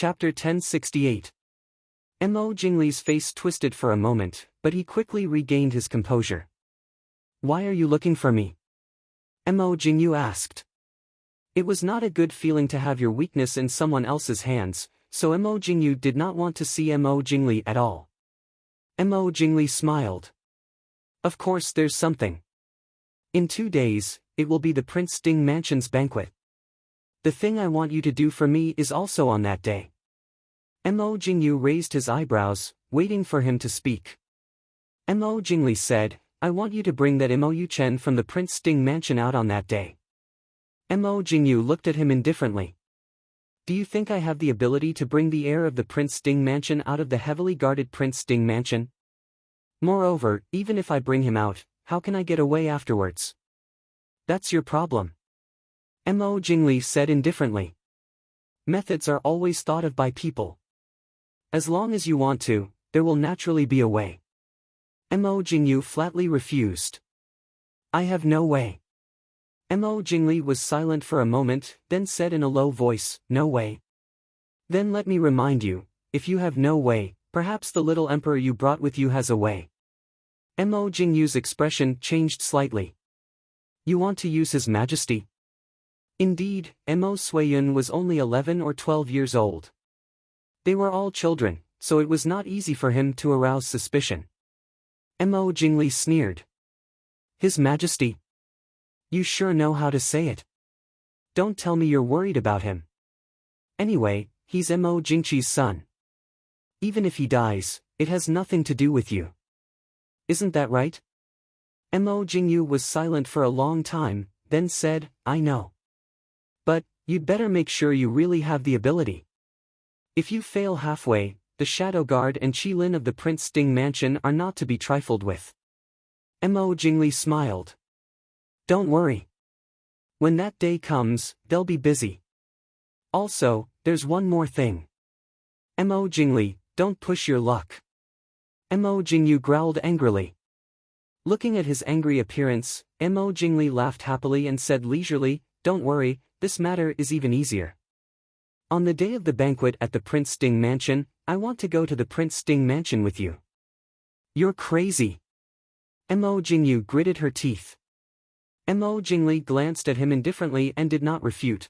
Chapter 1068. Mo Jingli's face twisted for a moment, but he quickly regained his composure. "Why are you looking for me?" Mo Jingyu asked. It was not a good feeling to have your weakness in someone else's hands, so Mo Jingyu did not want to see Mo Jingli at all. Mo Jingli smiled. "Of course there's something. In 2 days, it will be the Prince Ding Mansion's banquet. The thing I want you to do for me is also on that day." Mo Jingyu raised his eyebrows, waiting for him to speak. Mo Jingli said, "I want you to bring that Mo Yuchen from the Prince Ding Mansion out on that day." Mo Jingyu looked at him indifferently. "Do you think I have the ability to bring the heir of the Prince Ding Mansion out of the heavily guarded Prince Ding Mansion? Moreover, even if I bring him out, how can I get away afterwards?" "That's your problem," Mo Jingli said indifferently. "Methods are always thought of by people. As long as you want to, there will naturally be a way." Mo Jingyu flatly refused. "I have no way." Mo Jingli was silent for a moment, then said in a low voice, "No way? Then let me remind you, if you have no way, perhaps the little emperor you brought with you has a way." Mo Jingyu's expression changed slightly. "You want to use His Majesty?" Indeed, Mo Suiyun was only 11 or 12 years old. They were all children, so it was not easy for him to arouse suspicion. Mo Jingli sneered. "His Majesty? You sure know how to say it. Don't tell me you're worried about him. Anyway, he's Mo Jingqi's son. Even if he dies, it has nothing to do with you. Isn't that right?" Mo Jingyu was silent for a long time, then said, "I know. But, you'd better make sure you really have the ability. If you fail halfway, the Shadow Guard and Qilin of the Prince Ding Mansion are not to be trifled with." Mo Jingli smiled. "Don't worry. When that day comes, they'll be busy. Also, there's one more thing. Mo Jingli, don't push your luck." Mo Jingyu growled angrily. Looking at his angry appearance, Mo Jingli laughed happily and said leisurely, "Don't worry, this matter is even easier. On the day of the banquet at the Prince Ding Mansion, I want to go to the Prince Ding Mansion with you." "You're crazy." Mo Jingyu gritted her teeth. Mo Jingli glanced at him indifferently and did not refute.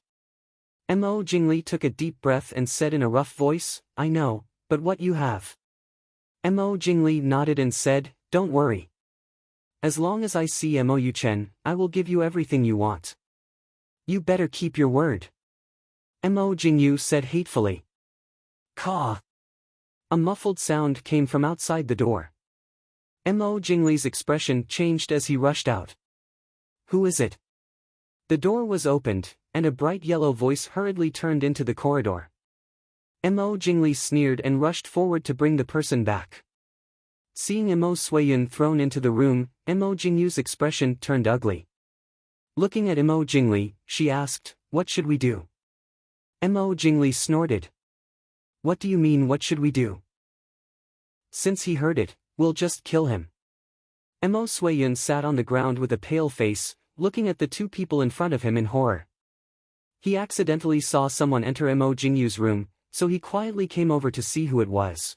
Mo Jingli took a deep breath and said in a rough voice, "I know, but what you have?" Mo Jingli nodded and said, "Don't worry. As long as I see Mo Yuchen, I will give you everything you want." "You better keep your word," Mo Jingyu said hatefully. "Caw!" A muffled sound came from outside the door. Mo Jingli's expression changed as he rushed out. "Who is it?" The door was opened, and a bright yellow voice hurriedly turned into the corridor. Mo Jingli sneered and rushed forward to bring the person back. Seeing Mo Suiyun thrown into the room, Mo Jingyu's expression turned ugly. Looking at Mo Jingli, she asked, "What should we do?" Mo Jingli snorted. "What do you mean, what should we do?" "Since he heard it, we'll just kill him." Mo Suiyun sat on the ground with a pale face, looking at the two people in front of him in horror. He accidentally saw someone enter Mo Jingyu's room, so he quietly came over to see who it was.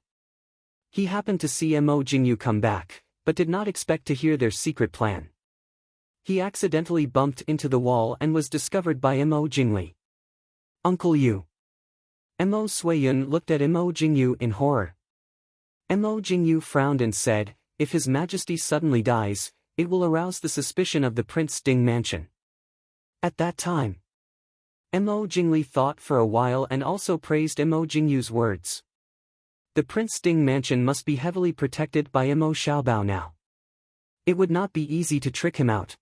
He happened to see Mo Jingyu come back, but did not expect to hear their secret plan. He accidentally bumped into the wall and was discovered by Mo Jingli. "Uncle Yu." Mo Suiyun looked at Mo Jingyu in horror. Mo Jingyu frowned and said, "If His Majesty suddenly dies, it will arouse the suspicion of the Prince Ding Mansion." At that time, Mo Jingli thought for a while and also praised Mo Jingyu's words. The Prince Ding Mansion must be heavily protected by Mo Xiaobao now. It would not be easy to trick him out.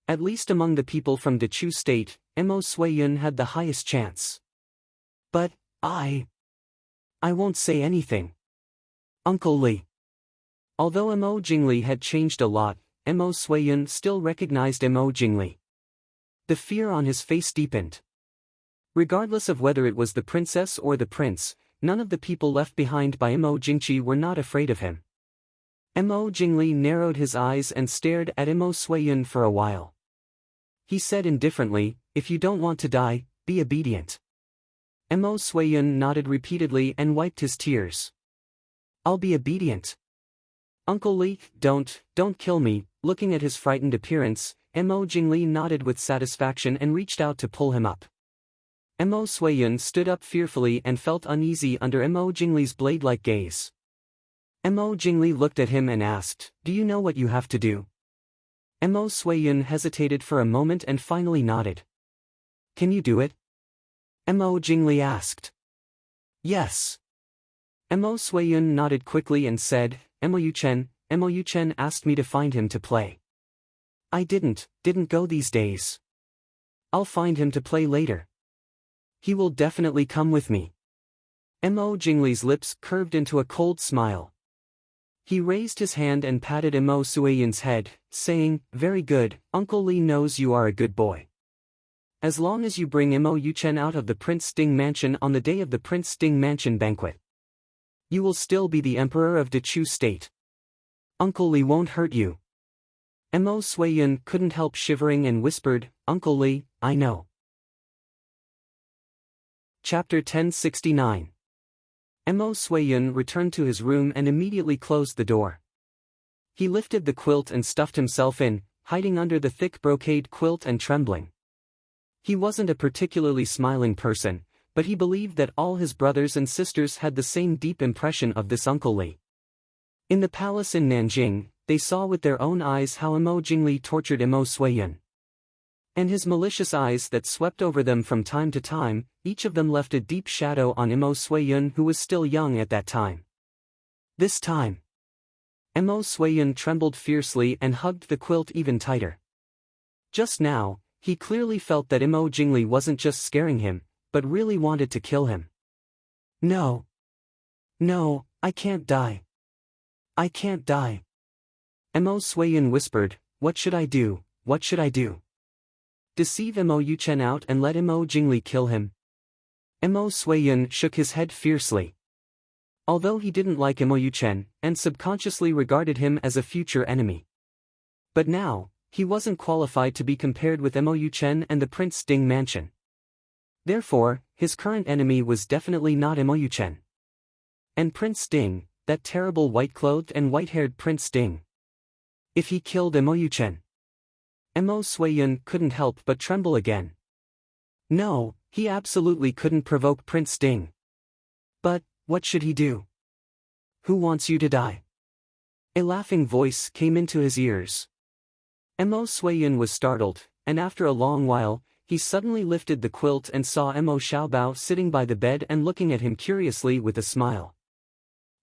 At least among the people from Dechu State, Mo Suiyun had the highest chance. "But, I won't say anything. Uncle Li." Although Mo Jingli had changed a lot, Mo Suiyun still recognized Mo Jingli. The fear on his face deepened. Regardless of whether it was the princess or the prince, none of the people left behind by Mo Jingqi were not afraid of him. Mo Jingli narrowed his eyes and stared at Mo Suiyun for a while. He said indifferently, "If you don't want to die, be obedient." Mo Suiyun nodded repeatedly and wiped his tears. I'll be obedient. Uncle Li, don't kill me. Looking at his frightened appearance, Mo Jingli nodded with satisfaction and reached out to pull him up. Mo Suiyun stood up fearfully and felt uneasy under Mo Jingli's blade-like gaze. Mo Jingli looked at him and asked, "Do you know what you have to do?" Mo Suiyun hesitated for a moment and finally nodded. "Can you do it?" Mo Jingli asked. "Yes." Mo Suiyun nodded quickly and said, Mo Yuchen asked me to find him to play. I didn't go these days. I'll find him to play later. He will definitely come with me." Mo Jingli's lips curved into a cold smile. He raised his hand and patted Mo Suiyun's head, saying, "Very good, Uncle Li knows you are a good boy. As long as you bring Mo Yuchen out of the Prince Sting Mansion on the day of the Prince Sting Mansion banquet, you will still be the Emperor of Dechu State. Uncle Li won't hurt you." Mo Suiyun couldn't help shivering and whispered, "Uncle Li, I know." Chapter 1069. Mo Suiyun returned to his room and immediately closed the door. He lifted the quilt and stuffed himself in, hiding under the thick brocade quilt and trembling. He wasn't a particularly smiling person, but he believed that all his brothers and sisters had the same deep impression of this Uncle Li. In the palace in Nanjing, they saw with their own eyes how Mo Jingli tortured Mo Suiyun. And his malicious eyes that swept over them from time to time, each of them left a deep shadow on Mo Suiyun, who was still young at that time. This time, Mo Suiyun trembled fiercely and hugged the quilt even tighter. Just now, he clearly felt that Mo Jingli wasn't just scaring him, but really wanted to kill him. No, I can't die. I can't die. Mo Suiyun whispered, "What should I do, what should I do? Deceive Mo Yuchen out and let Mo Jingli kill him?" Mo Suiyun shook his head fiercely. Although he didn't like Mo Yuchen, and subconsciously regarded him as a future enemy. But now, he wasn't qualified to be compared with Mo Yuchen and the Prince Sting Mansion. Therefore, his current enemy was definitely not Mo Yuchen. And Prince Sting, that terrible white-clothed and white-haired Prince Sting. If he killed Mo Yuchen, Mo Suiyun couldn't help but tremble again. No, he absolutely couldn't provoke Prince Sting. But, what should he do? "Who wants you to die?" A laughing voice came into his ears. Mo Suiyun was startled, and after a long while, he suddenly lifted the quilt and saw Mo Xiaobao sitting by the bed and looking at him curiously with a smile.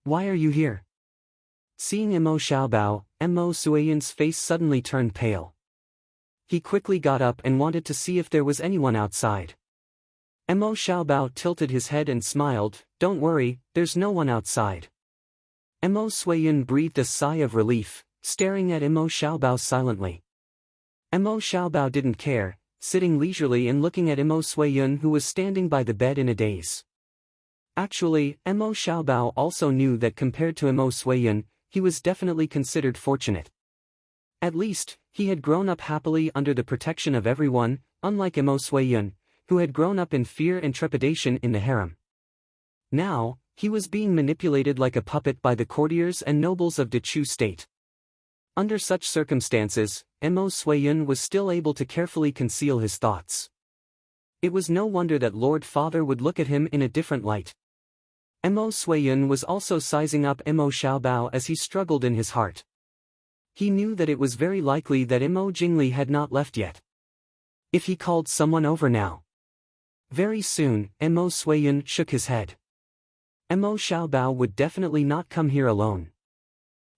"Why are you here?" Seeing Mo Xiaobao, Mo Suiyun's face suddenly turned pale. He quickly got up and wanted to see if there was anyone outside. Mo Xiaobao tilted his head and smiled, "Don't worry, there's no one outside." Mo Suiyun breathed a sigh of relief, staring at Mo Xiaobao silently. Mo Xiaobao didn't care, sitting leisurely and looking at Mo Suiyun, who was standing by the bed in a daze. Actually, Mo Xiaobao also knew that compared to Mo Suiyun, he was definitely considered fortunate. At least, he had grown up happily under the protection of everyone, unlike Mo Suiyun, who had grown up in fear and trepidation in the harem. Now, he was being manipulated like a puppet by the courtiers and nobles of Dechu State. Under such circumstances, Mo Suiyun was still able to carefully conceal his thoughts. It was no wonder that Lord Father would look at him in a different light. Mo Suiyun was also sizing up Mo Xiaobao as he struggled in his heart. He knew that it was very likely that Mo Jingli had not left yet. If he called someone over now. Very soon, Mo Suiyun shook his head. Mo Xiaobao would definitely not come here alone.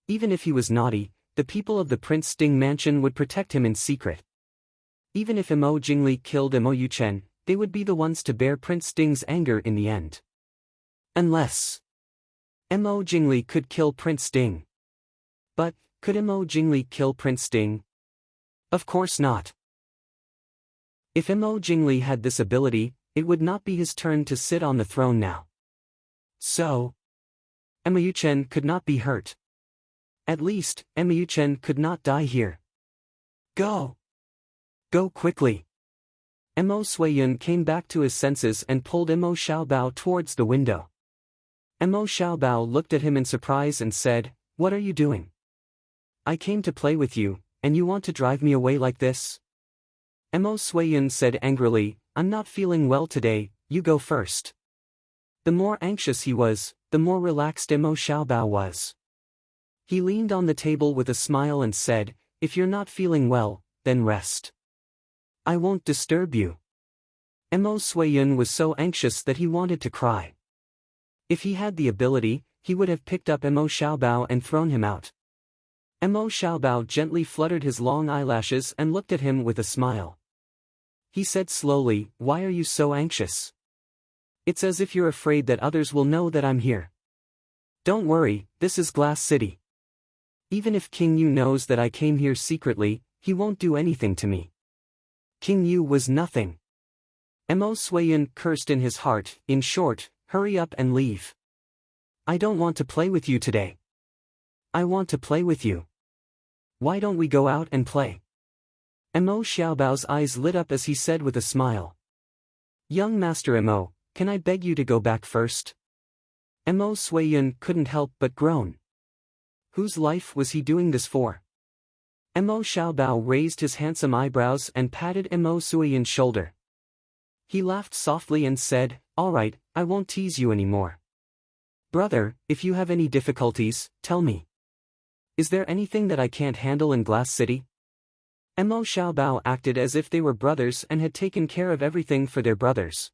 Even if he was naughty, the people of the Prince Sting Mansion would protect him in secret. Even if Mo Jingli killed Mo Yuchen, they would be the ones to bear Prince Sting's anger in the end. Unless Mo Jingli could kill Prince Sting. But, could Mo Jingli kill Prince Sting? Of course not. If Mo Jingli had this ability, it would not be his turn to sit on the throne now. So, Mo Yuchen could not be hurt. At least, Mo Yuchen could not die here. Go! Go quickly! Mo Suiyun came back to his senses and pulled Mo Xiaobao towards the window. Mo Xiaobao looked at him in surprise and said, "What are you doing? I came to play with you, and you want to drive me away like this?" Mo Suiyun said angrily, "I'm not feeling well today, you go first." The more anxious he was, the more relaxed Mo Xiaobao was. He leaned on the table with a smile and said, "If you're not feeling well, then rest. I won't disturb you." Mo Suiyun was so anxious that he wanted to cry. If he had the ability, he would have picked up Mo Xiaobao and thrown him out. Mo Xiaobao gently fluttered his long eyelashes and looked at him with a smile. He said slowly, "Why are you so anxious? It's as if you're afraid that others will know that I'm here." "Don't worry, this is Glass City. Even if King Yu knows that I came here secretly, he won't do anything to me." King Yu was nothing. Mo Suiyun cursed in his heart, "In short, hurry up and leave. I don't want to play with you today. I want to play with you. Why don't we go out and play?" Mo Xiaobao's eyes lit up as he said with a smile, "Young Master Mo, can I beg you to go back first?" Mo Suiyun couldn't help but groan. Whose life was he doing this for? Mo Xiaobao raised his handsome eyebrows and patted Mo Suiyun's shoulder. He laughed softly and said, "All right, I won't tease you anymore. Brother, if you have any difficulties, tell me. Is there anything that I can't handle in Glass City?" Mo Xiaobao acted as if they were brothers and had taken care of everything for their brothers.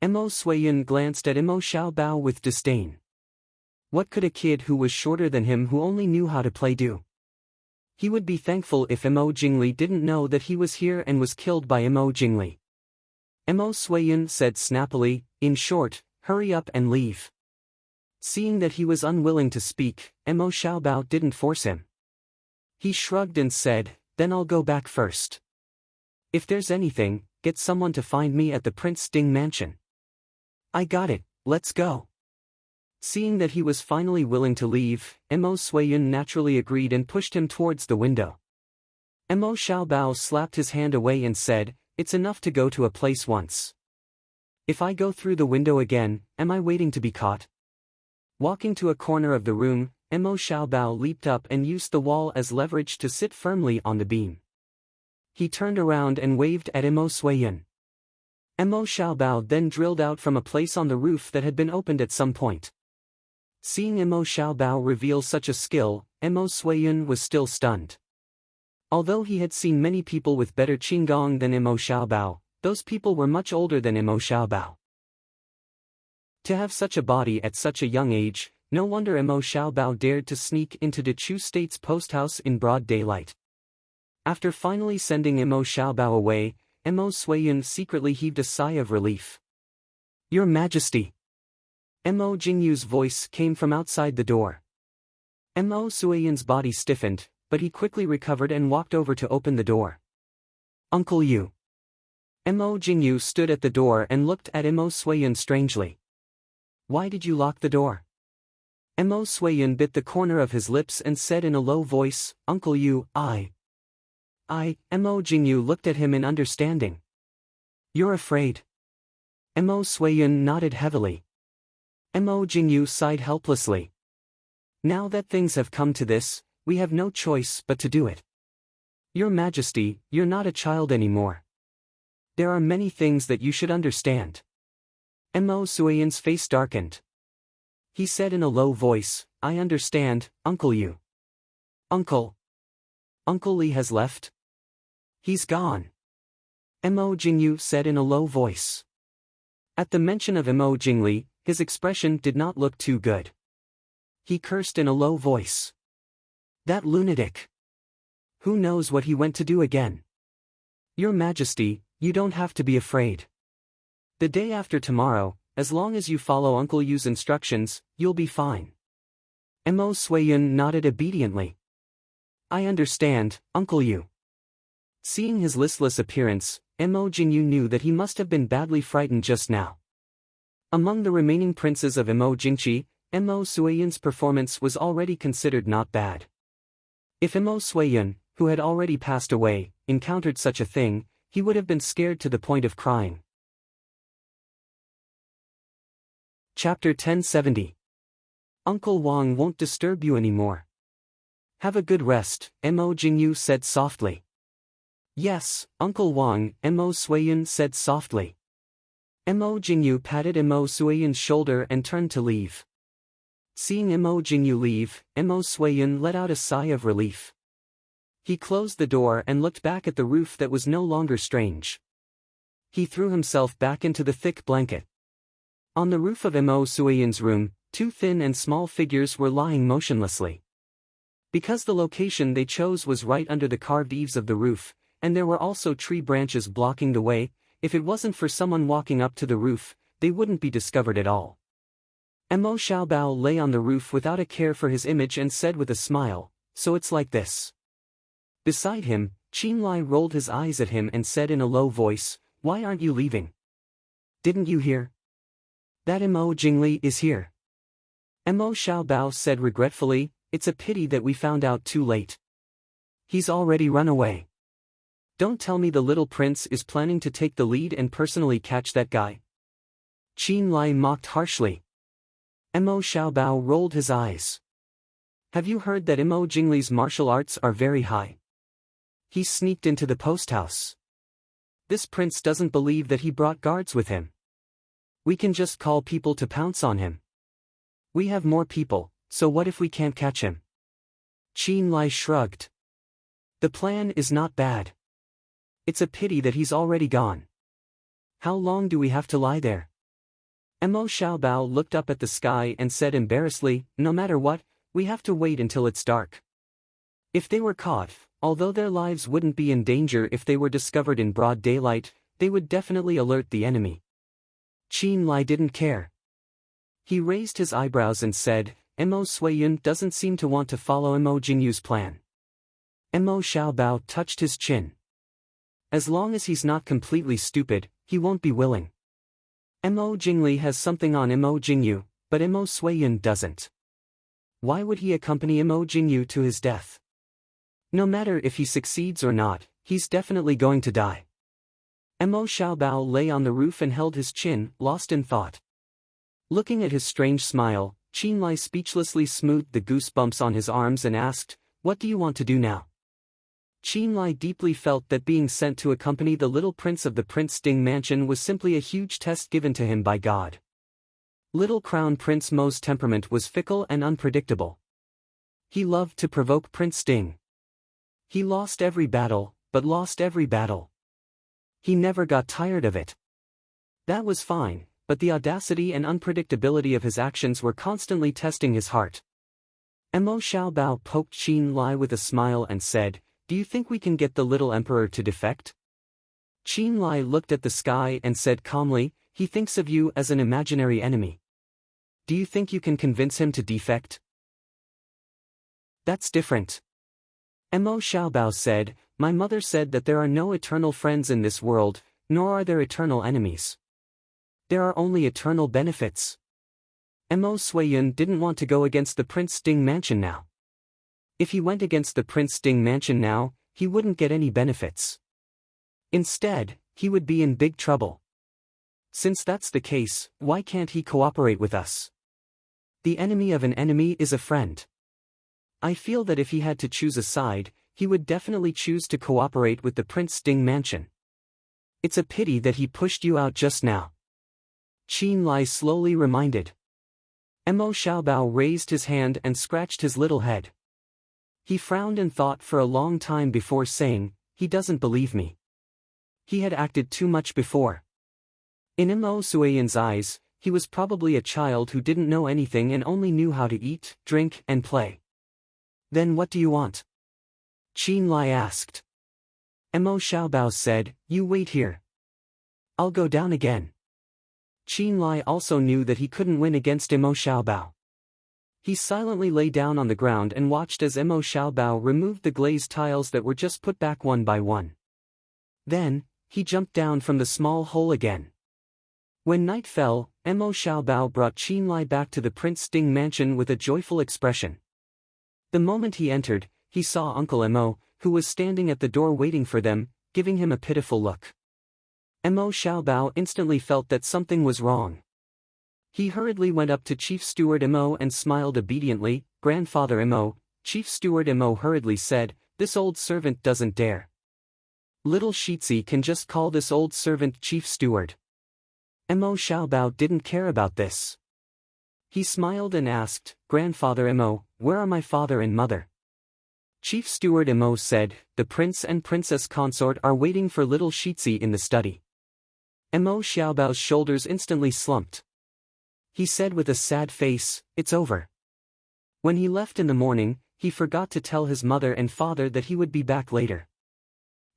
Mo Suiyun glanced at Mo Xiaobao with disdain. What could a kid who was shorter than him who only knew how to play do? He would be thankful if Mo Jingli didn't know that he was here and was killed by Mo Jingli. Mo Suiyun said snappily, "In short, hurry up and leave." Seeing that he was unwilling to speak, Mo Xiaobao didn't force him. He shrugged and said, "Then I'll go back first. If there's anything, get someone to find me at the Prince Ding mansion." "I got it, let's go." Seeing that he was finally willing to leave, Mo Suiyun naturally agreed and pushed him towards the window. Mo Xiaobao slapped his hand away and said, "It's enough to go to a place once. If I go through the window again, am I waiting to be caught?" Walking to a corner of the room, Mo Xiaobao leaped up and used the wall as leverage to sit firmly on the beam. He turned around and waved at Mo Suiyun. Mo Xiaobao then drilled out from a place on the roof that had been opened at some point. Seeing Mo Xiaobao reveal such a skill, Mo Suiyun was still stunned. Although he had seen many people with better qinggong than Mo Xiaobao, those people were much older than Mo Xiaobao. To have such a body at such a young age, no wonder Mo Xiaobao dared to sneak into the Chu State's post house in broad daylight. After finally sending Mo Xiaobao away, Mo Suiyun secretly heaved a sigh of relief. "Your Majesty." Mo Jingyu's voice came from outside the door. Mo Suiyun's body stiffened, but he quickly recovered and walked over to open the door. "Uncle Yu." Mo Jingyu stood at the door and looked at Mo Suiyun strangely. "Why did you lock the door?" Mo Suiyun bit the corner of his lips and said in a low voice, "Uncle Yu, Mo Jingyu looked at him in understanding. "You're afraid?" Mo Suiyun nodded heavily. Mo Jingyu sighed helplessly. "Now that things have come to this, we have no choice but to do it. Your Majesty, you're not a child anymore. There are many things that you should understand." Mo Suiyun's face darkened. He said in a low voice, "I understand, Uncle Yu." "Uncle Lee has left? He's gone." Mo Jingyu said in a low voice. At the mention of Mo Jingli, his expression did not look too good. He cursed in a low voice. "That lunatic! Who knows what he went to do again? Your Majesty, you don't have to be afraid. The day after tomorrow, as long as you follow Uncle Yu's instructions, you'll be fine." Mo Suiyun nodded obediently. "I understand, Uncle Yu." Seeing his listless appearance, Mo Jingyu knew that he must have been badly frightened just now. Among the remaining princes of Mo Jingqi, Mo Suiyun's performance was already considered not bad. If Mo Suiyun, who had already passed away, encountered such a thing, He would have been scared to the point of crying. Chapter 1070. Uncle Wang won't disturb you anymore. Have a good rest, Mo Jingyu said softly. Yes, Uncle Wang, Mo Suiyun said softly. Mo Jingyu patted Mo Suiyun's shoulder and turned to leave. Seeing Mo Jingyu leave, Mo Suiyun let out a sigh of relief. He closed the door and looked back at the roof that was no longer strange. He threw himself back into the thick blanket. On the roof of Mo Suiyun's room, two thin and small figures were lying motionlessly. Because the location they chose was right under the carved eaves of the roof, and there were also tree branches blocking the way, if it wasn't for someone walking up to the roof, they wouldn't be discovered at all. Mo Xiaobao lay on the roof without a care for his image and said with a smile, "So it's like this." Beside him, Qin Lai rolled his eyes at him and said in a low voice, "Why aren't you leaving? Didn't you hear? That Mo Jingli is here." Mo Xiaobao said regretfully, "It's a pity that we found out too late. He's already run away. Don't tell me the little prince is planning to take the lead and personally catch that guy." Qin Lai mocked harshly. Mo Xiaobao rolled his eyes. "Have you heard that Mo Jingli's martial arts are very high? He sneaked into the post house. This prince doesn't believe that he brought guards with him. We can just call people to pounce on him. We have more people, so what if we can't catch him?" Qin Lai shrugged. "The plan is not bad. It's a pity that he's already gone. How long do we have to lie there?" Mo Xiaobao looked up at the sky and said embarrassedly, "No matter what, we have to wait until it's dark." If they were caught, although their lives wouldn't be in danger if they were discovered in broad daylight, they would definitely alert the enemy. Qin Lai didn't care. He raised his eyebrows and said, "Mo Suiyun doesn't seem to want to follow Mo Jingyu's plan." Mo Xiaobao touched his chin. As long as he's not completely stupid, he won't be willing. Mo Jingli has something on Mo Jingyu, but Mo Suiyun doesn't. Why would he accompany Mo Jingyu to his death? No matter if he succeeds or not, he's definitely going to die. Mo Xiaobao lay on the roof and held his chin, lost in thought. Looking at his strange smile, Qin Lai speechlessly smoothed the goosebumps on his arms and asked, "What do you want to do now?" Qin Lai deeply felt that being sent to accompany the little prince of the Prince Ding mansion was simply a huge test given to him by God. Little Crown Prince Mo's temperament was fickle and unpredictable. He loved to provoke Prince Ding. He lost every battle, but lost every battle. He never got tired of it. That was fine, but the audacity and unpredictability of his actions were constantly testing his heart. Mo Xiaobao poked Qin Lai with a smile and said, "Do you think we can get the little emperor to defect?" Qin Lai looked at the sky and said calmly, "He thinks of you as an imaginary enemy. Do you think you can convince him to defect?" "That's different." Mo Xiaobao said, "My mother said that there are no eternal friends in this world, nor are there eternal enemies. There are only eternal benefits." Mo Suiyun didn't want to go against the Prince Ding mansion now. If he went against the Prince Ding mansion now, he wouldn't get any benefits. Instead, he would be in big trouble. Since that's the case, why can't he cooperate with us? The enemy of an enemy is a friend. I feel that if he had to choose a side, he would definitely choose to cooperate with the Prince Ding mansion. It's a pity that he pushed you out just now. Qin Lai slowly reminded. Mo Xiaobao raised his hand and scratched his little head. He frowned and thought for a long time before saying, "He doesn't believe me." He had acted too much before. In Mo Suiyun's eyes, he was probably a child who didn't know anything and only knew how to eat, drink, and play. "Then what do you want?" Qin Lai asked. Mo Xiaobao said, "You wait here. I'll go down again." Qin Lai also knew that he couldn't win against Mo Xiaobao. He silently lay down on the ground and watched as Mo Xiaobao removed the glazed tiles that were just put back one by one. Then, he jumped down from the small hole again. When night fell, Mo Xiaobao brought Qin Lai back to the Prince Ding mansion with a joyful expression. The moment he entered, he saw Uncle Mo, who was standing at the door waiting for them, giving him a pitiful look. Mo Xiaobao instantly felt that something was wrong. He hurriedly went up to Chief Steward Mo and smiled obediently. "Grandfather Mo," Chief Steward Mo hurriedly said, "this old servant doesn't dare." Little Shitzi can just call this old servant Chief Steward. Mo Xiaobao didn't care about this. He smiled and asked, "Grandfather Mo, where are my father and mother?" Chief Steward Mo said, "The prince and princess consort are waiting for little Shitzi in the study." Mo Xiaobao's shoulders instantly slumped. He said with a sad face, "It's over." When he left in the morning, he forgot to tell his mother and father that he would be back later.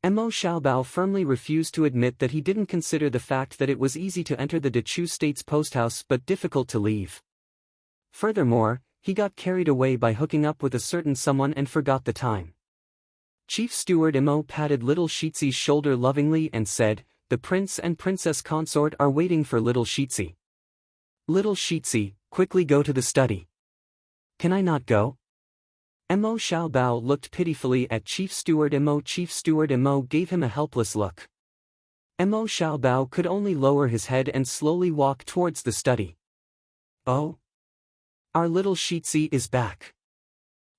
Mo Xiaobao firmly refused to admit that he didn't consider the fact that it was easy to enter the Dechu State's posthouse but difficult to leave. Furthermore, he got carried away by hooking up with a certain someone and forgot the time. Chief Steward Mo patted little Shitzi's shoulder lovingly and said, "The prince and princess consort are waiting for little Shitzi. Little Shitzi, quickly go to the study." "Can I not go?" Mo Xiaobao looked pitifully at Chief Steward Mo. Chief Steward Mo gave him a helpless look. Mo Xiaobao could only lower his head and slowly walk towards the study. "Oh? Our little Shitzi is back."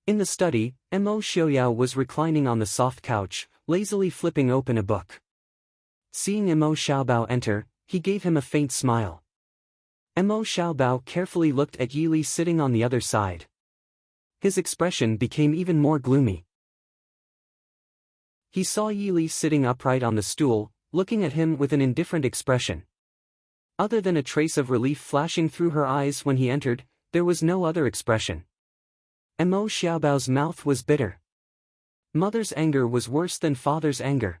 In the study, Mo Xiaoyao was reclining on the soft couch, lazily flipping open a book. Seeing Mo Xiaobao enter, he gave him a faint smile. Mo Xiaobao carefully looked at Yili sitting on the other side. His expression became even more gloomy. He saw Yili sitting upright on the stool, looking at him with an indifferent expression. Other than a trace of relief flashing through her eyes when he entered, there was no other expression. Mo Xiaobao's mouth was bitter. Mother's anger was worse than father's anger.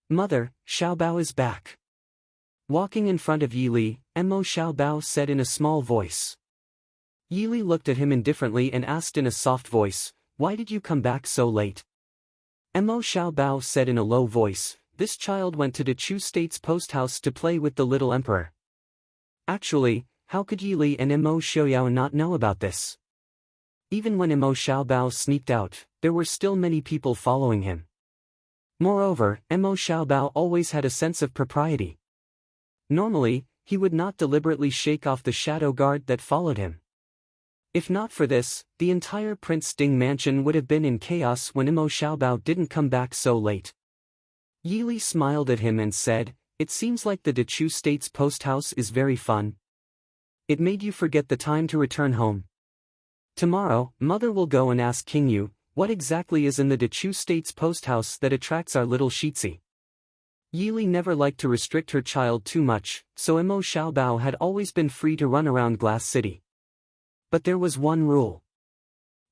"Mother, Xiaobao is back." Walking in front of Yili, Mo Xiaobao said in a small voice. Yili looked at him indifferently and asked in a soft voice, "Why did you come back so late?" Mo Xiaobao said in a low voice, "This child went to Dechu State's posthouse to play with the little emperor." Actually, how could Yili and Mo Xiaoyao not know about this? Even when Mo Xiaobao sneaked out, there were still many people following him. Moreover, Mo Xiaobao always had a sense of propriety. Normally, he would not deliberately shake off the shadow guard that followed him. If not for this, the entire Prince Ding mansion would have been in chaos when Mo Xiaobao didn't come back so late. Yili smiled at him and said, "It seems like the Dechu State's posthouse is very fun. It made you forget the time to return home. Tomorrow, Mother will go and ask King Yu, what exactly is in the Dechu State's posthouse that attracts our little Shitzi." Yili never liked to restrict her child too much, so Mo Xiaobao had always been free to run around Glass City. But there was one rule.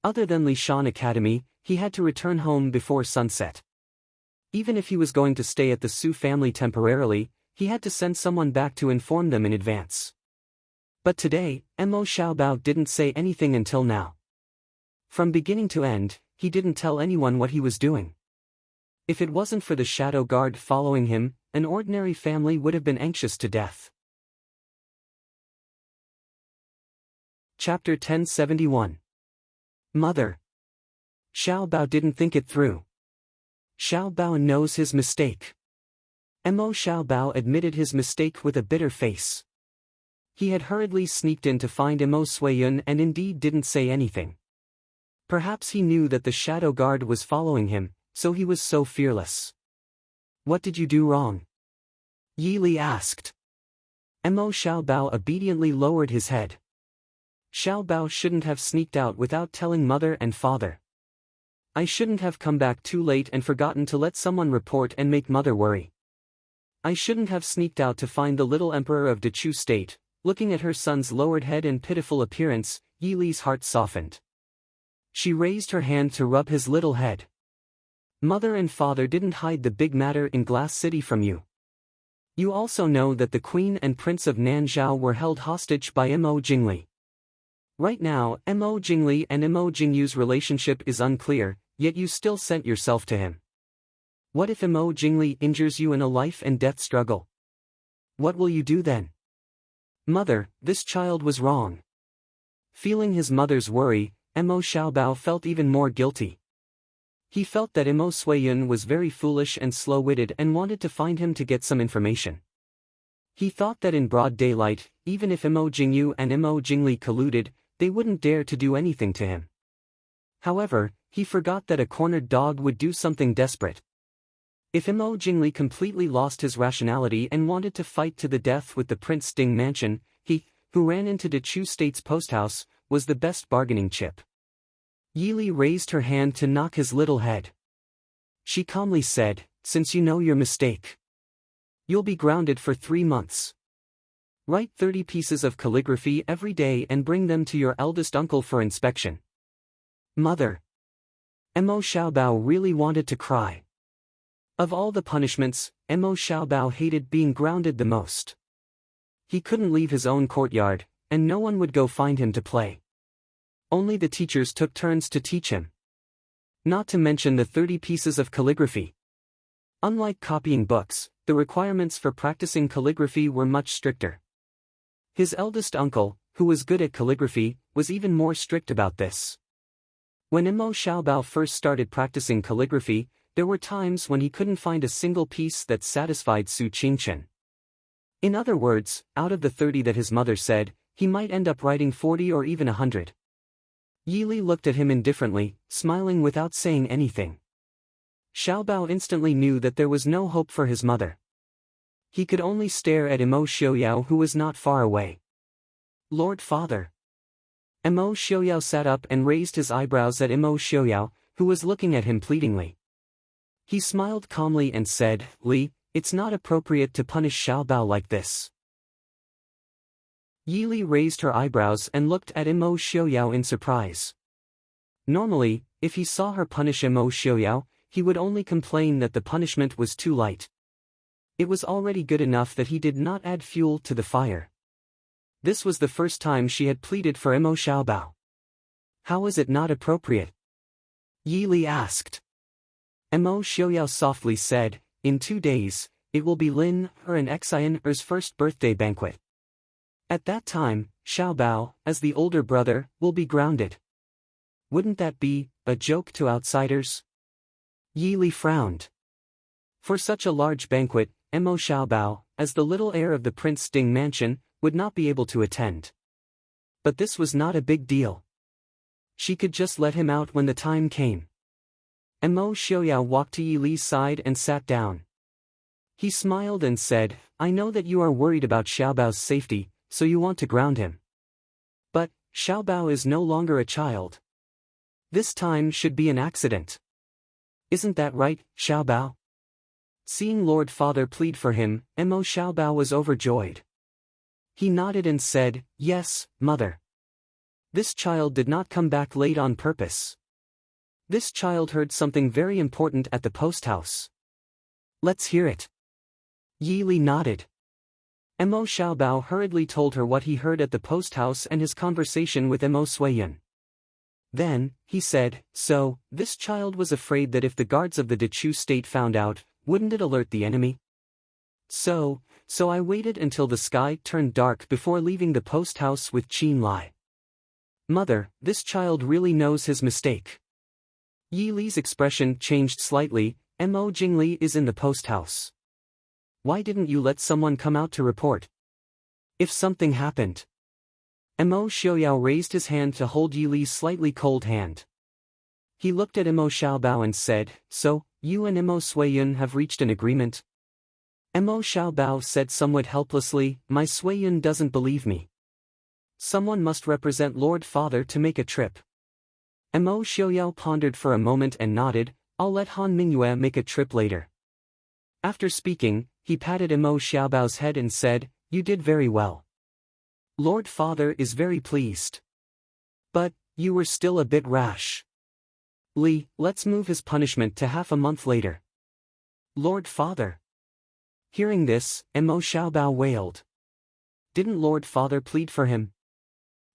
Other than Lishan Academy, he had to return home before sunset. Even if he was going to stay at the Su family temporarily, he had to send someone back to inform them in advance. But today, Mo Xiaobao didn't say anything until now. From beginning to end, he didn't tell anyone what he was doing. If it wasn't for the shadow guard following him, an ordinary family would have been anxious to death. Chapter 1071. Mother. Xiaobao didn't think it through. Xiaobao knows his mistake. Mo Xiaobao admitted his mistake with a bitter face. He had hurriedly sneaked in to find Mo Suiyun and indeed didn't say anything. Perhaps he knew that the shadow guard was following him, so he was so fearless. "What did you do wrong?" Yili asked. Mo Xiaobao obediently lowered his head. Xiaobao shouldn't have sneaked out without telling mother and father. I shouldn't have come back too late and forgotten to let someone report and make mother worry. I shouldn't have sneaked out to find the little emperor of Dechu State. Looking at her son's lowered head and pitiful appearance, Yili's heart softened. She raised her hand to rub his little head. Mother and father didn't hide the big matter in Glass City from you. You also know that the queen and prince of Nanzhao were held hostage by Mo Jingli. Right now, Mo Jingli and Mo Jingyu's relationship is unclear, yet you still sent yourself to him. What if Mo Jingli injures you in a life and death struggle? What will you do then? Mother, this child was wrong. Feeling his mother's worry, Mo Xiaobao felt even more guilty. He felt that Imo Suiyun was very foolish and slow-witted and wanted to find him to get some information. He thought that in broad daylight, even if Imo Jingyu and Imo Jingli colluded, they wouldn't dare to do anything to him. However, he forgot that a cornered dog would do something desperate. If Imo Jingli completely lost his rationality and wanted to fight to the death with the Prince Ding mansion, he, who ran into Dechu State's posthouse, was the best bargaining chip. Yili raised her hand to knock his little head. She calmly said, "Since you know your mistake, you'll be grounded for 3 months. Write 30 pieces of calligraphy every day and bring them to your eldest uncle for inspection." Mother. Emo Xiaobao really wanted to cry. Of all the punishments, Emo Xiaobao hated being grounded the most. He couldn't leave his own courtyard, and no one would go find him to play. Only the teachers took turns to teach him. Not to mention the 30 pieces of calligraphy. Unlike copying books, the requirements for practicing calligraphy were much stricter. His eldest uncle, who was good at calligraphy, was even more strict about this. When Imo Xiaobao first started practicing calligraphy, there were times when he couldn't find a single piece that satisfied Su Qingchen. In other words, out of the 30 that his mother said, he might end up writing 40 or even 100. Yili looked at him indifferently, smiling without saying anything. Xiaobao instantly knew that there was no hope for his mother. He could only stare at Imo Xiaoyao, who was not far away. "Lord Father." Imo Xiaoyao sat up and raised his eyebrows at Imo Xiaoyao, who was looking at him pleadingly. He smiled calmly and said, "Li, it's not appropriate to punish Xiaobao like this." Yili raised her eyebrows and looked at Imo Xiaoyao in surprise. Normally, if he saw her punish Imo Xiaoyao, he would only complain that the punishment was too light. It was already good enough that he did not add fuel to the fire. This was the first time she had pleaded for Imo Xiaobao. "How is it not appropriate?" Yili asked. Imo Xiaoyao softly said, "In 2 days, it will be Lin, Er and Xian Er's first birthday banquet. At that time, Xiaobao, as the older brother, will be grounded." Wouldn't that be a joke to outsiders? Yili frowned. For such a large banquet, Imo Xiaobao, as the little heir of the Prince Ding mansion, would not be able to attend. But this was not a big deal. She could just let him out when the time came. Imo Xiaoyao walked to Yili's side and sat down. He smiled and said, "I know that you are worried about Xiaobao's safety, so you want to ground him. But, Xiaobao is no longer a child. This time should be an accident. Isn't that right, Xiaobao?" Seeing Lord Father plead for him, Imo Xiaobao was overjoyed. He nodded and said, "Yes, mother. This child did not come back late on purpose. This child heard something very important at the post house." "Let's hear it." Yili nodded. Imo Xiaobao hurriedly told her what he heard at the post house and his conversation with Imo Suiyun. Then, he said, "So, this child was afraid that if the guards of the Dechu state found out, wouldn't it alert the enemy? So I waited until the sky turned dark before leaving the post house with Qin Lai. Mother, this child really knows his mistake." Yi Li's expression changed slightly. "Mo Jingli is in the post house. Why didn't you let someone come out to report? If something happened." Mo Xiaoyao raised his hand to hold Yi Li's slightly cold hand. He looked at Mo Xiaobao and said, "So, you and Mo Suiyun have reached an agreement?" Mo Xiaobao said somewhat helplessly, "My Suiyun doesn't believe me. Someone must represent Lord Father to make a trip." Mo Xiaoyao pondered for a moment and nodded, "I'll let Han Mingyue make a trip later." After speaking, he patted Mo Xiaobao's head and said, "You did very well. Lord Father is very pleased. But, you were still a bit rash. Li, let's move his punishment to half a month later." "Lord Father." Hearing this, Mo Xiaobao wailed. Didn't Lord Father plead for him?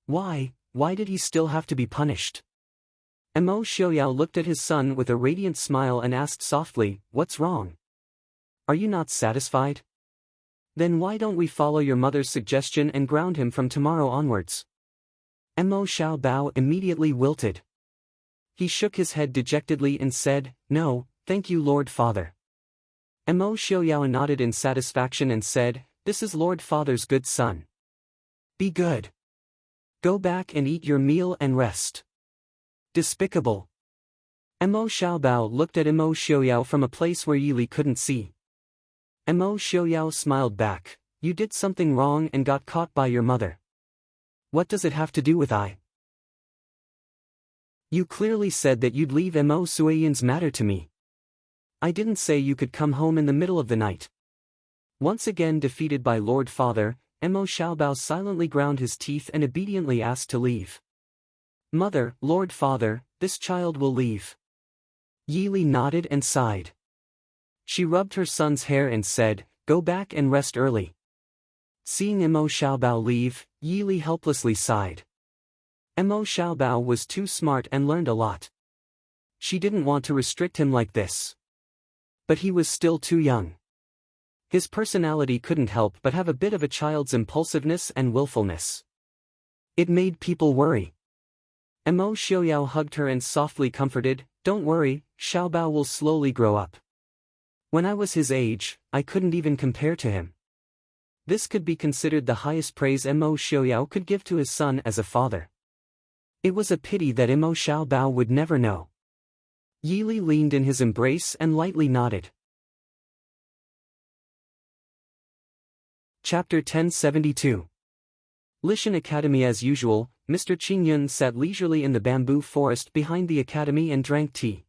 Why did he still have to be punished? Mo Xiaoyao looked at his son with a radiant smile and asked softly, "What's wrong? Are you not satisfied? Then why don't we follow your mother's suggestion and ground him from tomorrow onwards?" Mo Xiaobao immediately wilted. He shook his head dejectedly and said, "No, thank you, Lord Father." Mo Xiaoyao nodded in satisfaction and said, "This is Lord Father's good son. Be good. Go back and eat your meal and rest." Despicable. Mo Xiaobao looked at Mo Xiaoyao from a place where Yili couldn't see. Mo Xiaoyao smiled back, "You did something wrong and got caught by your mother. What does it have to do with I? You clearly said that you'd leave Mo Suiyan's matter to me. I didn't say you could come home in the middle of the night." Once again defeated by Lord Father, Mo Xiaobao silently ground his teeth and obediently asked to leave. "Mother, Lord Father, this child will leave." Yili nodded and sighed. She rubbed her son's hair and said, "Go back and rest early." Seeing Mo Xiaobao leave, Yili helplessly sighed. Mo Xiaobao was too smart and learned a lot. She didn't want to restrict him like this. But he was still too young. His personality couldn't help but have a bit of a child's impulsiveness and willfulness. It made people worry. Mo Xiaoyao hugged her and softly comforted, "Don't worry, Xiaobao will slowly grow up. When I was his age, I couldn't even compare to him." This could be considered the highest praise Mo Xiaoyao could give to his son as a father. It was a pity that Mo Xiaobao would never know. Yili leaned in his embrace and lightly nodded. Chapter 1072. Lishan Academy. As usual, Mr. Qingyun sat leisurely in the bamboo forest behind the academy and drank tea.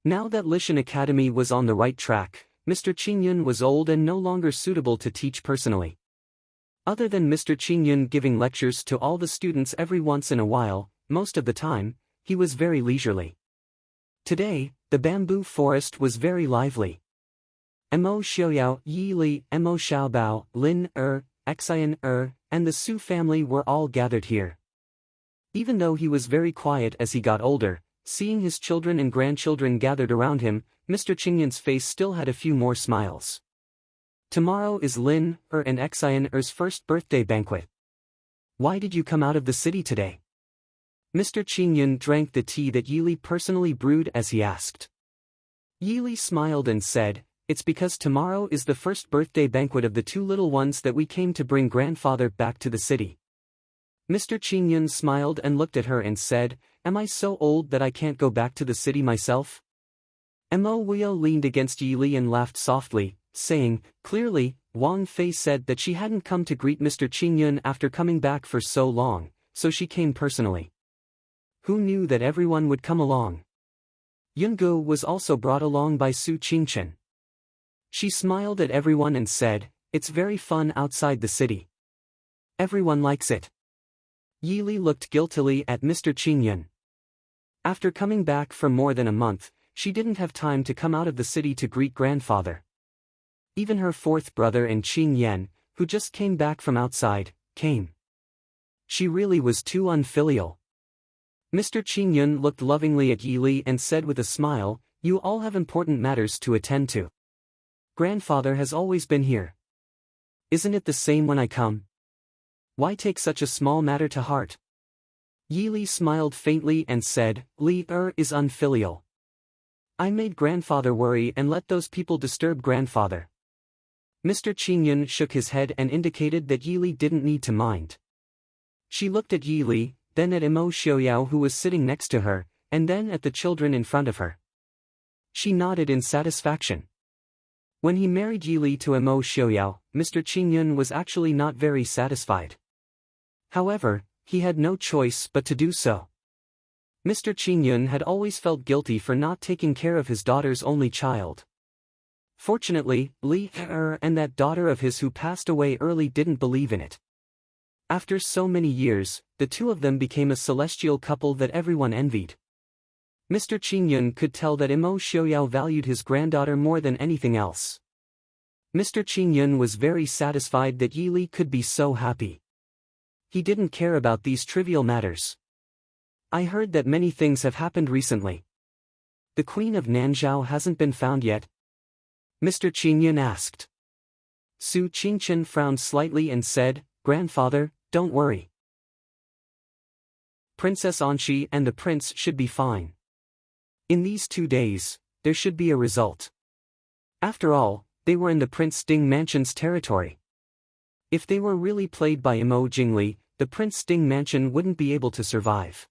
Now that Lishan Academy was on the right track, Mr. Qingyun was old and no longer suitable to teach personally. Other than Mr. Qingyun giving lectures to all the students every once in a while, most of the time, he was very leisurely. Today, the bamboo forest was very lively. Mo Xiaoyao, Yi Li, Mo Xiaobao, Lin Xian and the Su family were all gathered here. Even though he was very quiet as he got older, seeing his children and grandchildren gathered around him, Mr. Qingyun's face still had a few more smiles. Tomorrow is Lin and Xian's first birthday banquet. Why did you come out of the city today? Mr. Qingyun drank the tea that Yili personally brewed as he asked. Yili smiled and said, "It's because tomorrow is the first birthday banquet of the two little ones that we came to bring grandfather back to the city." Mr. Qingyun smiled and looked at her and said, "Am I so old that I can't go back to the city myself?" Mo Weo leaned against Yili and laughed softly, saying, "Clearly, Wang Fei said that she hadn't come to greet Mr. Qingyun after coming back for so long, so she came personally. Who knew that everyone would come along?" Yungu was also brought along by Su Qingchen. She smiled at everyone and said, "It's very fun outside the city. Everyone likes it." Yili looked guiltily at Mr. Qingyun. After coming back for more than a month, she didn't have time to come out of the city to greet grandfather. Even her fourth brother and Qing Yan, who just came back from outside, came. She really was too unfilial. Mr. Qingyun looked lovingly at Yili and said with a smile, "You all have important matters to attend to. Grandfather has always been here. Isn't it the same when I come? Why take such a small matter to heart?" Yili smiled faintly and said, "Li is unfilial. I made grandfather worry and let those people disturb grandfather." Mr. Qingyun shook his head and indicated that Yili didn't need to mind. She looked at Yili, then at Mo Xiaoyao who was sitting next to her, and then at the children in front of her. She nodded in satisfaction. When he married Yili to Mo Xiaoyao, Mr. Qingyun was actually not very satisfied. However, he had no choice but to do so. Mr. Qingyun had always felt guilty for not taking care of his daughter's only child. Fortunately, Li and that daughter of his who passed away early didn't believe in it. After so many years, the two of them became a celestial couple that everyone envied. Mr. Qingyun could tell that Mo Xiaoyao valued his granddaughter more than anything else. Mr. Qingyun was very satisfied that Yili could be so happy. He didn't care about these trivial matters. "I heard that many things have happened recently. The Queen of Nanzhao hasn't been found yet?" Mr. Qingyun asked. Su Qingchen frowned slightly and said, "Grandfather, don't worry. Princess Anshi and the prince should be fine. In these 2 days, there should be a result. After all, they were in the Prince Ding Mansion's territory. If they were really played by Mo Jingli, the Prince Ding Mansion wouldn't be able to survive.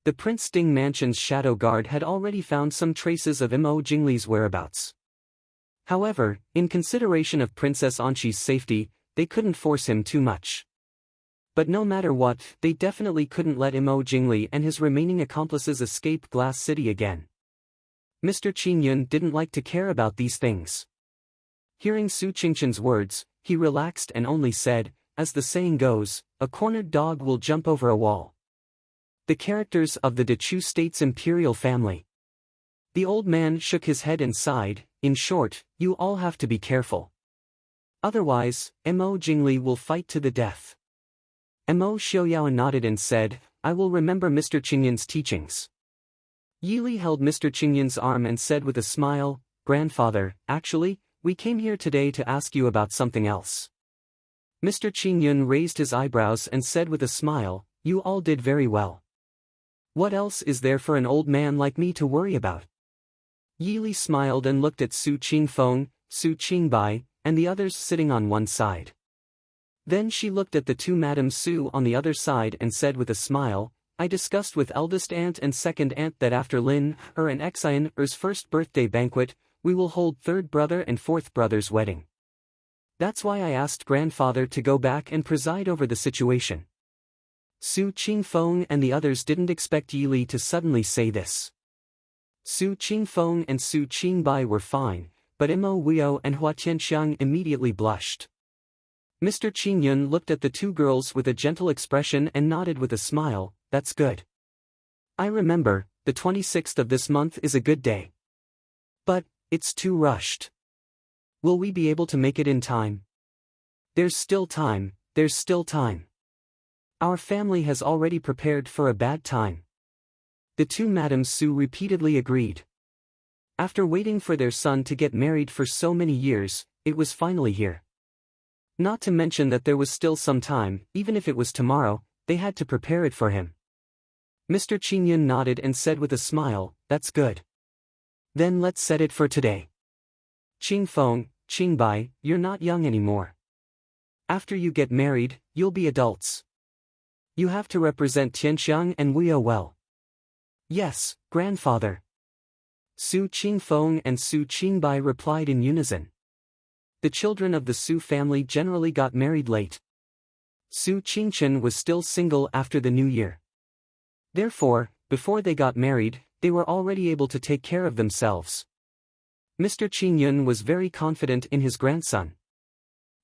The Prince Ding Mansion's shadow guard had already found some traces of Mo Jingli's whereabouts. However, in consideration of Princess Anshi's safety, they couldn't force him too much. But no matter what, they definitely couldn't let Mo Jingli and his remaining accomplices escape Glass City again. Mr. Qin Yun didn't like to care about these things. Hearing Su Qingchen's words, he relaxed and only said, as the saying goes, a cornered dog will jump over a wall. The characters of the Dechu State's imperial family. The old man shook his head and sighed, in short, you all have to be careful. Otherwise, Mo Jingli will fight to the death. Mo Xiaoyao nodded and said, I will remember Mr. Qingyun's teachings. Yili held Mr. Qingyun's arm and said with a smile, Grandfather, actually, we came here today to ask you about something else. Mr. Qingyun raised his eyebrows and said with a smile, you all did very well. What else is there for an old man like me to worry about? Yili smiled and looked at Su Qingfeng, Su Qingbai, and the others sitting on one side. Then she looked at the two Madame Su on the other side and said with a smile, I discussed with eldest aunt and second aunt that after Lin, Er and Xian Er's first birthday banquet, we will hold third brother and fourth brother's wedding. That's why I asked grandfather to go back and preside over the situation. Su Qingfeng and the others didn't expect Yili to suddenly say this. Su Qingfeng and Su Qingbai were fine, but Mo Huio and Hua Tianxiang immediately blushed. Mr. Qingyun looked at the two girls with a gentle expression and nodded with a smile, that's good. I remember, the 26th of this month is a good day. But, it's too rushed. Will we be able to make it in time? There's still time, there's still time. Our family has already prepared for a bad time. The two Madame Su repeatedly agreed. After waiting for their son to get married for so many years, it was finally here. Not to mention that there was still some time, even if it was tomorrow, they had to prepare it for him. Mr. Qingyun nodded and said with a smile, that's good. Then let's set it for today. Qingfeng, Qingbai, you're not young anymore. After you get married, you'll be adults. You have to represent Tianxiang and Huio well. Yes, grandfather. Su Qingfeng and Su Qingbai replied in unison. The children of the Su family generally got married late. Su Qingchen was still single after the new year. Therefore, before they got married, they were already able to take care of themselves. Mr. Qingyun was very confident in his grandson.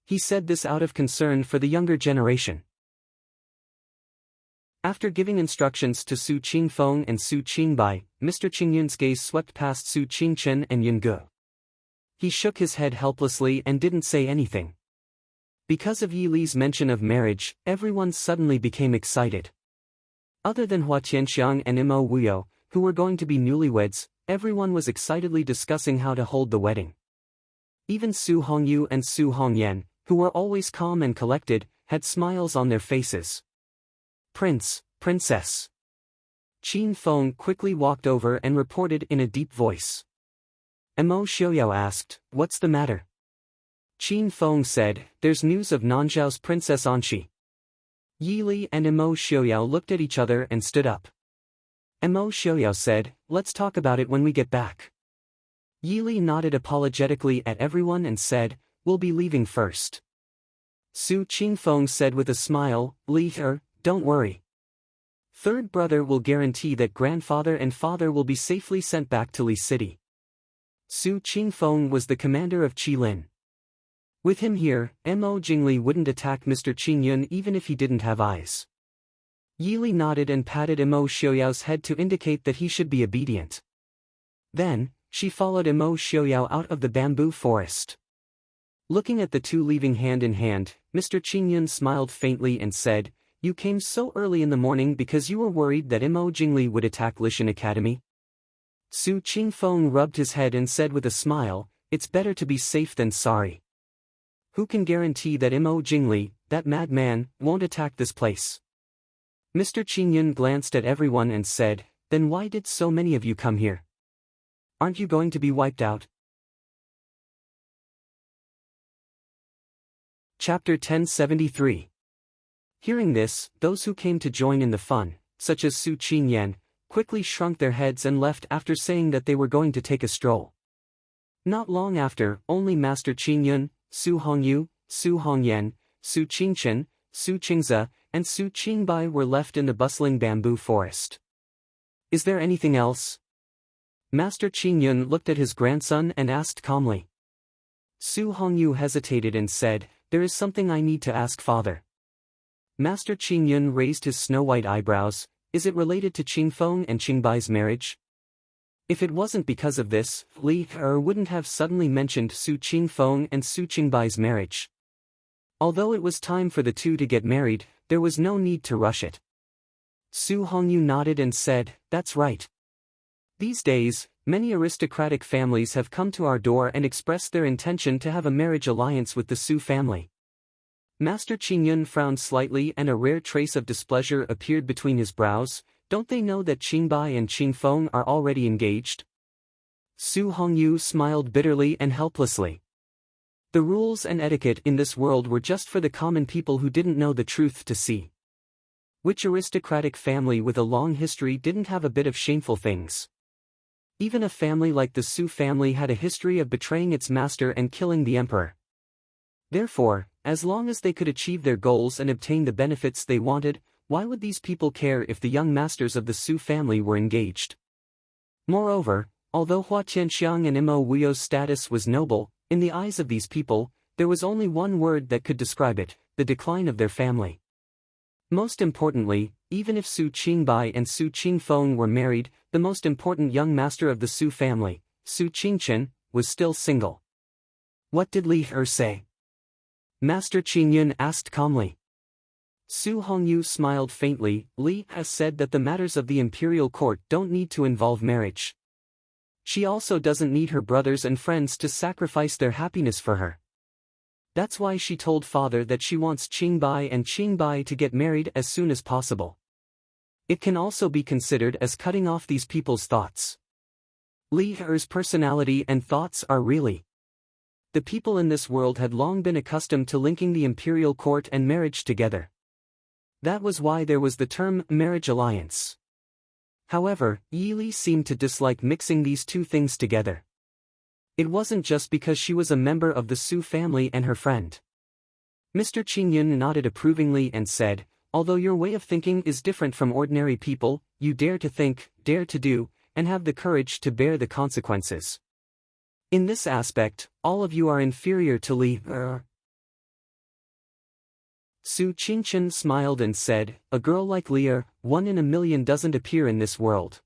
He said this out of concern for the younger generation. After giving instructions to Su Qingfeng and Su Qingbai, Mr. Qingyun's gaze swept past Su Qingchen and Yunge. He shook his head helplessly and didn't say anything. Because of Yili's mention of marriage, everyone suddenly became excited. Other than Hua Tianxiang and Mo Huio, who were going to be newlyweds, everyone was excitedly discussing how to hold the wedding. Even Su Hongyu and Su Hongyan, who were always calm and collected, had smiles on their faces. Prince, Princess. Qin Feng quickly walked over and reported in a deep voice. Mo Xiaoyao asked, what's the matter? Qin Feng said, there's news of Nanzhao's Princess Anshi. Yili and Mo Xiaoyao looked at each other and stood up. Mo Xiaoyao said, let's talk about it when we get back. Yili nodded apologetically at everyone and said, we'll be leaving first. Su Qingfeng said with a smile, Li-er, don't worry. Third brother will guarantee that grandfather and father will be safely sent back to Li City. Su Qingfeng was the commander of Qilin. With him here, Mo Jingli wouldn't attack Mr. Qingyun even if he didn't have eyes. Yili nodded and patted Mo Xiaoyao's head to indicate that he should be obedient. Then, she followed Mo Xiaoyao out of the bamboo forest. Looking at the two leaving hand in hand, Mr. Qingyun smiled faintly and said, you came so early in the morning because you were worried that Mo Jingli would attack Lishan Academy? Su Qingfeng rubbed his head and said with a smile, it's better to be safe than sorry. Who can guarantee that Mo Jingli, that madman, won't attack this place? Mr. Qingyun glanced at everyone and said, "Then why did so many of you come here? Aren't you going to be wiped out?" Chapter 1073. Hearing this, those who came to join in the fun, such as Su Qingyan, quickly shrunk their heads and left after saying that they were going to take a stroll. Not long after, only Master Qingyun, Su Hongyu, Su Hongyan, Su Qingchen, Su Qingze, and Su Qingbai were left in the bustling bamboo forest. "Is there anything else?" Master Qingyun looked at his grandson and asked calmly. Su Hongyu hesitated and said, "There is something I need to ask father." Master Qingyun raised his snow-white eyebrows. "Is it related to Qingfeng and Qingbai's marriage?" If it wasn't because of this, Li Er wouldn't have suddenly mentioned Su Qingfeng and Su Qingbai's marriage. Although it was time for the two to get married, there was no need to rush it. Su Hongyu nodded and said, "That's right. These days, many aristocratic families have come to our door and expressed their intention to have a marriage alliance with the Su family." Master Qingyun frowned slightly and a rare trace of displeasure appeared between his brows. "Don't they know that Qingbai and Qingfeng are already engaged?" Su Hongyu smiled bitterly and helplessly. The rules and etiquette in this world were just for the common people who didn't know the truth to see. Which aristocratic family with a long history didn't have a bit of shameful things? Even a family like the Su family had a history of betraying its master and killing the emperor. Therefore, as long as they could achieve their goals and obtain the benefits they wanted, why would these people care if the young masters of the Su family were engaged? Moreover, although Hua Tianxiang and Mo Wuyo's status was noble, in the eyes of these people, there was only one word that could describe it: the decline of their family. Most importantly, even if Su Qingbai and Su Qingfeng were married, the most important young master of the Su family, Su Qingchen, was still single. "What did Li Er say?" Master Qingyun asked calmly. Su Hongyu smiled faintly. "Li has said that the matters of the imperial court don't need to involve marriage. She also doesn't need her brothers and friends to sacrifice their happiness for her. That's why she told father that she wants Qingbai and Qingbai to get married as soon as possible. It can also be considered as cutting off these people's thoughts. Li Er's personality and thoughts are really..." The people in this world had long been accustomed to linking the imperial court and marriage together. That was why there was the term marriage alliance. However, Yi Li seemed to dislike mixing these two things together. It wasn't just because she was a member of the Su family and her friend. Mr. Qingyun nodded approvingly and said, "Although your way of thinking is different from ordinary people, you dare to think, dare to do, and have the courage to bear the consequences. In this aspect, all of you are inferior to Li Er." Su Qingchen smiled and said, "A girl like Li Er, 1 in a million, doesn't appear in this world.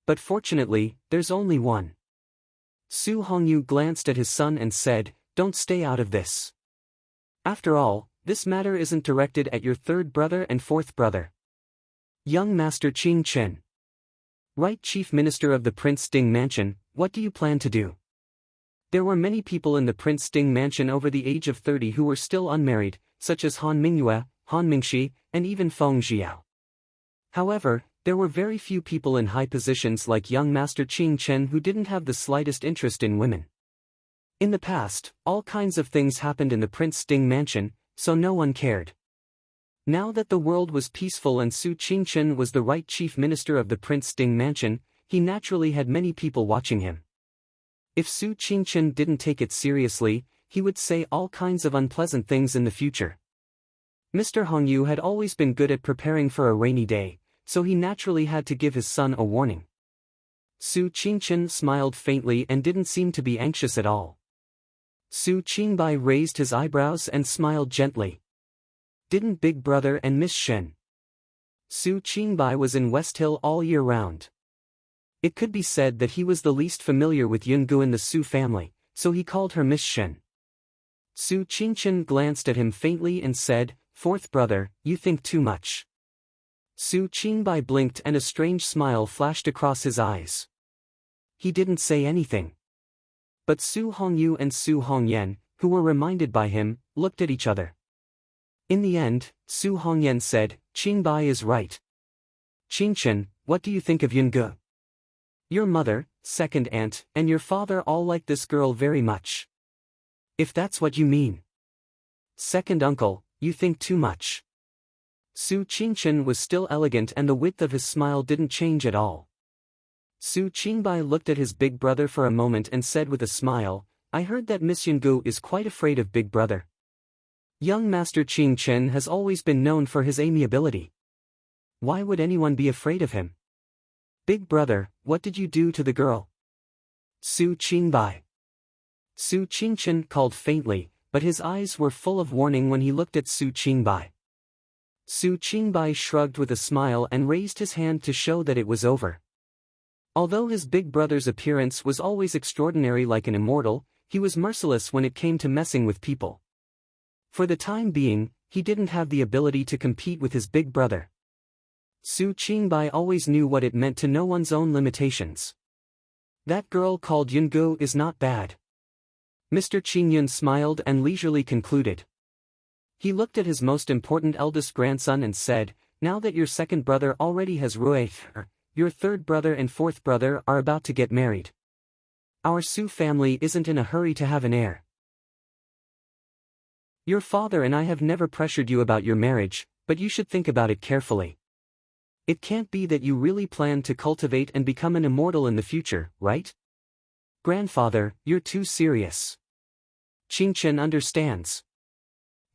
But fortunately, there's only one." Su Hongyu glanced at his son and said, "Don't stay out of this. After all, this matter isn't directed at your third brother and fourth brother. Young Master Qing Chen. Right, Chief Minister of the Prince Ding Mansion, what do you plan to do?" There were many people in the Prince Ding Mansion over the age of 30 who were still unmarried, such as Han Mingyue, Han Mingxi, and even Feng Xiao. However, there were very few people in high positions like young Master Qing Chen who didn't have the slightest interest in women. In the past, all kinds of things happened in the Prince Ding Mansion, so no one cared. Now that the world was peaceful and Su Qingchen was the right chief minister of the Prince Ding Mansion, he naturally had many people watching him. If Su Qingchen didn't take it seriously, he would say all kinds of unpleasant things in the future. Mr. Hongyu had always been good at preparing for a rainy day, so he naturally had to give his son a warning. Su Qingchen smiled faintly and didn't seem to be anxious at all. Su Qingbai raised his eyebrows and smiled gently. "Didn't Big Brother and Miss Shen?" Su Qingbai was in West Hill all year round. It could be said that he was the least familiar with Yungu in the Su family, so he called her Miss Shen. Su Qingchen glanced at him faintly and said, "Fourth brother, you think too much." Su Qingbai blinked and a strange smile flashed across his eyes. He didn't say anything. But Su Hongyu and Su Hongyan, who were reminded by him, looked at each other. In the end, Su Hongyan said, Qingbai is right. Qingchen, what do you think of Yunge? Your mother, second aunt, and your father all like this girl very much. If that's what you mean. Second uncle, you think too much. Su Qingchen was still elegant and the width of his smile didn't change at all. Su Qingbai looked at his big brother for a moment and said with a smile, I heard that Miss Yungu is quite afraid of big brother. Young Master Qingchen has always been known for his amiability. Why would anyone be afraid of him? Big brother, what did you do to the girl? Su Qingbai. Su Qingchen called faintly, but his eyes were full of warning when he looked at Su Qingbai. Su Qingbai shrugged with a smile and raised his hand to show that it was over. Although his big brother's appearance was always extraordinary like an immortal, he was merciless when it came to messing with people. For the time being, he didn't have the ability to compete with his big brother. Su Qingbai always knew what it meant to know one's own limitations. That girl called Yungu is not bad. Mr. Qingyun smiled and leisurely concluded. He looked at his most important eldest grandson and said, now that your second brother already has Rui, your third brother and fourth brother are about to get married. Our Su family isn't in a hurry to have an heir. Your father and I have never pressured you about your marriage, but you should think about it carefully. It can't be that you really plan to cultivate and become an immortal in the future, right? Grandfather, you're too serious. Qingchen understands.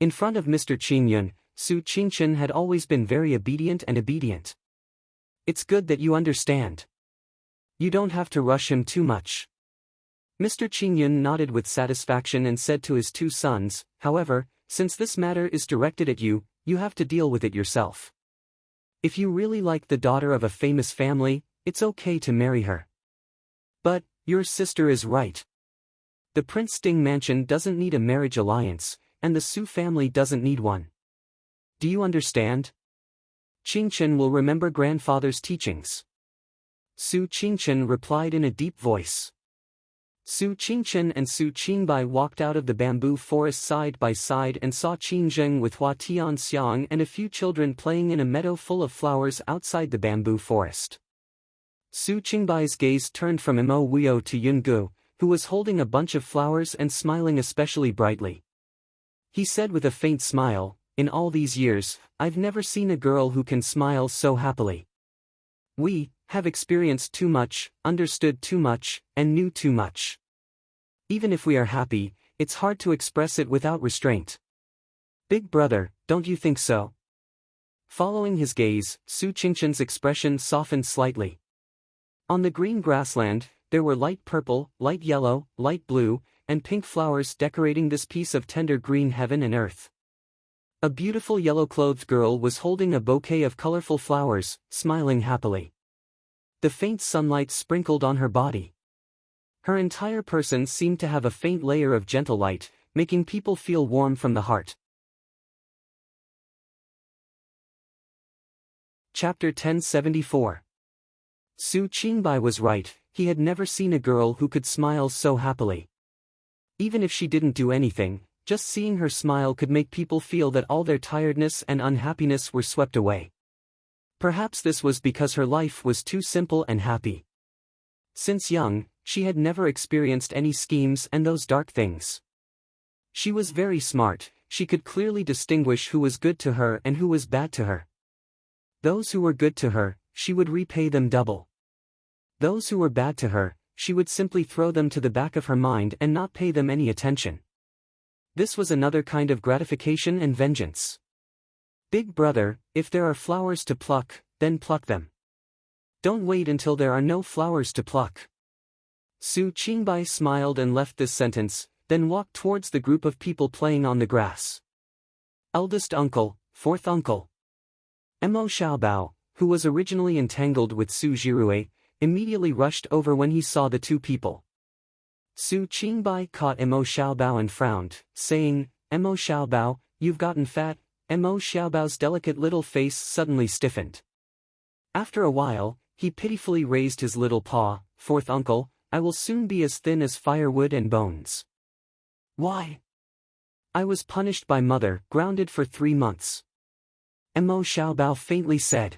In front of Mr. Qingyun, Su Qingchen had always been very obedient. It's good that you understand. You don't have to rush him too much. Mr. Qingyun nodded with satisfaction and said to his two sons, however, since this matter is directed at you, you have to deal with it yourself. If you really like the daughter of a famous family, it's okay to marry her. But, your sister is right. The Prince Ding mansion doesn't need a marriage alliance, and the Su family doesn't need one. Do you understand? Qingchen will remember grandfather's teachings. Su Qingchen replied in a deep voice. Su Qingchen and Su Qingbai walked out of the bamboo forest side by side and saw Qingzheng with Hua Tianxiang and a few children playing in a meadow full of flowers outside the bamboo forest. Su Qingbai's gaze turned from Mo Wuyo to Yungu, who was holding a bunch of flowers and smiling especially brightly. He said with a faint smile, in all these years, I've never seen a girl who can smile so happily. We have experienced too much, understood too much, and knew too much. Even if we are happy, it's hard to express it without restraint. Big brother, don't you think so? Following his gaze, Su Qingchen's expression softened slightly. On the green grassland, there were light purple, light yellow, light blue, and pink flowers decorating this piece of tender green heaven and earth. A beautiful yellow-clothed girl was holding a bouquet of colorful flowers, smiling happily. The faint sunlight sprinkled on her body. Her entire person seemed to have a faint layer of gentle light, making people feel warm from the heart. Chapter 1074. Su Qingbai was right, he had never seen a girl who could smile so happily. Even if she didn't do anything, just seeing her smile could make people feel that all their tiredness and unhappiness were swept away. Perhaps this was because her life was too simple and happy. Since young, she had never experienced any schemes and those dark things. She was very smart, she could clearly distinguish who was good to her and who was bad to her. Those who were good to her, she would repay them double. Those who were bad to her, she would simply throw them to the back of her mind and not pay them any attention. This was another kind of gratification and vengeance. Big brother, if there are flowers to pluck, then pluck them. Don't wait until there are no flowers to pluck. Su Qingbai smiled and left this sentence, then walked towards the group of people playing on the grass. Eldest uncle, fourth uncle. Mo Xiaobao, who was originally entangled with Su Jirue, immediately rushed over when he saw the two people. Su Qingbai caught Mo Xiaobao and frowned, saying, Mo Xiaobao, you've gotten fat. Mo Xiaobao's delicate little face suddenly stiffened. After a while, he pitifully raised his little paw, fourth uncle, I will soon be as thin as firewood and bones. Why? I was punished by mother, grounded for 3 months. Mo Xiaobao faintly said.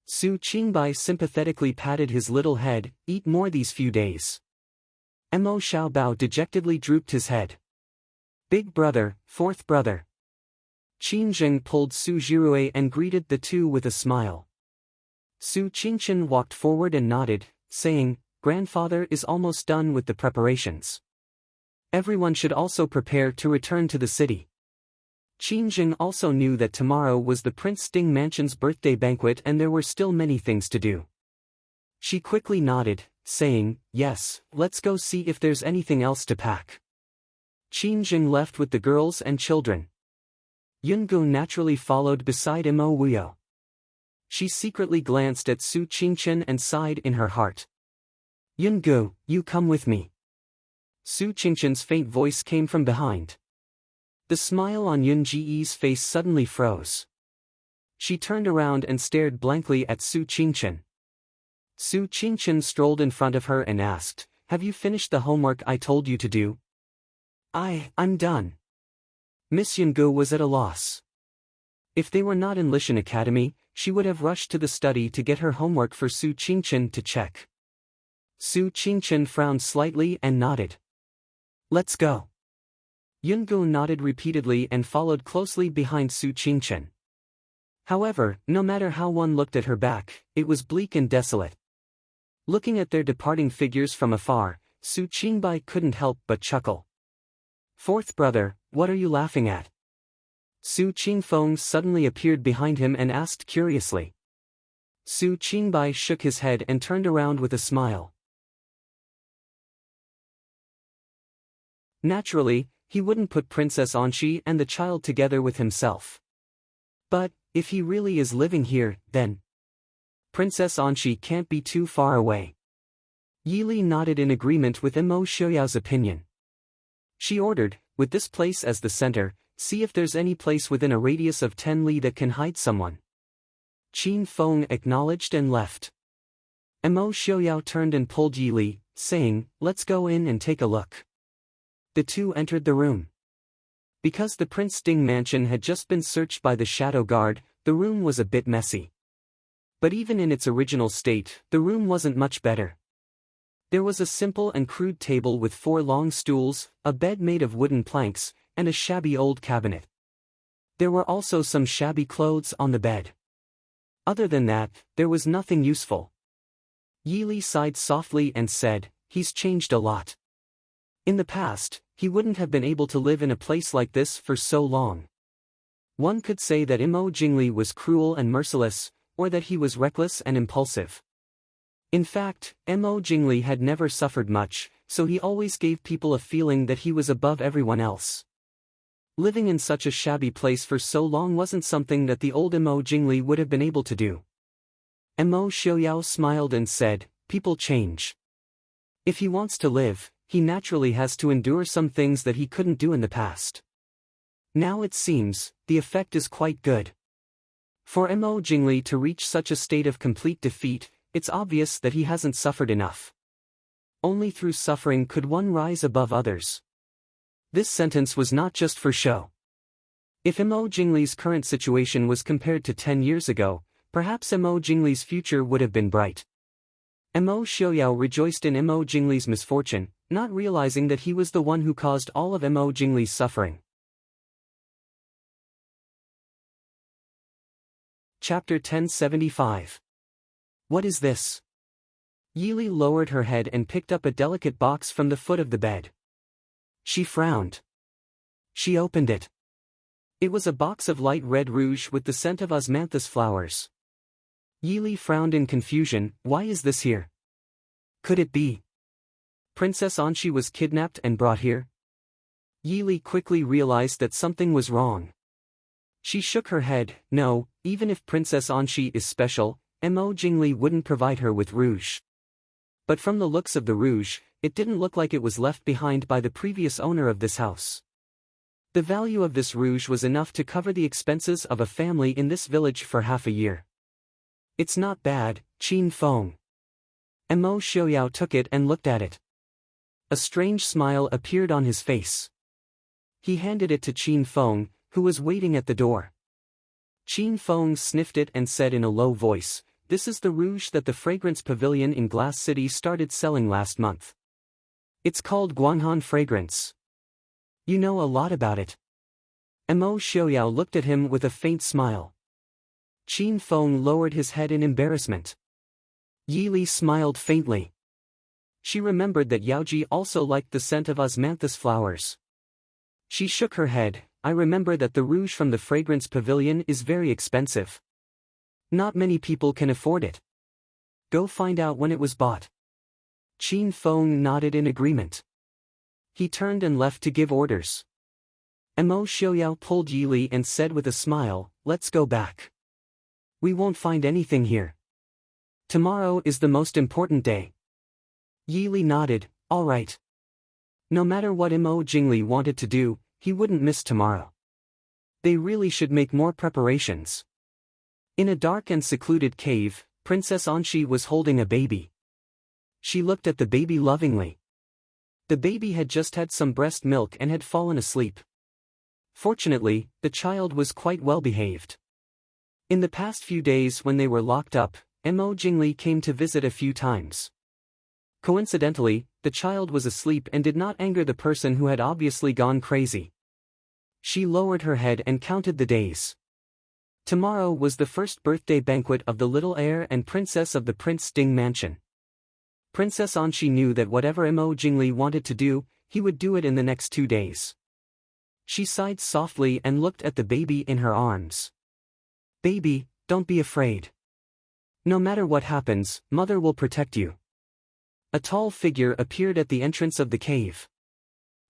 Su Qingbai sympathetically patted his little head, eat more these few days. Mo Xiaobao dejectedly drooped his head. Big brother, fourth brother. Qin Zheng pulled Su Jirue and greeted the two with a smile. Su Qingchen walked forward and nodded, saying, Grandfather is almost done with the preparations. Everyone should also prepare to return to the city. Qin Zheng also knew that tomorrow was the Prince Ding Mansion's birthday banquet and there were still many things to do. She quickly nodded, saying, yes, let's go see if there's anything else to pack. Qin Zheng left with the girls and children. Yungu naturally followed beside Mo Wuyo. She secretly glanced at Su Qingchen and sighed in her heart. Yungu, you come with me. Su Qingchen's faint voice came from behind. The smile on Yun Ji's face suddenly froze. She turned around and stared blankly at Su Qingchen. Su Qingchen strolled in front of her and asked, have you finished the homework I told you to do? I'm done. Miss Yungu was at a loss. If they were not in Lishan Academy, she would have rushed to the study to get her homework for Su Qingchen to check. Su Qingchen frowned slightly and nodded. Let's go. Yungu nodded repeatedly and followed closely behind Su Qingchen. However, no matter how one looked at her back, it was bleak and desolate. Looking at their departing figures from afar, Su Qingbai couldn't help but chuckle. Fourth brother, what are you laughing at? Su Qingfeng suddenly appeared behind him and asked curiously. Su Qingbai shook his head and turned around with a smile. Naturally, he wouldn't put Princess Anxi and the child together with himself. But, if he really is living here, then Princess Anxi can't be too far away. Yili nodded in agreement with Mo Xiaoyao's opinion. She ordered, with this place as the center, see if there's any place within a radius of 10 li that can hide someone. Qin Feng acknowledged and left. Mo Xiaoyao turned and pulled Yili, saying, let's go in and take a look. The two entered the room. Because the Prince Ding mansion had just been searched by the Shadow Guard, the room was a bit messy. But even in its original state, the room wasn't much better. There was a simple and crude table with 4 long stools, a bed made of wooden planks, and a shabby old cabinet. There were also some shabby clothes on the bed. Other than that, there was nothing useful. Yili sighed softly and said, he's changed a lot. In the past, he wouldn't have been able to live in a place like this for so long. One could say that Mo Jingli was cruel and merciless, or that he was reckless and impulsive. In fact, Mo Jingli had never suffered much, so he always gave people a feeling that he was above everyone else. Living in such a shabby place for so long wasn't something that the old Mo Jingli would have been able to do. Mo Xiaoyao smiled and said, people change. If he wants to live, he naturally has to endure some things that he couldn't do in the past. Now it seems, the effect is quite good. For Mo Jingli to reach such a state of complete defeat, it's obvious that he hasn't suffered enough. Only through suffering could one rise above others. This sentence was not just for show. If Mo Jingli's current situation was compared to 10 years ago, perhaps Mo Jingli's future would have been bright. Mo Xiaoyao rejoiced in Mo Jingli's misfortune, not realizing that he was the one who caused all of Mo Jingli's suffering. Chapter 1075. What is this? Yili lowered her head and picked up a delicate box from the foot of the bed. She frowned. She opened it. It was a box of light red rouge with the scent of osmanthus flowers. Yili frowned in confusion. Why is this here? Could it be Princess Anxi was kidnapped and brought here? Yili quickly realized that something was wrong. She shook her head. No, even if Princess Anxi is special, Mo Jingli wouldn't provide her with rouge. But from the looks of the rouge, it didn't look like it was left behind by the previous owner of this house. The value of this rouge was enough to cover the expenses of a family in this village for half a year. It's not bad, Qin Feng. Mo Xiaoyao took it and looked at it. A strange smile appeared on his face. He handed it to Qin Feng, who was waiting at the door. Qin Feng sniffed it and said in a low voice, "This is the rouge that the fragrance pavilion in Glass City started selling last month. It's called Guanghan fragrance. You know a lot about it." Mo Xiaoyao looked at him with a faint smile. Qin Feng lowered his head in embarrassment. Yi Li smiled faintly. She remembered that Yaoji also liked the scent of osmanthus flowers. She shook her head. "I remember that the rouge from the fragrance pavilion is very expensive. Not many people can afford it. Go find out when it was bought." Qin Feng nodded in agreement. He turned and left to give orders. Mo Xiaoyao pulled Yi Li and said with a smile, "Let's go back. We won't find anything here. Tomorrow is the most important day." Yi Li nodded, "All right." No matter what Mo Jingli wanted to do, he wouldn't miss tomorrow. They really should make more preparations. In a dark and secluded cave, Princess Anxi was holding a baby. She looked at the baby lovingly. The baby had just had some breast milk and had fallen asleep. Fortunately, the child was quite well behaved. In the past few days when they were locked up, Mo Jingli came to visit a few times. Coincidentally, the child was asleep and did not anger the person who had obviously gone crazy. She lowered her head and counted the days. Tomorrow was the first birthday banquet of the little heir and princess of the Prince Ding mansion. Princess Anxi knew that whatever Mo Jingli wanted to do, he would do it in the next 2 days. She sighed softly and looked at the baby in her arms. "Baby, don't be afraid. No matter what happens, Mother will protect you." A tall figure appeared at the entrance of the cave.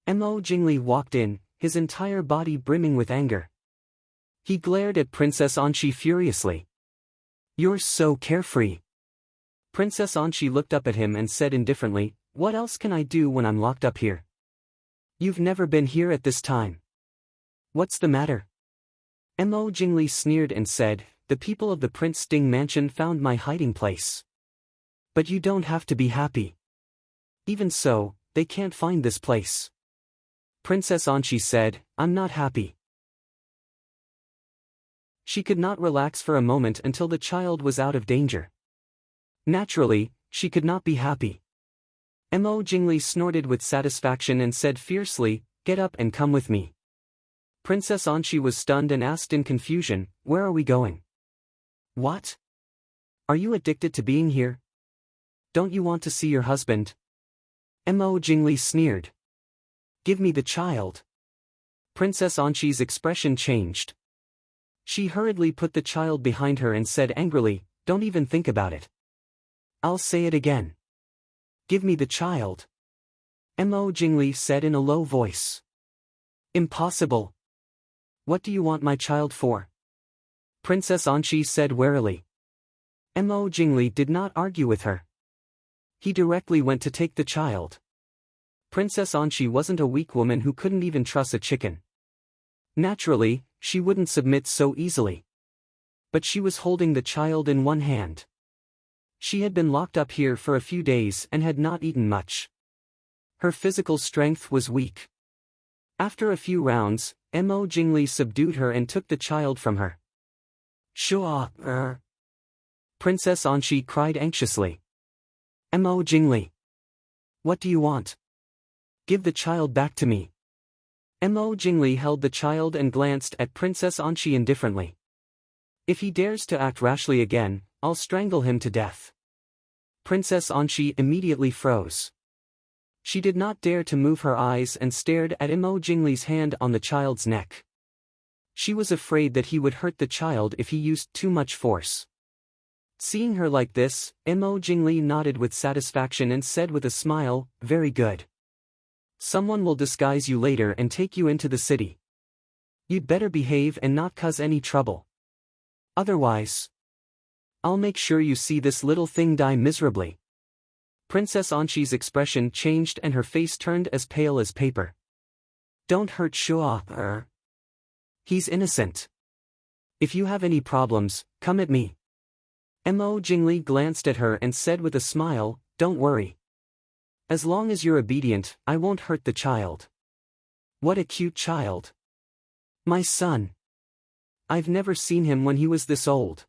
Mo Jingli walked in, his entire body brimming with anger. He glared at Princess Anxi furiously. "You're so carefree." Princess Anxi looked up at him and said indifferently, "What else can I do when I'm locked up here? You've never been here at this time. What's the matter?" Mo Jingli sneered and said, "The people of the Prince Ding mansion found my hiding place. But you don't have to be happy. Even so, they can't find this place." Princess Anxi said, "I'm not happy." She could not relax for a moment until the child was out of danger. Naturally, she could not be happy. Mo Jingli snorted with satisfaction and said fiercely, "Get up and come with me." Princess Anxi was stunned and asked in confusion, "Where are we going?" "What? Are you addicted to being here? Don't you want to see your husband?" Mo Jingli sneered. "Give me the child." Princess Anxi's expression changed. She hurriedly put the child behind her and said angrily, "Don't even think about it. I'll say it again. Give me the child." Mo Jingli said in a low voice. "Impossible. What do you want my child for?" Princess Anxi said warily. Mo Jingli did not argue with her. He directly went to take the child. Princess Anxi wasn't a weak woman who couldn't even truss a chicken. Naturally, she wouldn't submit so easily. But she was holding the child in one hand. She had been locked up here for a few days and had not eaten much. Her physical strength was weak. After a few rounds, Mo Jingli subdued her and took the child from her. "Shua." Princess Anxi cried anxiously. "Mo Jingli. What do you want? Give the child back to me." Mo Jingli held the child and glanced at Princess Anxi indifferently. "If he dares to act rashly again, I'll strangle him to death." Princess Anxi immediately froze. She did not dare to move her eyes and stared at Mo Jingli's hand on the child's neck. She was afraid that he would hurt the child if he used too much force. Seeing her like this, Mo Jingli nodded with satisfaction and said with a smile, "Very good. Someone will disguise you later and take you into the city. You'd better behave and not cause any trouble. Otherwise, I'll make sure you see this little thing die miserably." Princess Anxi's expression changed and her face turned as pale as paper. "Don't hurt Shua. He's innocent. If you have any problems, come at me." Mo Jingli glanced at her and said with a smile, "Don't worry. As long as you're obedient, I won't hurt the child." What a cute child. My son. I've never seen him when he was this old.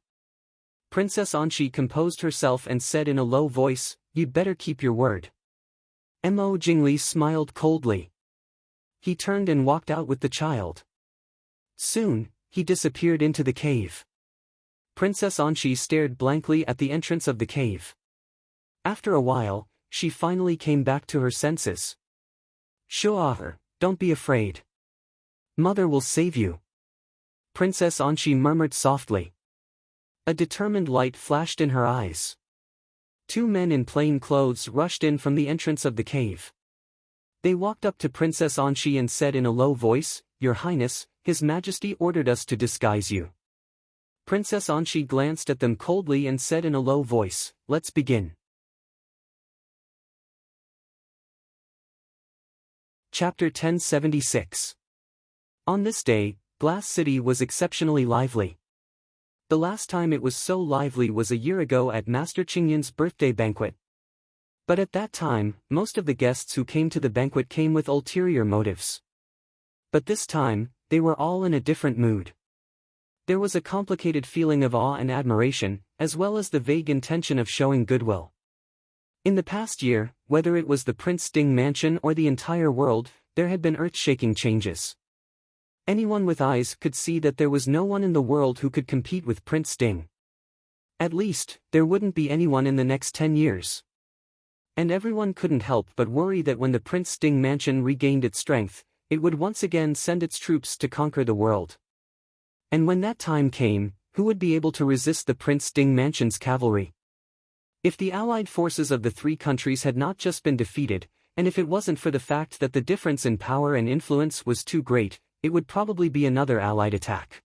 Princess Anshi composed herself and said in a low voice, "You'd better keep your word." Mo Jingli smiled coldly. He turned and walked out with the child. Soon, he disappeared into the cave. Princess Anshi stared blankly at the entrance of the cave. After a while, she finally came back to her senses. "Sure, don't be afraid. Mother will save you." Princess Anshi murmured softly. A determined light flashed in her eyes. Two men in plain clothes rushed in from the entrance of the cave. They walked up to Princess Anshi and said in a low voice, "Your Highness, His Majesty ordered us to disguise you." Princess Anshi glanced at them coldly and said in a low voice, "Let's begin." Chapter 1076. On this day, Glass City was exceptionally lively. The last time it was so lively was a year ago at Master Qingyan's birthday banquet. But at that time, most of the guests who came to the banquet came with ulterior motives. But this time, they were all in a different mood. There was a complicated feeling of awe and admiration, as well as the vague intention of showing goodwill. In the past year, whether it was the Prince Ding mansion or the entire world, there had been earth-shaking changes. Anyone with eyes could see that there was no one in the world who could compete with Prince Ding. At least, there wouldn't be anyone in the next 10 years. And everyone couldn't help but worry that when the Prince Ding mansion regained its strength, it would once again send its troops to conquer the world. And when that time came, who would be able to resist the Prince Ding mansion's cavalry? If the allied forces of the three countries had not just been defeated, and if it wasn't for the fact that the difference in power and influence was too great, it would probably be another allied attack.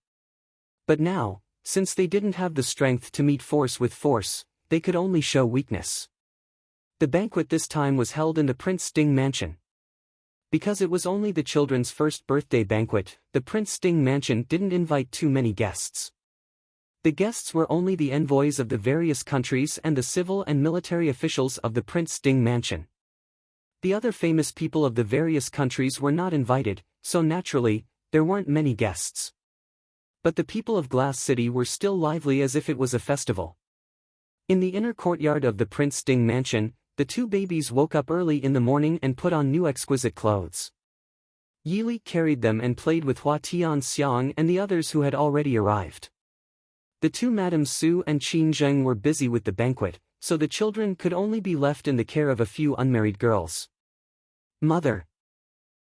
But now, since they didn't have the strength to meet force with force, they could only show weakness. The banquet this time was held in the Prince Ding mansion. Because it was only the children's first birthday banquet, the Prince Ding mansion didn't invite too many guests. The guests were only the envoys of the various countries and the civil and military officials of the Prince Ding mansion. The other famous people of the various countries were not invited, so naturally, there weren't many guests. But the people of Glass City were still lively as if it was a festival. In the inner courtyard of the Prince Ding mansion, the two babies woke up early in the morning and put on new exquisite clothes. Yili carried them and played with Hua Tianxiang and the others who had already arrived. The two Madams Su and Qin Zheng were busy with the banquet, so the children could only be left in the care of a few unmarried girls. Mother.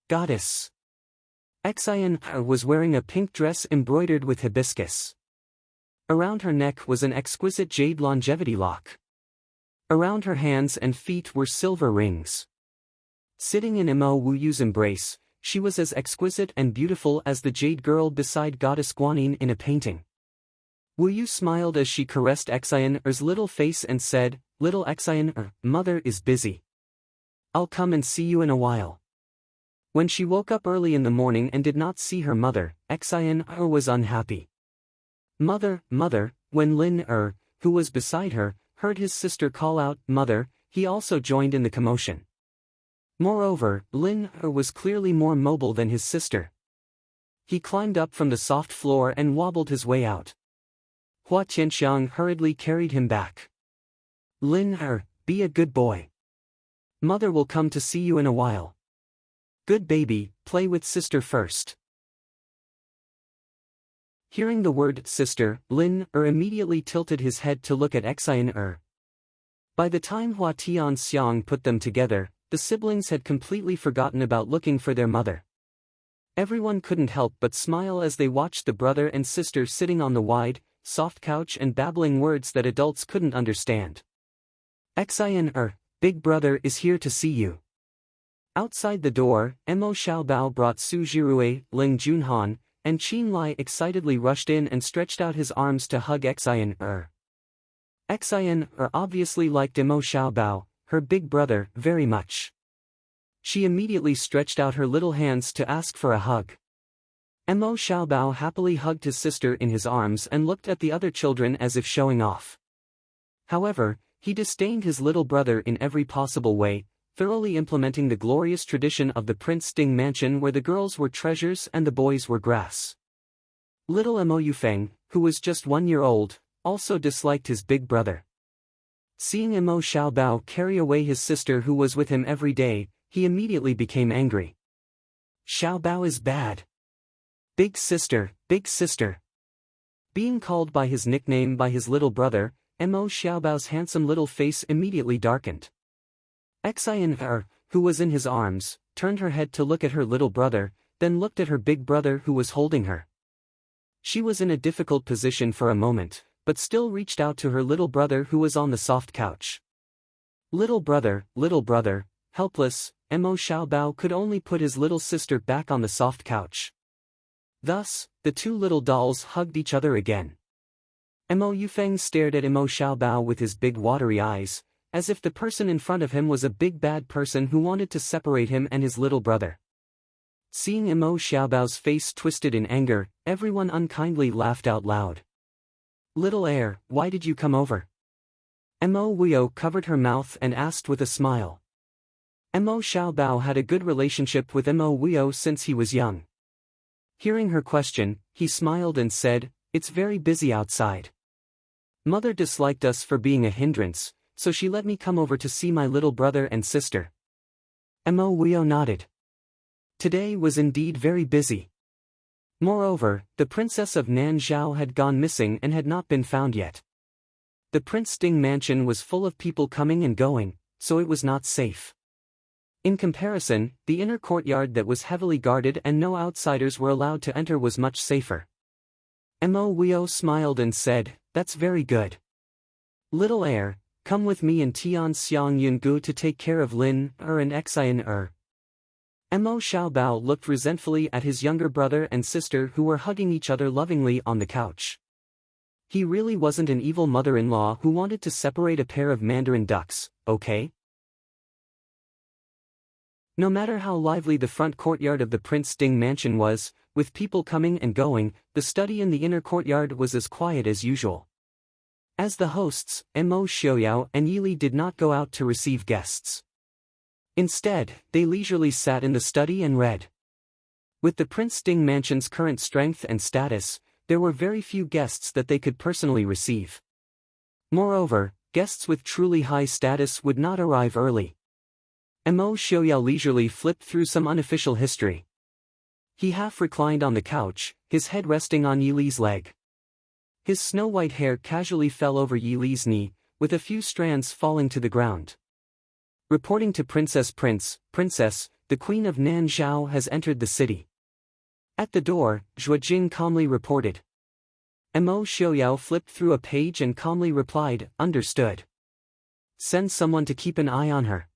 Goddess. Xian was wearing a pink dress embroidered with hibiscus. Around her neck was an exquisite jade longevity lock. Around her hands and feet were silver rings. Sitting in Mo Wuyu's embrace, she was as exquisite and beautiful as the jade girl beside Goddess Guanyin in a painting. Wuyu smiled as she caressed Xian's little face and said, "Little Xian, mother is busy. I'll come and see you in a while." When she woke up early in the morning and did not see her mother, Xian was unhappy. Mother, mother, when Lin who was beside her, heard his sister call out, "Mother," he also joined in the commotion. Moreover, Lin was clearly more mobile than his sister. He climbed up from the soft floor and wobbled his way out. Hua Tianxiang hurriedly carried him back. "Lin be a good boy. Mother will come to see you in a while. Good baby, play with sister first." Hearing the word sister, Lin immediately tilted his head to look at Xian. By the time Hua Tianxiang put them together, the siblings had completely forgotten about looking for their mother. Everyone couldn't help but smile as they watched the brother and sister sitting on the wide, soft couch and babbling words that adults couldn't understand. "Xian, big brother is here to see you." Outside the door, Mo Xiaobao brought Su Jirue, Ling Junhan, and Qin Lai excitedly rushed in and stretched out his arms to hug Xian. Xian obviously liked Mo Xiaobao, her big brother, very much. She immediately stretched out her little hands to ask for a hug. Mo Xiaobao happily hugged his sister in his arms and looked at the other children as if showing off. However, he disdained his little brother in every possible way, thoroughly implementing the glorious tradition of the Prince Ding mansion where the girls were treasures and the boys were grass. Little Mo Yufeng, who was just 1 year old, also disliked his big brother. Seeing Mo Xiaobao carry away his sister who was with him every day, he immediately became angry. Xiaobao is bad. Big sister, big sister. Being called by his nickname by his little brother, Mo Xiaobao's handsome little face immediately darkened. Xian, who was in his arms, turned her head to look at her little brother, then looked at her big brother who was holding her. She was in a difficult position for a moment, but still reached out to her little brother who was on the soft couch. Little brother, helpless, Mo Xiaobao could only put his little sister back on the soft couch. Thus, the two little dolls hugged each other again. Mo Yufeng stared at Mo Xiaobao with his big watery eyes, as if the person in front of him was a big bad person who wanted to separate him and his little brother. Seeing Mo Xiaobao's face twisted in anger, everyone unkindly laughed out loud. Little heir, why did you come over? Mo Wuyo covered her mouth and asked with a smile. Mo Xiaobao had a good relationship with Mo Wuyo since he was young. Hearing her question, he smiled and said, "It's very busy outside. Mother disliked us for being a hindrance, so she let me come over to see my little brother and sister." Mo Wuyo nodded. Today was indeed very busy. Moreover, the princess of Nanzhao had gone missing and had not been found yet. The Prince Ding mansion was full of people coming and going, so it was not safe. In comparison, the inner courtyard that was heavily guarded and no outsiders were allowed to enter was much safer. Mo Wuyo smiled and said, "That's very good. Little heir, come with me and Tian Xiang Yungu to take care of Lin and Xian. Mo Xiaobao looked resentfully at his younger brother and sister who were hugging each other lovingly on the couch. He really wasn't an evil mother-in-law who wanted to separate a pair of Mandarin ducks, okay? No matter how lively the front courtyard of the Prince Ding mansion was, with people coming and going, the study in the inner courtyard was as quiet as usual. As the hosts, Mo Xiaoyao and Yili did not go out to receive guests. Instead, they leisurely sat in the study and read. With the Prince Ding mansion's current strength and status, there were very few guests that they could personally receive. Moreover, guests with truly high status would not arrive early. Mo Xiaoyao leisurely flipped through some unofficial history. He half reclined on the couch, his head resting on Yili's leg. His snow-white hair casually fell over Yili's knee, with a few strands falling to the ground. Reporting to Princess, the Queen of Nanzhao has entered the city. At the door, Zhuojing calmly reported. Mo Xiaoyao flipped through a page and calmly replied, "Understood. Send someone to keep an eye on her.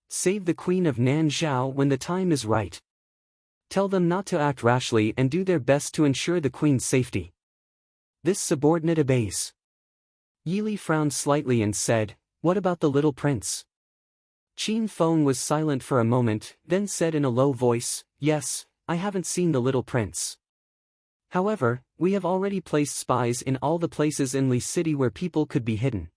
Save the Queen of Nanzhao when the time is right. Tell them not to act rashly and do their best to ensure the Queen's safety." This subordinate obeys. Yili frowned slightly and said, "What about the little prince?" Qin Feng was silent for a moment, then said in a low voice, "Yes, I haven't seen the little prince. However, we have already placed spies in all the places in Li City where people could be hidden.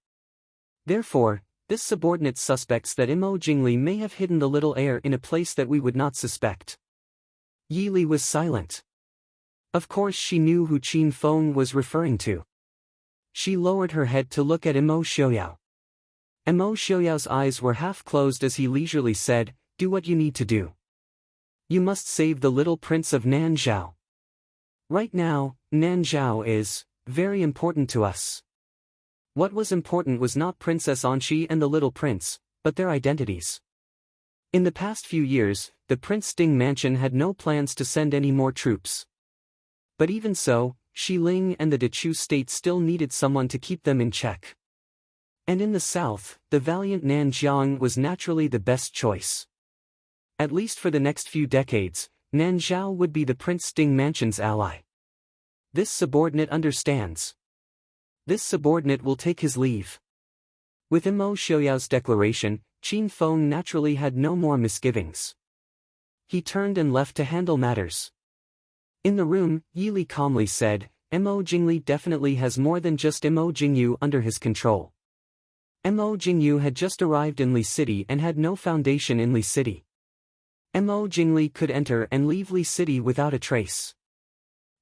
Therefore, this subordinate suspects that Mo Jingli may have hidden the little heir in a place that we would not suspect." Yili was silent. Of course she knew who Qin Feng was referring to. She lowered her head to look at Mo Xiaoyao. Mo Xiaoyao's eyes were half closed as he leisurely said, "Do what you need to do. You must save the little prince of Nanzhao. Right now, Nanzhao is very important to us." What was important was not Princess Anxi and the little prince, but their identities. In the past few years, the Prince Ding mansion had no plans to send any more troops. But even so, Xiling and the Dechu state still needed someone to keep them in check. And in the south, the valiant Nanjiang was naturally the best choice. At least for the next few decades, Nanzhao would be the Prince Ding mansion's ally. This subordinate understands. This subordinate will take his leave. With Mo Xiaoyao's declaration, Qin Feng naturally had no more misgivings. He turned and left to handle matters. In the room, Yili calmly said, "Mo Jingli definitely has more than just Mo Jingyu under his control. Mo Jingyu had just arrived in Li City and had no foundation in Li City. Mo Jingli could enter and leave Li City without a trace.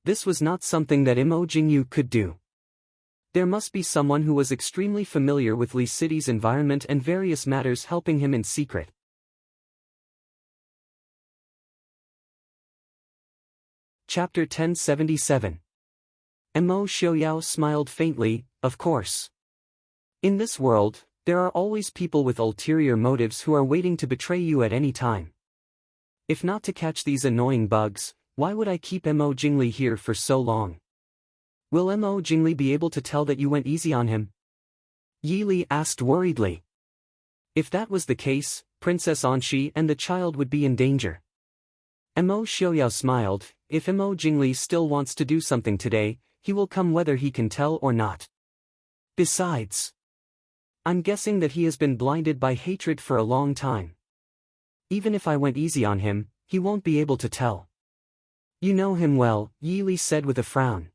This was not something that Mo Jingyu could do. There must be someone who was extremely familiar with Li City's environment and various matters helping him in secret. Chapter 1077. Mo Xiaoyao smiled faintly, of course. In this world, there are always people with ulterior motives who are waiting to betray you at any time. If not to catch these annoying bugs, why would I keep Mo Jingli here for so long? Will Mo Jingli be able to tell that you went easy on him? Yi Li asked worriedly. If that was the case, Princess Anxi and the child would be in danger. Mo Xiaoyao smiled. If Mo Jingli still wants to do something today, he will come whether he can tell or not. Besides, I'm guessing that he has been blinded by hatred for a long time. Even if I went easy on him, he won't be able to tell. You know him well, Yi Li said with a frown.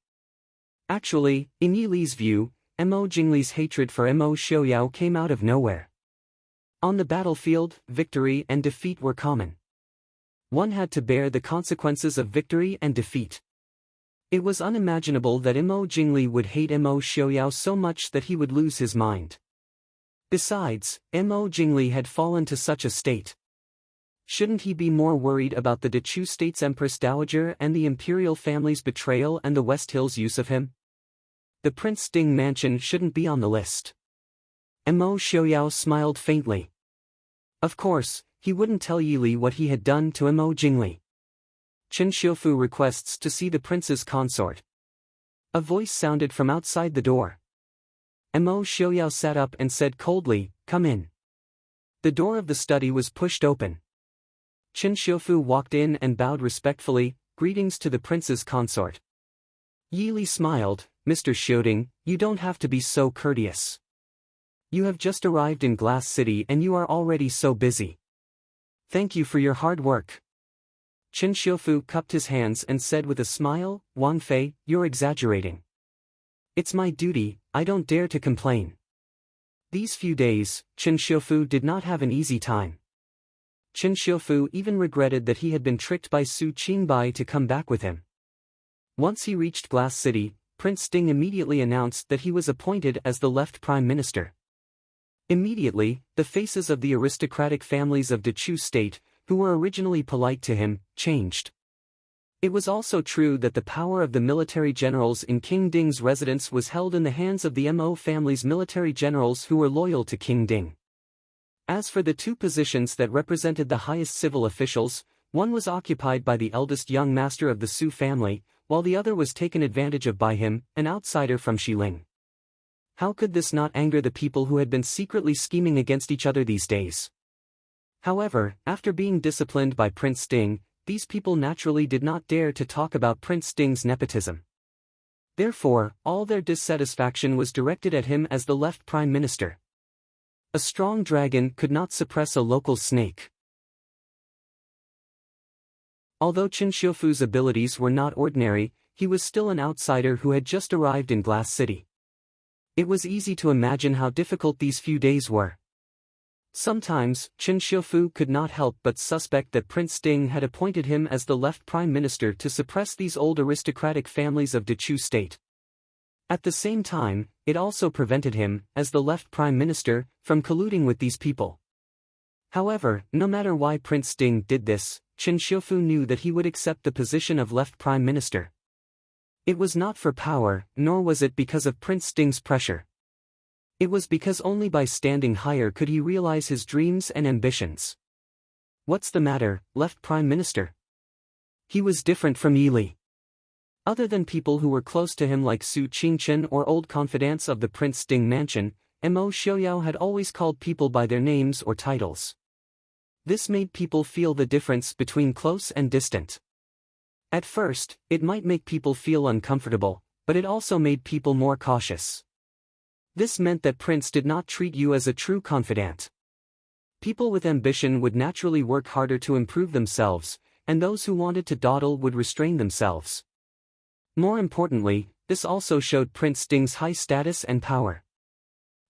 Actually, in Yi Li's view, Mo Jingli's hatred for Mo Xiaoyao came out of nowhere. On the battlefield, victory and defeat were common. One had to bear the consequences of victory and defeat. It was unimaginable that Mo Jingli would hate Mo Xiaoyao so much that he would lose his mind. Besides, Mo Jingli had fallen to such a state. Shouldn't he be more worried about the Dechu State's Empress Dowager and the imperial family's betrayal and the West Hills' use of him? The Prince Ding mansion shouldn't be on the list. Mo Xiaoyao smiled faintly. Of course, he wouldn't tell Yi Li what he had done to Mo Jingli. Chen Xiufu requests to see the prince's consort. A voice sounded from outside the door. Mo Xiaoyao sat up and said coldly, "Come in." The door of the study was pushed open. Chen Xiufu walked in and bowed respectfully, "Greetings to the prince's consort." Yi Li smiled, "Mr. Xiuding, you don't have to be so courteous. You have just arrived in Glass City and you are already so busy. Thank you for your hard work." Chen Xiufu cupped his hands and said with a smile, "Wang Fei, you're exaggerating. It's my duty, I don't dare to complain." These few days, Chen Xiufu did not have an easy time. Chen Xiufu even regretted that he had been tricked by Su Qingbai to come back with him. Once he reached Glass City, Prince Ding immediately announced that he was appointed as the left prime minister. Immediately, the faces of the aristocratic families of Dechu State, who were originally polite to him, changed. It was also true that the power of the military generals in King Ding's residence was held in the hands of the Mo family's military generals who were loyal to King Ding. As for the two positions that represented the highest civil officials, one was occupied by the eldest young master of the Su family, while the other was taken advantage of by him, an outsider from Xiling. How could this not anger the people who had been secretly scheming against each other these days? However, after being disciplined by Prince Ding, these people naturally did not dare to talk about Prince Ding's nepotism. Therefore, all their dissatisfaction was directed at him as the left prime minister. A strong dragon could not suppress a local snake. Although Chen Xiufu's abilities were not ordinary, he was still an outsider who had just arrived in Glass City. It was easy to imagine how difficult these few days were. Sometimes, Chen Xiufu could not help but suspect that Prince Ding had appointed him as the left prime minister to suppress these old aristocratic families of Dechu State. At the same time, it also prevented him, as the left prime minister, from colluding with these people. However, no matter why Prince Ding did this, Chen Xiufu knew that he would accept the position of left prime minister. It was not for power, nor was it because of Prince Ding's pressure. It was because only by standing higher could he realize his dreams and ambitions. What's the matter, left prime minister? He was different from Yi Li. Other than people who were close to him like Su Qingchen or old confidants of the Prince Ding mansion, Mo Xiaoyao had always called people by their names or titles. This made people feel the difference between close and distant. At first, it might make people feel uncomfortable, but it also made people more cautious. This meant that Prince did not treat you as a true confidant. People with ambition would naturally work harder to improve themselves, and those who wanted to dawdle would restrain themselves. More importantly, this also showed Prince Ding's high status and power.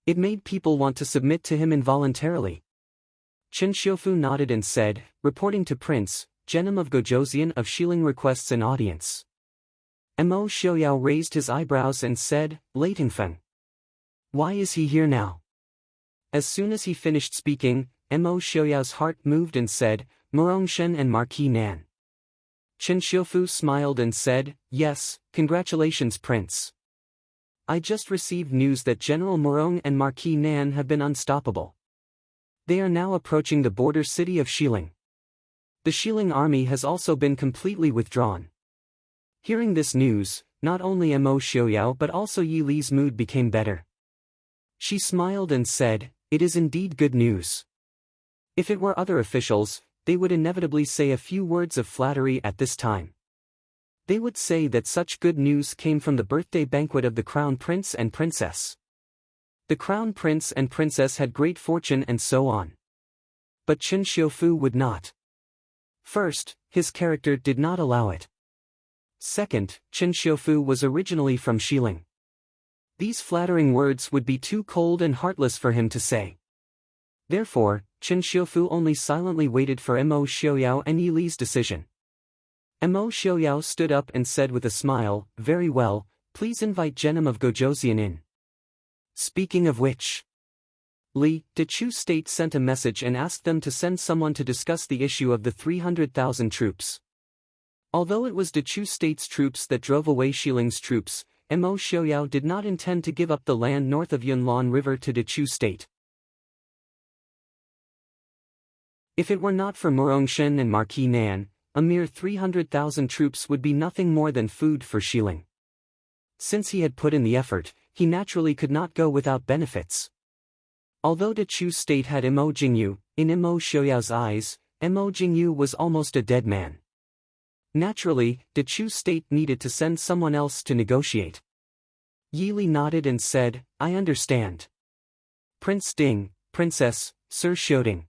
It made people want to submit to him involuntarily. Chen Xiufu nodded and said, reporting to Prince, Genom of Gojoseon of Xiling requests an audience. Mo Xiaoyao raised his eyebrows and said, Lei Tingfeng. Why is he here now? As soon as he finished speaking, Mo Xiaoyao's heart moved and said, Murong Shen and Marquis Nan. Chen Xiufu smiled and said, yes, congratulations Prince. I just received news that General Murong and Marquis Nan have been unstoppable. They are now approaching the border city of Xiling. The Xiling army has also been completely withdrawn. Hearing this news, not only Mo Xiaoyao but also Yi Li's mood became better. She smiled and said, it is indeed good news. If it were other officials, they would inevitably say a few words of flattery at this time. They would say that such good news came from the birthday banquet of the Crown Prince and Princess. The Crown Prince and Princess had great fortune and so on. But Chen Xiufu would not. First, his character did not allow it. Second, Chen Xiufu was originally from Xiling. These flattering words would be too cold and heartless for him to say. Therefore, Chen Xiufu only silently waited for Mo Xiaoyao and Yi Li's decision. Mo Xiaoyao stood up and said with a smile, very well, please invite Genom of Gojoseon in. Speaking of which, Li, De Chu State sent a message and asked them to send someone to discuss the issue of the 300,000 troops. Although it was De Chu State's troops that drove away Xiling's troops, Mo Xiaoyao did not intend to give up the land north of Yunlan River to De Chu State. If it were not for Murong Shen and Marquis Nan, a mere 300,000 troops would be nothing more than food for Xiling. Since he had put in the effort, he naturally could not go without benefits. Although De Chu State had Mo Jingyu, in Mo Xiaoyao's eyes, Mo Jingyu was almost a dead man. Naturally, De Chu State needed to send someone else to negotiate. Yi Li nodded and said, I understand. Prince Ding, Princess, Sir Xiaoding.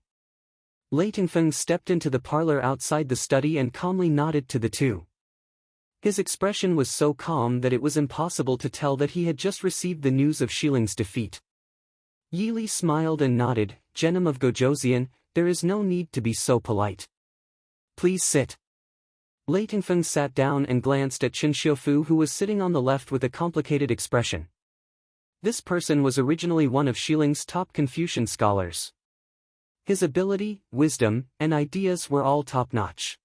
Lei Tingfeng stepped into the parlor outside the study and calmly nodded to the two. His expression was so calm that it was impossible to tell that he had just received the news of Xiling's defeat. Yi Li smiled and nodded, Genom of Gojoseon, there is no need to be so polite. Please sit. Lei Tingfeng sat down and glanced at Chen Xiufu who was sitting on the left with a complicated expression. This person was originally one of Xiling's top Confucian scholars. His ability, wisdom, and ideas were all top-notch.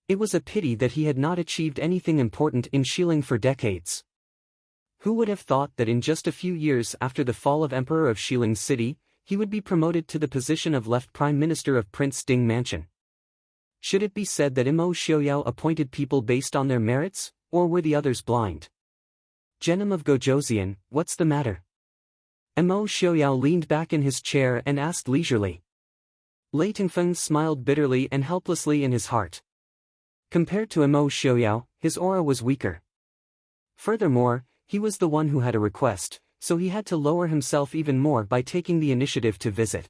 It was a pity that he had not achieved anything important in Xiling for decades. Who would have thought that in just a few years after the fall of Emperor of Xiling City, he would be promoted to the position of left Prime Minister of Prince Ding Mansion? Should it be said that Mo Xiaoyao appointed people based on their merits, or were the others blind? Genom of Gojoseon, what's the matter? Mo Xiaoyao leaned back in his chair and asked leisurely. Lei Tingfeng smiled bitterly and helplessly in his heart. Compared to Mo Xiaoyao, his aura was weaker. Furthermore, he was the one who had a request, so he had to lower himself even more by taking the initiative to visit.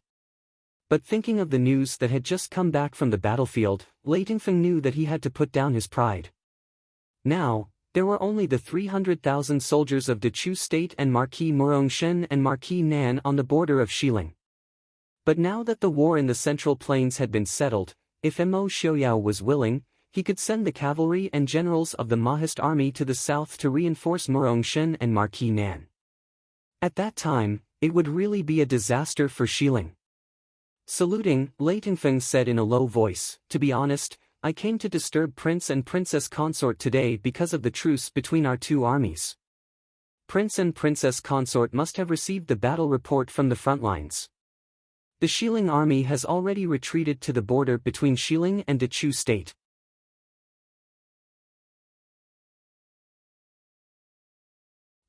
But thinking of the news that had just come back from the battlefield, Lei Tingfeng knew that he had to put down his pride. Now, there were only the 300,000 soldiers of De Chu State and Marquis Murong Shen and Marquis Nan on the border of Xiling. But now that the war in the Central Plains had been settled, if Mo Xiaoyao was willing, he could send the cavalry and generals of the Mahist army to the south to reinforce Murong Shen and Marquis Nan. At that time, it would really be a disaster for Xiling. Saluting, Lei Tingfeng said in a low voice, to be honest, I came to disturb Prince and Princess Consort today because of the truce between our two armies. Prince and Princess Consort must have received the battle report from the front lines. The Xiling army has already retreated to the border between Xiling and De Chu State.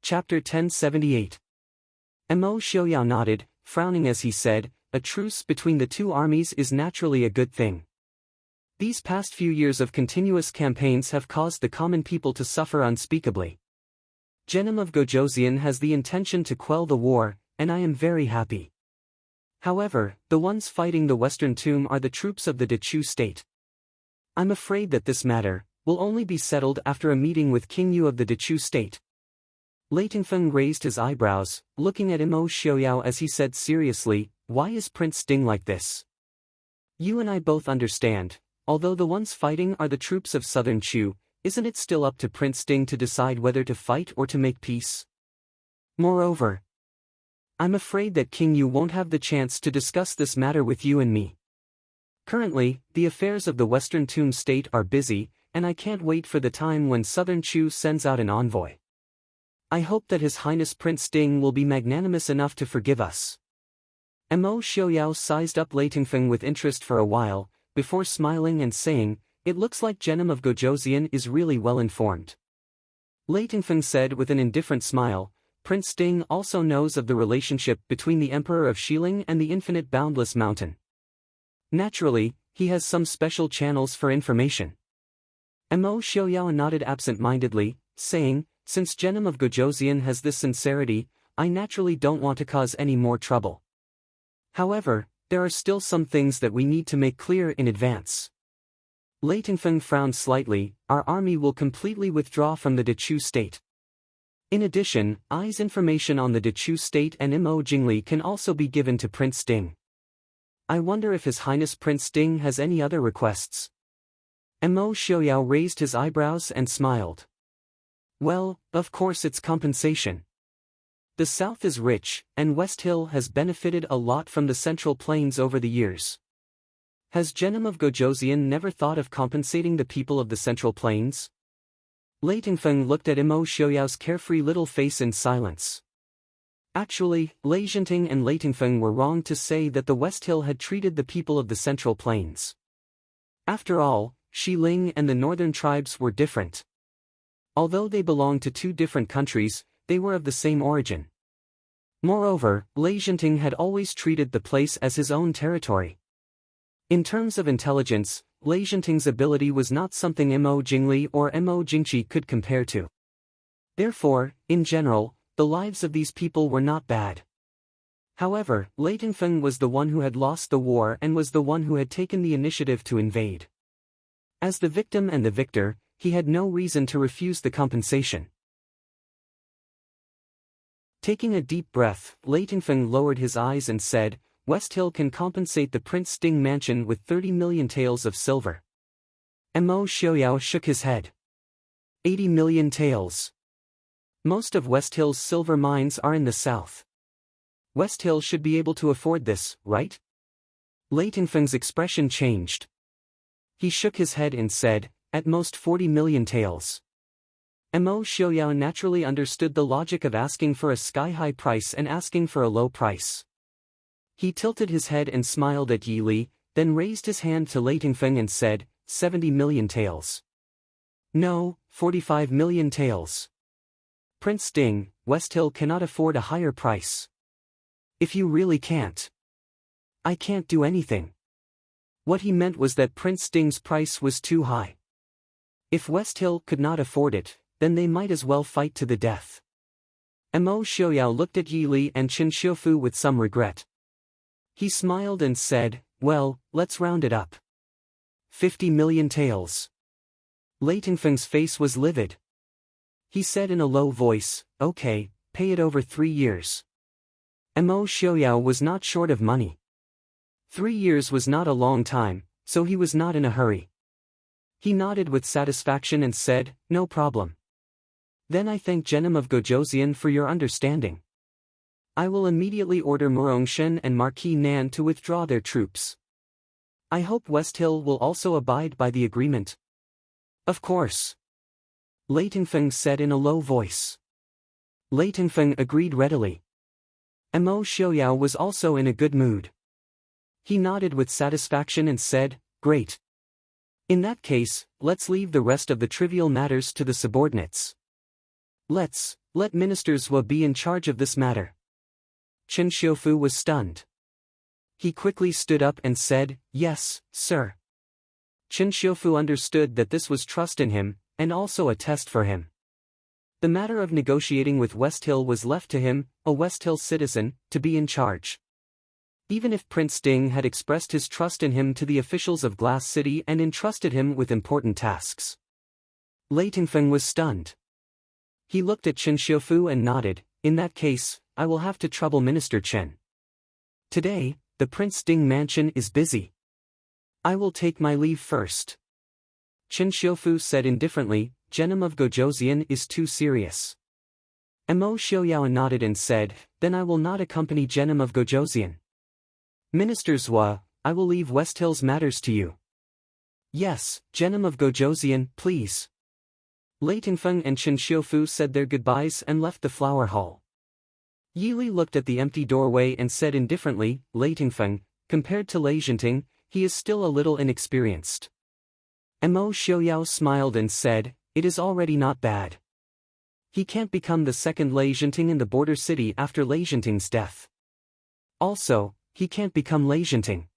Chapter 1078. Mo Xiaoyao nodded, frowning as he said, a truce between the two armies is naturally a good thing. These past few years of continuous campaigns have caused the common people to suffer unspeakably. Genom of Gojoseon has the intention to quell the war, and I am very happy. However, the ones fighting the Western Tomb are the troops of the De Chu State. I'm afraid that this matter will only be settled after a meeting with King Yu of the De Chu State. Lei Tingfeng raised his eyebrows, looking at Mo Xiaoyao as he said seriously, "Why is Prince Ding like this? You and I both understand, although the ones fighting are the troops of Southern Chu, isn't it still up to Prince Ding to decide whether to fight or to make peace? Moreover, I'm afraid that King Yu won't have the chance to discuss this matter with you and me. Currently, the affairs of the Western Tomb State are busy, and I can't wait for the time when Southern Chu sends out an envoy. I hope that His Highness Prince Ding will be magnanimous enough to forgive us." Mo Xiaoyao sized up Lei Tingfeng with interest for a while, before smiling and saying, "It looks like Genom of Gojoseon is really well informed." Lei Tingfeng said with an indifferent smile, "Prince Ding also knows of the relationship between the Emperor of Xiling and the infinite boundless mountain. Naturally, he has some special channels for information." Mo Xiaoyao nodded absent-mindedly, saying, "Since Genom of Gojoseon has this sincerity, I naturally don't want to cause any more trouble. However, there are still some things that we need to make clear in advance." Lei Tingfeng frowned slightly. "Our army will completely withdraw from the Dechu state. In addition, I's information on the Dechu state and Mo Jingli can also be given to Prince Ding. I wonder if His Highness Prince Ding has any other requests?" Mo Xiaoyao raised his eyebrows and smiled. "Well, of course it's compensation. The South is rich, and West Hill has benefited a lot from the Central Plains over the years. Has Genom of Gojoseon never thought of compensating the people of the Central Plains?" Lei Tingfeng looked at Mo Xiaoyao's carefree little face in silence. Actually, Lei Zhenting and Lei Tingfeng were wrong to say that the West Hill had treated the people of the Central Plains. After all, Xiling and the northern tribes were different. Although they belonged to two different countries, they were of the same origin. Moreover, Lei Zhenting had always treated the place as his own territory. In terms of intelligence, Lei Zhenting's ability was not something Mo Jingli or Mo Jingqi could compare to. Therefore, in general, the lives of these people were not bad. However, Lei Tingfeng was the one who had lost the war and was the one who had taken the initiative to invade. As the victim and the victor, he had no reason to refuse the compensation. Taking a deep breath, Lei Tingfeng lowered his eyes and said, "West Hill can compensate the Prince Ding mansion with 30 million taels of silver." Mo Xiaoyao shook his head. 80 million taels. Most of West Hill's silver mines are in the south. West Hill should be able to afford this, right? Lei Tingfeng's expression changed. He shook his head and said, "At most 40 million taels." Mo Xiaoyao naturally understood the logic of asking for a sky-high price and asking for a low price. He tilted his head and smiled at Yi Li, then raised his hand to Lei Tingfeng and said, 70 million taels. No, 45 million taels. Prince Ding, West Hill cannot afford a higher price. If you really can't, I can't do anything. What he meant was that Prince Ding's price was too high. If West Hill could not afford it, then they might as well fight to the death. Mo Xiaoyao looked at Yi Li and Qin Xiufu with some regret. He smiled and said, "Well, let's round it up. 50 million taels." Lei Tingfeng's face was livid. He said in a low voice, "Okay, pay it over 3 years." Mo Xiaoyao was not short of money. 3 years was not a long time, so he was not in a hurry. He nodded with satisfaction and said, "No problem. Then I thank Genom of Gojoseon for your understanding. I will immediately order Murongshen and Marquis Nan to withdraw their troops. I hope West Hill will also abide by the agreement." "Of course," Lei Tingfeng said in a low voice. Lei Tingfeng agreed readily. Mo Xiaoyao was also in a good mood. He nodded with satisfaction and said, "Great. In that case, let's leave the rest of the trivial matters to the subordinates. Let Minister Zhou be in charge of this matter." Qin Xiufu was stunned. He quickly stood up and said, "Yes, sir." Qin Xiufu understood that this was trust in him, and also a test for him. The matter of negotiating with West Hill was left to him, a West Hill citizen, to be in charge. Even if Prince Ding had expressed his trust in him to the officials of Glass City and entrusted him with important tasks, Lei Tingfeng was stunned. He looked at Chen Xiufu and nodded. In that case, I will have to trouble Minister Chen. Today, the Prince Ding mansion is busy. I will take my leave first. Chen Xiufu said indifferently. Genom of Gojoseon is too serious. Mo Xiaoyao nodded and said, then I will not accompany Genom of Gojoseon. Minister Zhua, I will leave West Hills matters to you. Yes, Genom of Gojoseon, please. Lei Tingfeng and Chen Xiufu said their goodbyes and left the flower hall. Yili looked at the empty doorway and said indifferently, Lei Tingfeng, compared to Lei Jinting, he is still a little inexperienced. Mo Xiaoyao smiled and said, it is already not bad. He can't become the second Lei Jinting in the border city after Lei Jinting's death. Also, he can't become Lei Jinting.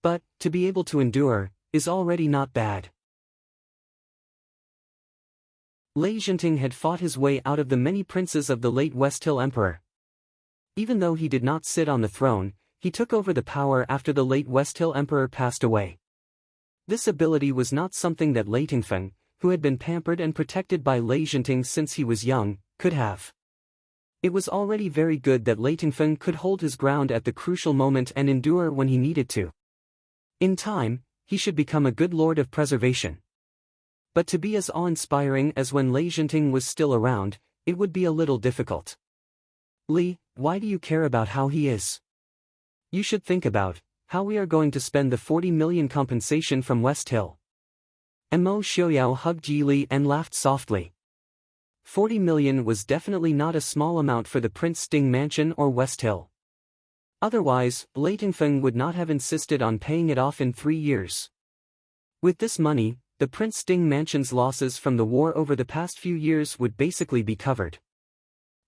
But, to be able to endure, is already not bad. Lei Jinting had fought his way out of the many princes of the late West Hill Emperor. Even though he did not sit on the throne, he took over the power after the late West Hill Emperor passed away. This ability was not something that Lei Tingfeng, who had been pampered and protected by Lei Jinting since he was young, could have. It was already very good that Lei Tingfeng could hold his ground at the crucial moment and endure when he needed to. In time, he should become a good lord of preservation. But to be as awe-inspiring as when Lei Jinting was still around, it would be a little difficult. Li, why do you care about how he is? You should think about how we are going to spend the 40 million compensation from West Hill. Mo Xiaoyao hugged Yi Li and laughed softly. 40 million was definitely not a small amount for the Prince Ding mansion or West Hill. Otherwise, Lei Tingfeng would not have insisted on paying it off in 3 years. With this money, the Prince Ding mansion's losses from the war over the past few years would basically be covered.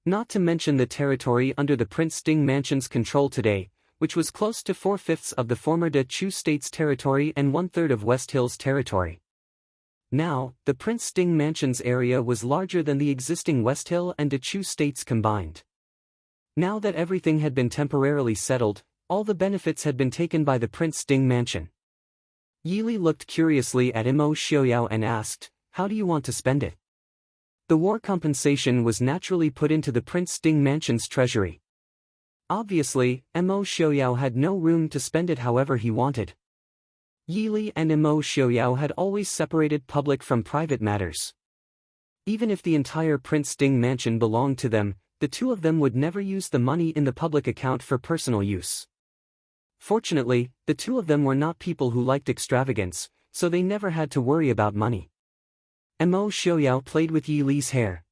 Not to mention the territory under the Prince Ding mansion's control today, which was close to 4/5 of the former De Chu state's territory and 1/3 of West Hill's territory. Now, the Prince Ding mansion's area was larger than the existing West Hill and De Chu states combined. Now that everything had been temporarily settled, all the benefits had been taken by the Prince Ding mansion. Yili looked curiously at Mo Xiaoyao and asked, how do you want to spend it? The war compensation was naturally put into the Prince Ding mansion's treasury. Obviously, Mo Xiaoyao had no room to spend it however he wanted. Yili and Mo Xiaoyao had always separated public from private matters. Even if the entire Prince Ding mansion belonged to them, the two of them would never use the money in the public account for personal use. Fortunately, the two of them were not people who liked extravagance, so they never had to worry about money. Mo Xiaoyao played with Yi Li's hair.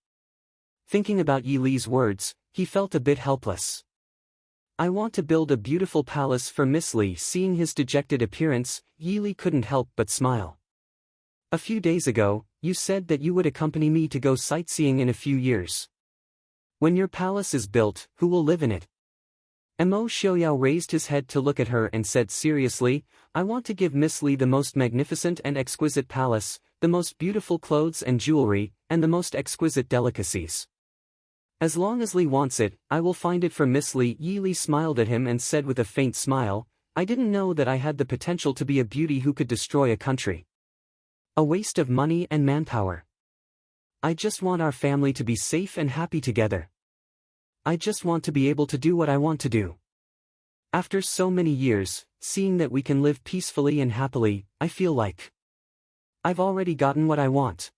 Thinking about Yi Li's words, he felt a bit helpless. I want to build a beautiful palace for Miss Li. Seeing his dejected appearance, Yi Li couldn't help but smile. A few days ago, you said that you would accompany me to go sightseeing in a few years. When your palace is built, who will live in it? Mo Xiaoyao raised his head to look at her and said seriously, I want to give Miss Li the most magnificent and exquisite palace, the most beautiful clothes and jewelry, and the most exquisite delicacies. As long as Li wants it, I will find it for Miss Li. Yi Li smiled at him and said with a faint smile, I didn't know that I had the potential to be a beauty who could destroy a country. A waste of money and manpower. I just want our family to be safe and happy together. I just want to be able to do what I want to do. After so many years, seeing that we can live peacefully and happily, I feel like I've already gotten what I want.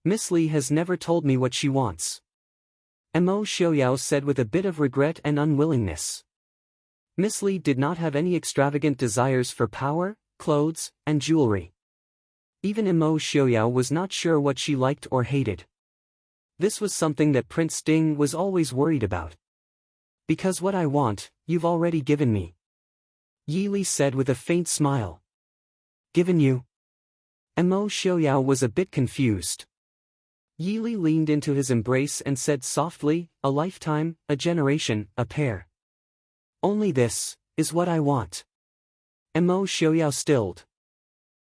Miss Li has never told me what she wants. Mo Xiaoyao said with a bit of regret and unwillingness. Miss Li did not have any extravagant desires for power, clothes, and jewelry. Even Mo Xiaoyao was not sure what she liked or hated. This was something that Prince Ding was always worried about. Because what I want, you've already given me. Yi Li said with a faint smile. Given you? Mo Xiaoyao was a bit confused. Yi Li leaned into his embrace and said softly, a lifetime, a generation, a pair. Only this is what I want. Mo Xiaoyao stilled.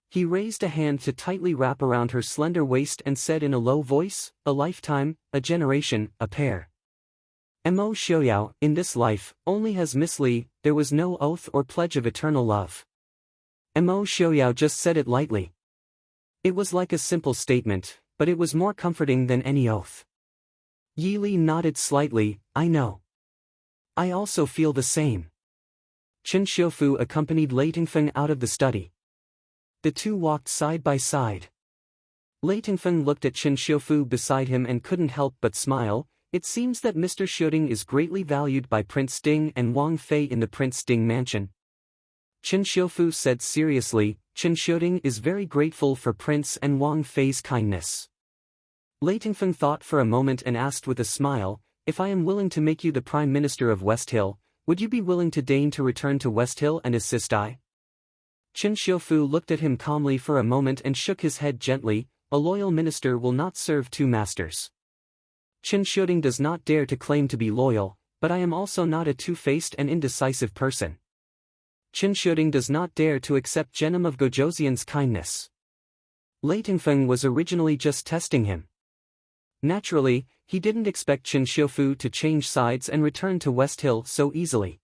He raised a hand to tightly wrap around her slender waist and said in a low voice, a lifetime, a generation, a pair. Mo Xiaoyao, in this life, only has Miss Li, there was no oath or pledge of eternal love. Mo Xiaoyao just said it lightly. It was like a simple statement, but it was more comforting than any oath. Yi Li nodded slightly. I know. I also feel the same. Chen Xiufu accompanied Lei Tingfeng out of the study. The two walked side by side. Lei Tingfeng looked at Chen Xiufu beside him and couldn't help but smile. It seems that Mr. Xiuding is greatly valued by Prince Ding and Wang Fei in the Prince Ding mansion. Chen Xiufu said seriously, Chen Xiuding is very grateful for Prince and Wang Fei's kindness. Lei Tingfeng thought for a moment and asked with a smile, if I am willing to make you the Prime Minister of West Hill, would you be willing to deign to return to West Hill and assist I? Chen Xiufu looked at him calmly for a moment and shook his head gently. A loyal minister will not serve two masters. Chen Xiuding does not dare to claim to be loyal, but I am also not a two-faced and indecisive person. Chen Xiuding does not dare to accept Genom of Gojoseon's kindness. Lei Tingfeng was originally just testing him. Naturally, he didn't expect Chen Xiufu to change sides and return to West Hill so easily.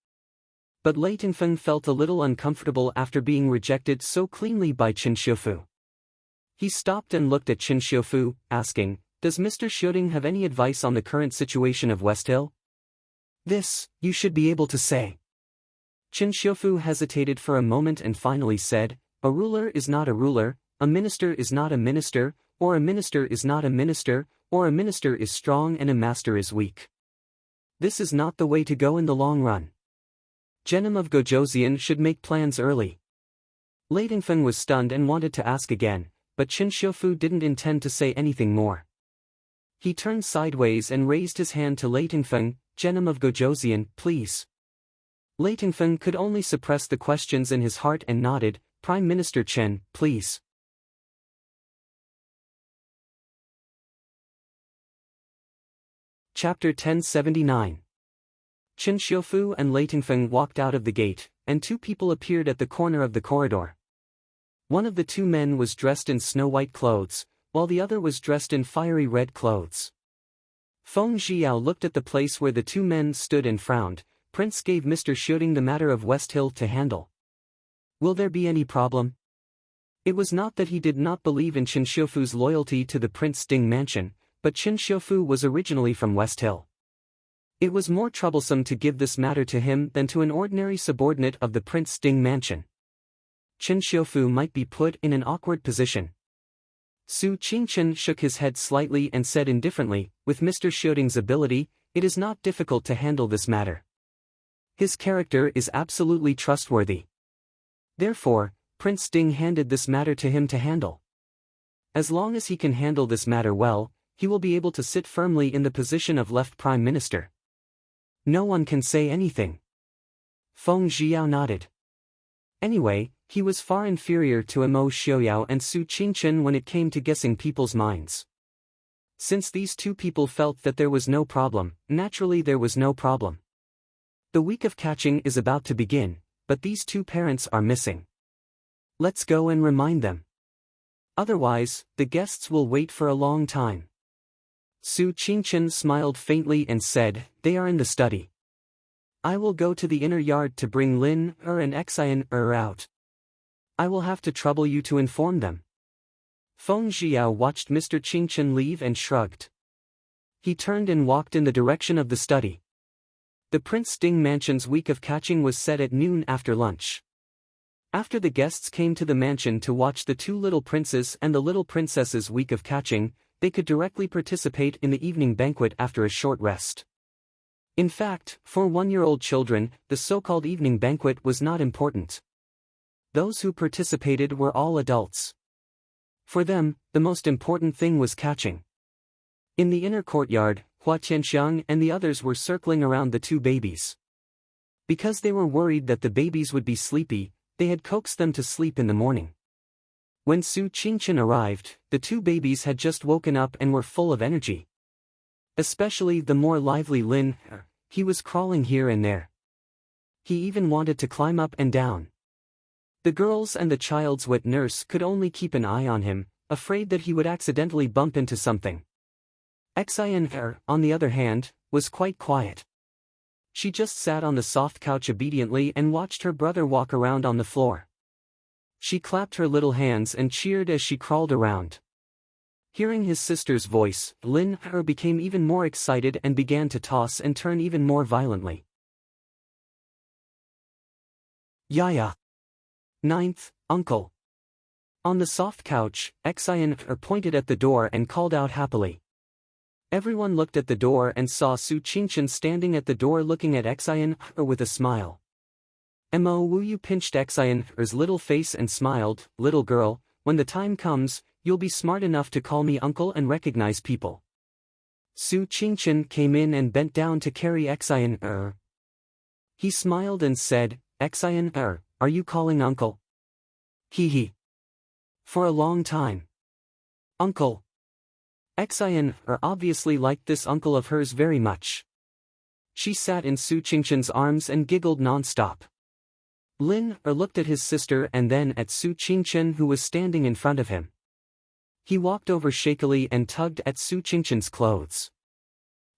But Lei Tingfeng felt a little uncomfortable after being rejected so cleanly by Chen Xiufu. He stopped and looked at Chen Xiufu, asking, does Mr. Xiuding have any advice on the current situation of West Hill? This, you should be able to say. Chen Xiufu hesitated for a moment and finally said, a ruler is not a ruler, a minister is not a minister, or a minister is not a minister, or a minister is strong and a master is weak. This is not the way to go in the long run. Genom of Gojoseon should make plans early. Lei Tingfeng was stunned and wanted to ask again, but Chen Xiufu didn't intend to say anything more. He turned sideways and raised his hand to Lei Tingfeng, Genom of Gojoseon, please. Lei Tingfeng could only suppress the questions in his heart and nodded, Prime Minister Chen, please. Chapter 1079. Chen Xiufu and Lei Tingfeng walked out of the gate, and two people appeared at the corner of the corridor. One of the two men was dressed in snow-white clothes, while the other was dressed in fiery red clothes. Feng Zhiao looked at the place where the two men stood and frowned. Prince gave Mr. Xiuding the matter of West Hill to handle. Will there be any problem? It was not that he did not believe in Chen Xiufu's loyalty to the Prince Ding mansion, but Chen Xiufu was originally from West Hill. It was more troublesome to give this matter to him than to an ordinary subordinate of the Prince Ding mansion. Chen Xiufu might be put in an awkward position. Su Qingchen shook his head slightly and said indifferently, with Mr. Xiuding's ability, it is not difficult to handle this matter. His character is absolutely trustworthy. Therefore, Prince Ding handed this matter to him to handle. As long as he can handle this matter well, he will be able to sit firmly in the position of left Prime Minister. No one can say anything. Feng Zhiao nodded. Anyway, he was far inferior to Mo Xiuyao and Su Qingchen when it came to guessing people's minds. Since these two people felt that there was no problem, naturally there was no problem. The week of catching is about to begin, but these two parents are missing. Let's go and remind them. Otherwise, the guests will wait for a long time. Su Qingchen smiled faintly and said, they are in the study. I will go to the inner yard to bring Lin and Xian out. I will have to trouble you to inform them. Feng Zhiao watched Mr. Qingchen leave and shrugged. He turned and walked in the direction of the study. The Prince Ding mansion's week of catching was set at noon after lunch. After the guests came to the mansion to watch the two little princes and the little princess's week of catching, they could directly participate in the evening banquet after a short rest. In fact, for one-year-old children, the so-called evening banquet was not important. Those who participated were all adults. For them, the most important thing was catching. In the inner courtyard, Hua Tianxiang and the others were circling around the two babies. Because they were worried that the babies would be sleepy, they had coaxed them to sleep in the morning. When Su Qingchen arrived, the two babies had just woken up and were full of energy. Especially the more lively Lin, he was crawling here and there. He even wanted to climb up and down. The girls and the child's wet nurse could only keep an eye on him, afraid that he would accidentally bump into something. Xian, on the other hand, was quite quiet. She just sat on the soft couch obediently and watched her brother walk around on the floor. She clapped her little hands and cheered as she crawled around. Hearing his sister's voice, Lin Er became even more excited and began to toss and turn even more violently. Yaya. Ninth, Uncle. On the soft couch, Xian Er pointed at the door and called out happily. Everyone looked at the door and saw Su Qingchen standing at the door looking at Xian Er with a smile. Mo Wu Yu pinched Xian Er's little face and smiled, "Little girl, when the time comes, you'll be smart enough to call me uncle and recognize people." Su Qingchen came in and bent down to carry Xian Er. He smiled and said, "Xian Er, are you calling uncle?" "Hee hee. For a long time." "Uncle." Xian Er obviously liked this uncle of hers very much. She sat in Su Qingchen's arms and giggled non-stop. Lin Er looked at his sister and then at Su Qingchen who was standing in front of him. He walked over shakily and tugged at Su Qingchen's clothes.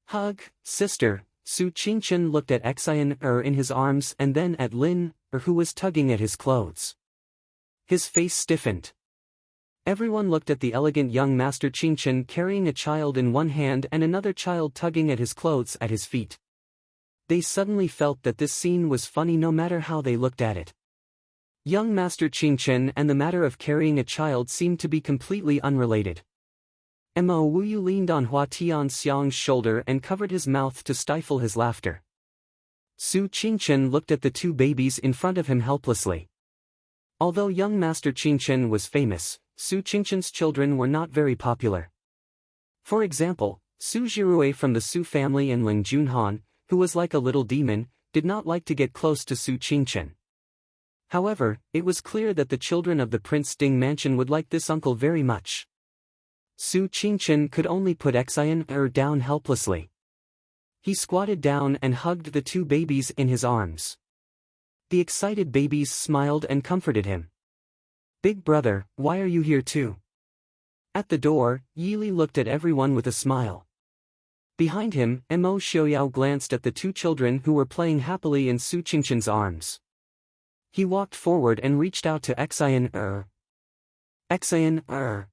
"Hug, sister." Su Qingchen looked at Xian Er in his arms and then at Lin Er who was tugging at his clothes. His face stiffened. Everyone looked at the elegant young Master Qingchen carrying a child in one hand and another child tugging at his clothes at his feet. They suddenly felt that this scene was funny no matter how they looked at it. Young Master Qingchen and the matter of carrying a child seemed to be completely unrelated. Mo Wuyu leaned on Hua Tianxiang's shoulder and covered his mouth to stifle his laughter. Su Qingchen looked at the two babies in front of him helplessly. Although young Master Qingchen was famous, Su Qingchen's children were not very popular. For example, Su Jirue from the Su family and Ling Junhan, who was like a little demon, did not like to get close to Su Qingchen. However, it was clear that the children of the Prince Ding mansion would like this uncle very much. Su Qingchen could only put Xian Er down helplessly. He squatted down and hugged the two babies in his arms. The excited babies smiled and comforted him. "Big brother, why are you here too?" At the door, Yili looked at everyone with a smile. Behind him, Mo Xiaoyao glanced at the two children who were playing happily in Su Qingchen's arms. He walked forward and reached out to Xian Er. "Xian Er."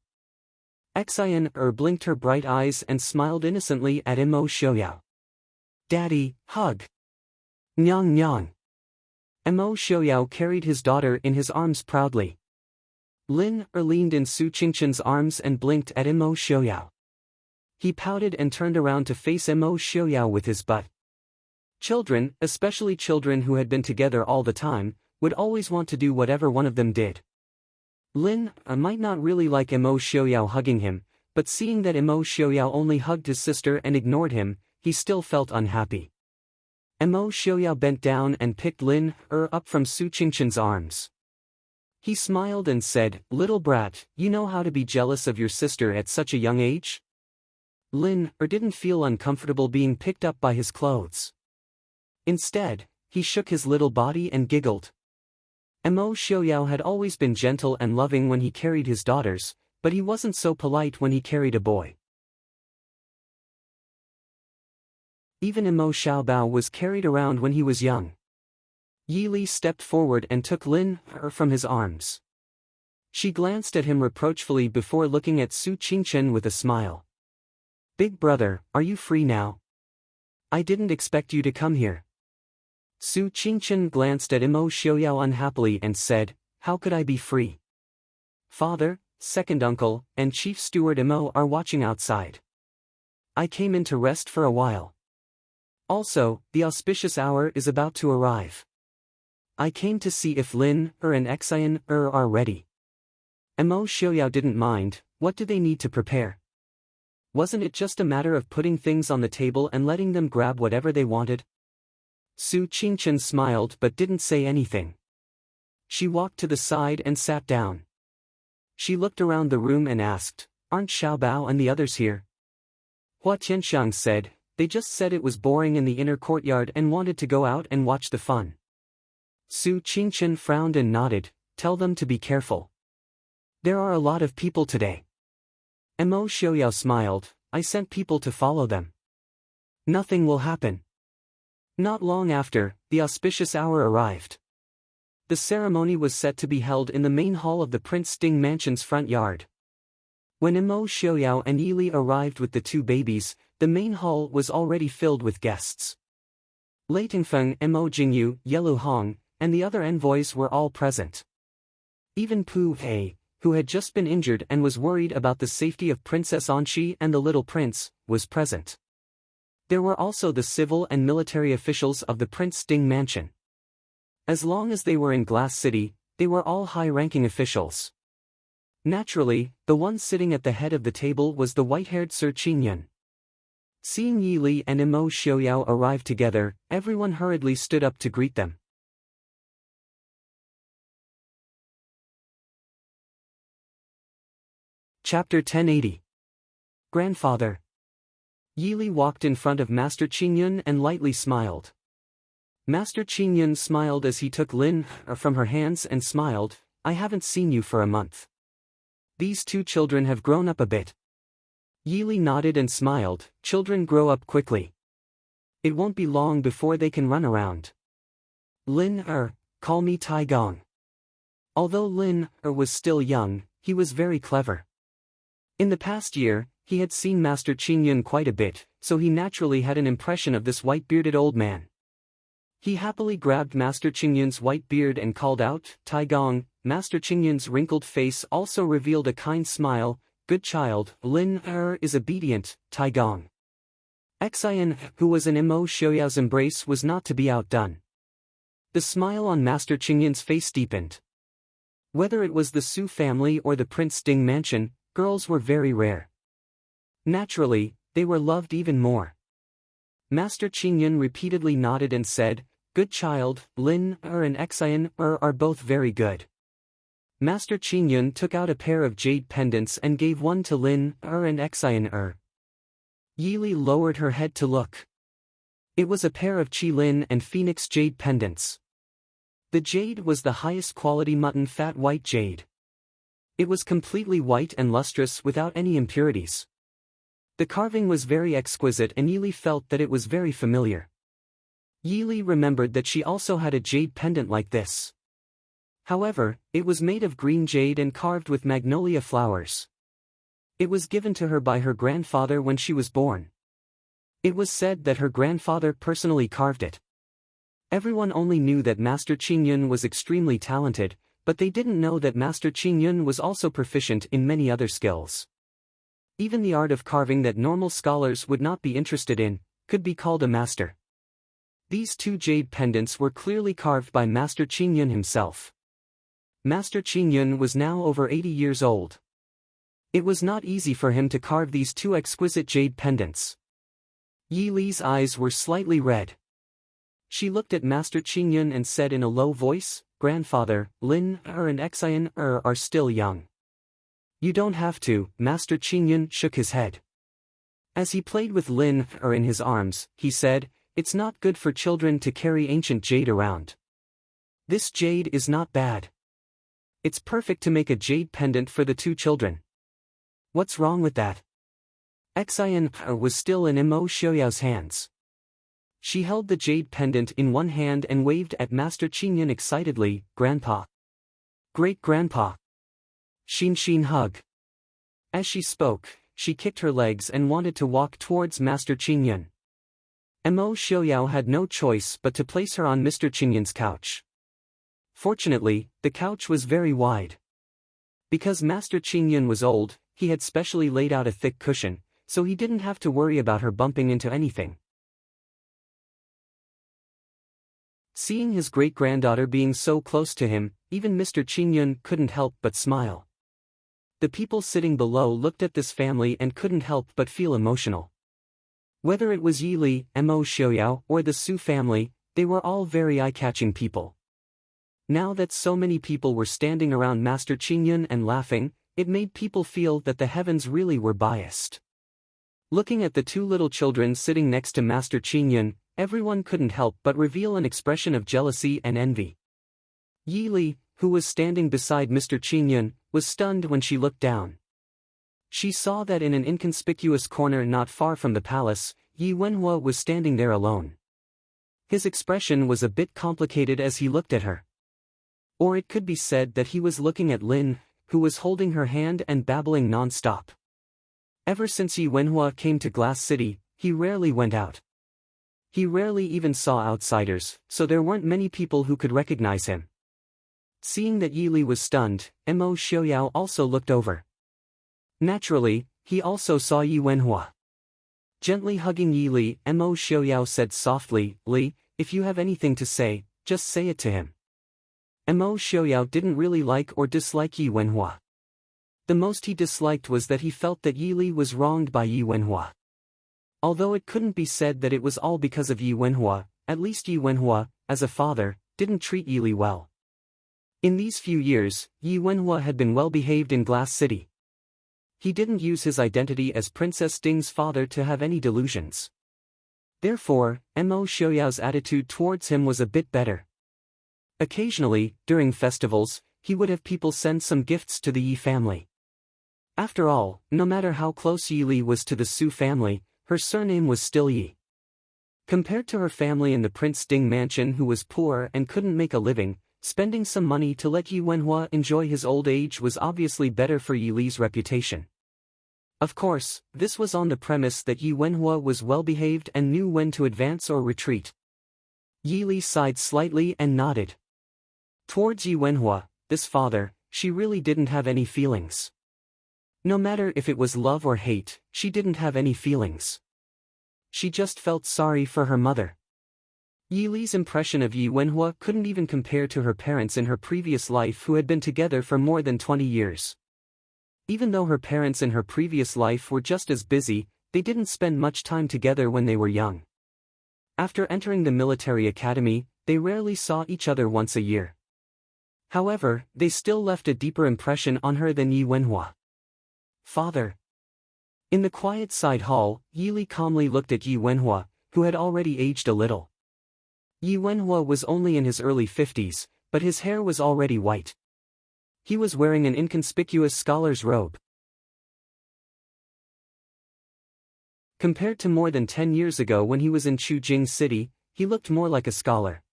Xian Er blinked her bright eyes and smiled innocently at Mo Xiaoyao. "Daddy, hug." "Nyang nyang." Mo Xiaoyao carried his daughter in his arms proudly. Lin Er leaned in Su Qingchen's arms and blinked at Mo Xiaoyao. He pouted and turned around to face Mo Xiaoyao with his butt. Children, especially children who had been together all the time, would always want to do whatever one of them did. Lin Er might not really like Mo Xiaoyao hugging him, but seeing that Mo Xiaoyao only hugged his sister and ignored him, he still felt unhappy. Mo Xiaoyao bent down and picked Lin Er up from Su Qingchen's arms. He smiled and said, "Little brat, you know how to be jealous of your sister at such a young age?" Lin Er didn't feel uncomfortable being picked up by his clothes. Instead, he shook his little body and giggled. Mo Xiaoyao had always been gentle and loving when he carried his daughters, but he wasn't so polite when he carried a boy. Even Mo Xiaobao was carried around when he was young. Yi Li stepped forward and took Lin Er from his arms. She glanced at him reproachfully before looking at Su Qingchen with a smile. "Big brother, are you free now? I didn't expect you to come here." Su Qingchen glanced at Mo Xiaoyao unhappily and said, "How could I be free? Father, second uncle, and chief steward Mo are watching outside. I came in to rest for a while. Also, the auspicious hour is about to arrive. I came to see if Lin Er and Xian Er are ready." Mo Xiaoyao didn't mind. What do they need to prepare? Wasn't it just a matter of putting things on the table and letting them grab whatever they wanted? Su Qingchen smiled but didn't say anything. She walked to the side and sat down. She looked around the room and asked, "Aren't Xiaobao and the others here?" Hua Tianxiang said, "They just said it was boring in the inner courtyard and wanted to go out and watch the fun." Su Qingchen frowned and nodded, "Tell them to be careful. There are a lot of people today." Mo Xiaoyao smiled, "I sent people to follow them. Nothing will happen." Not long after, the auspicious hour arrived. The ceremony was set to be held in the main hall of the Prince Ding Mansion's front yard. When Imo Xiaoyao and Yili arrived with the two babies, the main hall was already filled with guests. Lei Tingfeng, Imo Jingyu, Yelu Hong, and the other envoys were all present. Even Pu He, who had just been injured and was worried about the safety of Princess Anqi and the little prince, was present. There were also the civil and military officials of the Prince Ding mansion. As long as they were in Glass City, they were all high-ranking officials. Naturally, the one sitting at the head of the table was the white-haired Sir Qingyun. Seeing Yi Li and Imo Xiaoyao arrive together, everyone hurriedly stood up to greet them. Chapter 1080. Grandfather. Yi Li walked in front of Master Qingyun and lightly smiled. Master Qingyun smiled as he took Lin from her hands and smiled, "I haven't seen you for a month. These two children have grown up a bit." Yi Li nodded and smiled, "Children grow up quickly. It won't be long before they can run around. Lin call me Tai Gong." Although Lin was still young, he was very clever. In the past year, he had seen Master Qingyun quite a bit, so he naturally had an impression of this white-bearded old man. He happily grabbed Master Qingyun's white beard and called out, "Tai Gong." Master Qingyun's wrinkled face also revealed a kind smile, "Good child, Lin is obedient, Tai Gong." Xian, who was in Imo Xiaoyao's embrace, was not to be outdone. The smile on Master Qingyun's face deepened. Whether it was the Su family or the Prince Ding mansion, girls were very rare. Naturally, they were loved even more. Master Qingyun repeatedly nodded and said, "Good child, Lin and Xian are both very good." Master Qingyun took out a pair of jade pendants and gave one to Lin and Xian. Yi Li lowered her head to look. It was a pair of Qi Lin and Phoenix jade pendants. The jade was the highest quality mutton fat white jade. It was completely white and lustrous without any impurities. The carving was very exquisite and Yi Li felt that it was very familiar. Yi Li remembered that she also had a jade pendant like this. However, it was made of green jade and carved with magnolia flowers. It was given to her by her grandfather when she was born. It was said that her grandfather personally carved it. Everyone only knew that Master Qingyun was extremely talented, but they didn't know that Master Qingyun was also proficient in many other skills. Even the art of carving that normal scholars would not be interested in, could be called a master. These two jade pendants were clearly carved by Master Qingyun himself. Master Qingyun was now over 80 years old. It was not easy for him to carve these two exquisite jade pendants. Yi Li's eyes were slightly red. She looked at Master Qingyun and said in a low voice, "Grandfather, Lin and Xian are still young. You don't have to." Master Qingyun shook his head. As he played with Lin in his arms, he said, "It's not good for children to carry ancient jade around. This jade is not bad. It's perfect to make a jade pendant for the two children. What's wrong with that?" Xian was still in Imo Xiaoyao's hands. She held the jade pendant in one hand and waved at Master Qingyun excitedly, "Grandpa. Great-grandpa. Xin hug." As she spoke, she kicked her legs and wanted to walk towards Master Qingyun. Imo Xiaoyao had no choice but to place her on Mr. Qingyun's couch. Fortunately, the couch was very wide. Because Master Qingyun was old, he had specially laid out a thick cushion, so he didn't have to worry about her bumping into anything. Seeing his great-granddaughter being so close to him, even Mr. Qingyun couldn't help but smile. The people sitting below looked at this family and couldn't help but feel emotional. Whether it was Yi Li, Imo Xiaoyao, or the Su family, they were all very eye-catching people. Now that so many people were standing around Master Qingyun and laughing, it made people feel that the heavens really were biased. Looking at the two little children sitting next to Master Qingyun, everyone couldn't help but reveal an expression of jealousy and envy. Yi Li, who was standing beside Mr. Qingyun, was stunned when she looked down. She saw that in an inconspicuous corner not far from the palace, Yi Wenhua was standing there alone. His expression was a bit complicated as he looked at her. Or it could be said that he was looking at Lin, who was holding her hand and babbling non-stop. Ever since Yi Wenhua came to Glass City, he rarely went out. He rarely even saw outsiders, so there weren't many people who could recognize him. Seeing that Yi Li was stunned, Mo Xiaoyao also looked over. Naturally, he also saw Yi Wenhua. Gently hugging Yi Li, Mo Xiaoyao said softly, "Li, if you have anything to say, just say it to him." Mo Xiaoyao didn't really like or dislike Yi Wenhua. The most he disliked was that he felt that Yi Li was wronged by Yi Wenhua. Although it couldn't be said that it was all because of Yi Wenhua, at least Yi Wenhua, as a father, didn't treat Yi Li well. In these few years, Yi Wenhua had been well behaved in Glass City. He didn't use his identity as Princess Ding's father to have any delusions. Therefore, Mo Xiaoyao's attitude towards him was a bit better. Occasionally, during festivals, he would have people send some gifts to the Yi family. After all, no matter how close Yi Li was to the Su family, her surname was still Yi. Compared to her family in the Prince Ding mansion who was poor and couldn't make a living, spending some money to let Yi Wenhua enjoy his old age was obviously better for Yi Li's reputation. Of course, this was on the premise that Yi Wenhua was well-behaved and knew when to advance or retreat. Yi Li sighed slightly and nodded. Towards Yi Wenhua, this father, she really didn't have any feelings. No matter if it was love or hate, she didn't have any feelings. She just felt sorry for her mother. Yi Li's impression of Yi Wenhua couldn't even compare to her parents in her previous life who had been together for more than 20 years. Even though her parents in her previous life were just as busy, they didn't spend much time together when they were young. After entering the military academy, they rarely saw each other once a year. However, they still left a deeper impression on her than Yi Wenhua. "Father." In the quiet side hall, Yi Li calmly looked at Yi Wenhua, who had already aged a little. Yi Wenhua was only in his early 50s, but his hair was already white. He was wearing an inconspicuous scholar's robe. Compared to more than 10 years ago when he was in Chujing City, he looked more like a scholar.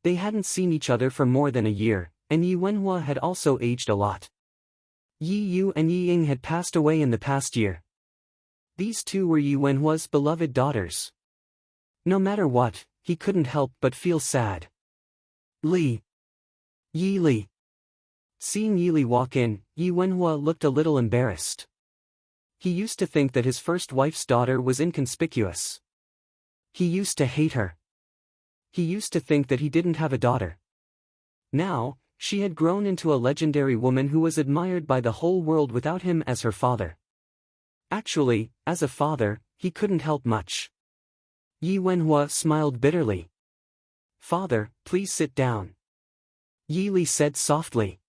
They hadn't seen each other for more than a year, and Yi Wenhua had also aged a lot. Yi Yu and Yi Ying had passed away in the past year. These two were Yi Wenhua's beloved daughters. No matter what, he couldn't help but feel sad. Li. Yi Li. Seeing Yi Li walk in, Yi Wenhua looked a little embarrassed. He used to think that his first wife's daughter was inconspicuous. He used to hate her. He used to think that he didn't have a daughter. Now, she had grown into a legendary woman who was admired by the whole world without him as her father. Actually, as a father, he couldn't help much. Yi Wenhua smiled bitterly. "Father, please sit down," Yi Li said softly.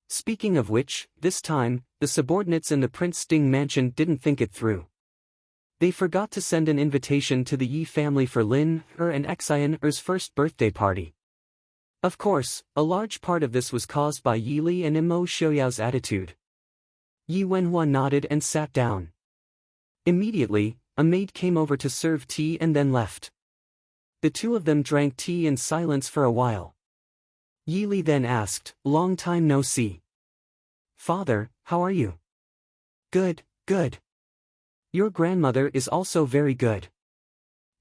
Speaking of which, this time, the subordinates in the Prince Ding mansion didn't think it through. They forgot to send an invitation to the Yi family for Lin Er and Xian Er's first birthday party. Of course, a large part of this was caused by Yi Li and Mo Xiaoyao's attitude. Yi Wenhua nodded and sat down. Immediately, a maid came over to serve tea and then left. The two of them drank tea in silence for a while. Yi Li then asked, "Long time no see. Father, how are you?" "Good, good. Your grandmother is also very good."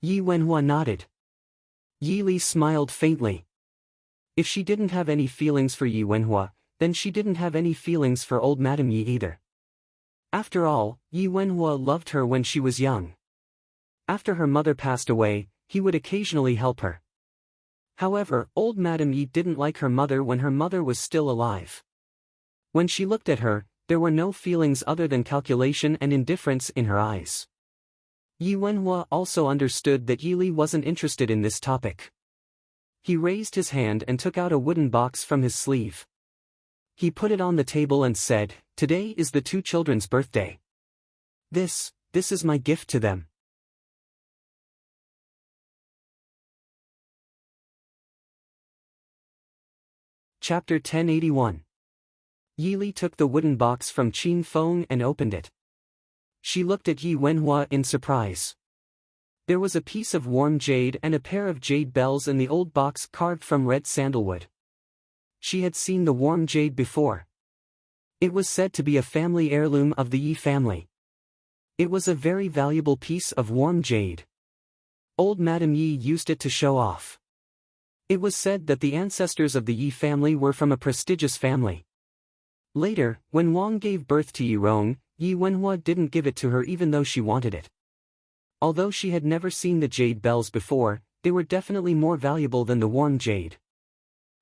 Yi Wenhua nodded. Yi Li smiled faintly. If she didn't have any feelings for Yi Wenhua, then she didn't have any feelings for old Madame Yi either. After all, Yi Wenhua loved her when she was young. After her mother passed away, he would occasionally help her. However, old Madame Yi didn't like her mother when her mother was still alive. When she looked at her, there were no feelings other than calculation and indifference in her eyes. Yi Wenhua also understood that Yi Li wasn't interested in this topic. He raised his hand and took out a wooden box from his sleeve. He put it on the table and said, "Today is the two children's birthday. This is my gift to them." Chapter 1081. Yi Li took the wooden box from Qin Feng and opened it. She looked at Yi Wenhua in surprise. There was a piece of warm jade and a pair of jade bells in the old box carved from red sandalwood. She had seen the warm jade before. It was said to be a family heirloom of the Yi family. It was a very valuable piece of warm jade. Old Madame Yi used it to show off. It was said that the ancestors of the Yi family were from a prestigious family. Later, when Wang gave birth to Yi Rong, Yi Wenhua didn't give it to her even though she wanted it. Although she had never seen the jade bells before, they were definitely more valuable than the warm jade.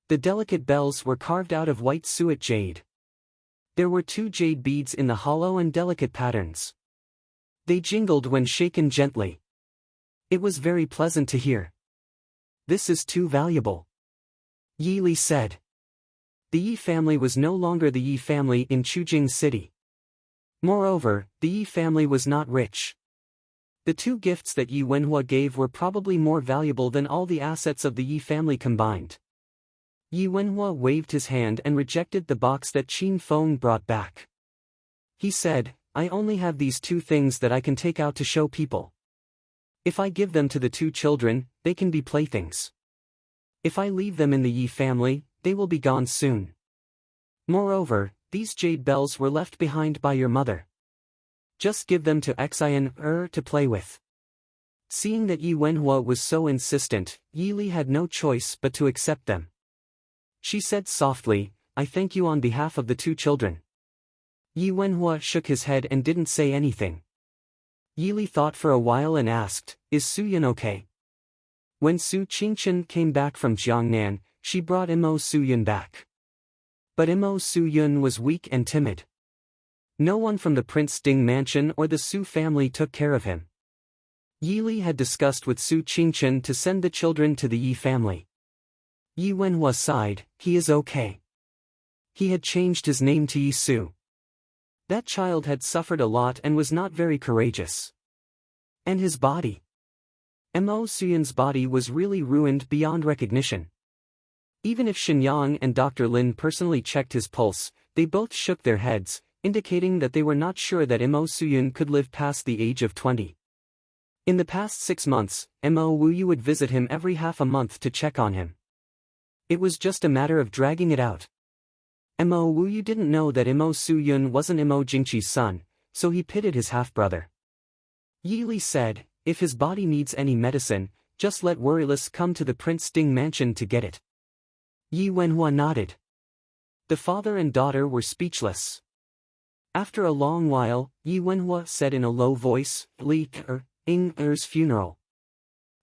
The delicate bells were carved out of white suet jade. There were 2 jade beads in the hollow and delicate patterns. They jingled when shaken gently. It was very pleasant to hear. "This is too valuable," Yi Li said. The Yi family was no longer the Yi family in Chujing City. Moreover, the Yi family was not rich. The 2 gifts that Yi Wenhua gave were probably more valuable than all the assets of the Yi family combined. Yi Wenhua waved his hand and rejected the box that Qin Feng brought back. He said, "I only have these 2 things that I can take out to show people. If I give them to the 2 children, they can be playthings. If I leave them in the Yi family, they will be gone soon. Moreover, these jade bells were left behind by your mother. Just give them to Xian to play with." Seeing that Yi Wenhua was so insistent, Yi Li had no choice but to accept them. She said softly, "I thank you on behalf of the 2 children." Yi Wenhua shook his head and didn't say anything. Yi Li thought for a while and asked, "Is Su Yun okay?" When Su Qingchen came back from Jiangnan, she brought Imo Su Yun back. But Imo Su Yun was weak and timid. No one from the Prince Ding mansion or the Su family took care of him. Yi Li had discussed with Su Qingchen to send the children to the Yi family. Yi Wenhua sighed, "He is okay." He had changed his name to Yi Su. That child had suffered a lot and was not very courageous. And his body. Mo Suyun's body was really ruined beyond recognition. Even if Shenyang and Dr. Lin personally checked his pulse, they both shook their heads, indicating that they were not sure that Mo Suyun could live past the age of 20. In the past 6 months, Mo Wuyu would visit him every half a month to check on him. It was just a matter of dragging it out. Mo Wuyu didn't know that Mo Suyun wasn't Mo Jingqi's son, so he pitied his half-brother. Yi Li said, "If his body needs any medicine, just let Worryless come to the Prince Ding mansion to get it." Yi Wenhua nodded. The father and daughter were speechless. After a long while, Yi Wenhua said in a low voice, "Li Er's funeral."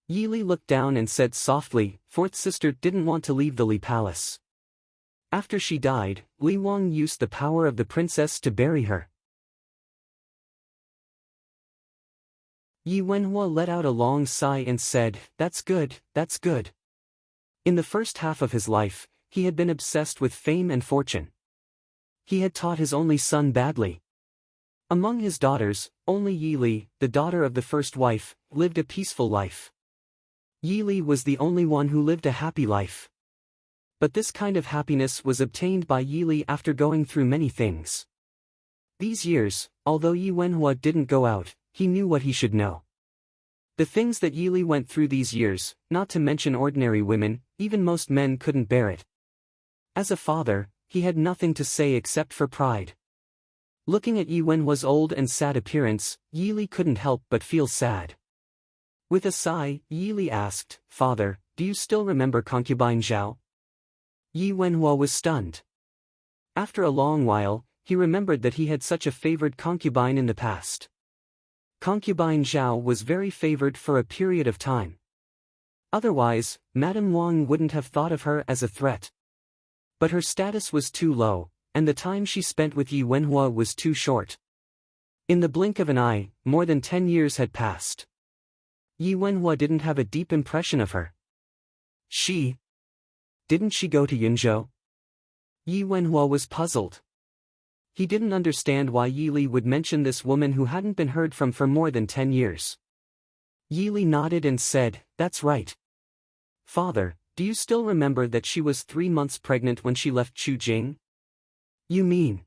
Yi Li looked down and said softly, "Fourth sister didn't want to leave the Li palace. After she died, Li Wang used the power of the princess to bury her." Yi Wenhua let out a long sigh and said, "That's good, that's good." In the first half of his life, he had been obsessed with fame and fortune. He had taught his only son badly. Among his daughters, only Yi Li, the daughter of the first wife, lived a peaceful life. Yi Li was the only one who lived a happy life. But this kind of happiness was obtained by Yi Li after going through many things. These years, although Yi Wenhua didn't go out, he knew what he should know. The things that Yi Li went through these years, not to mention ordinary women, even most men couldn't bear it. As a father, he had nothing to say except for pride. Looking at Yi Wenhua's old and sad appearance, Yi Li couldn't help but feel sad. With a sigh, Yi Li asked, "Father, do you still remember concubine Zhao?" Yi Wenhua was stunned. After a long while, he remembered that he had such a favored concubine in the past. Concubine Zhao was very favored for a period of time. Otherwise, Madame Wang wouldn't have thought of her as a threat. But her status was too low, and the time she spent with Yi Wenhua was too short. In the blink of an eye, more than 10 years had passed. Yi Wenhua didn't have a deep impression of her. Didn't she go to Yunzhou? Yi Wenhua was puzzled. He didn't understand why Yi Li would mention this woman who hadn't been heard from for more than 10 years. Yi Li nodded and said, "That's right. Father, do you still remember that she was 3 months pregnant when she left Chujing?" You mean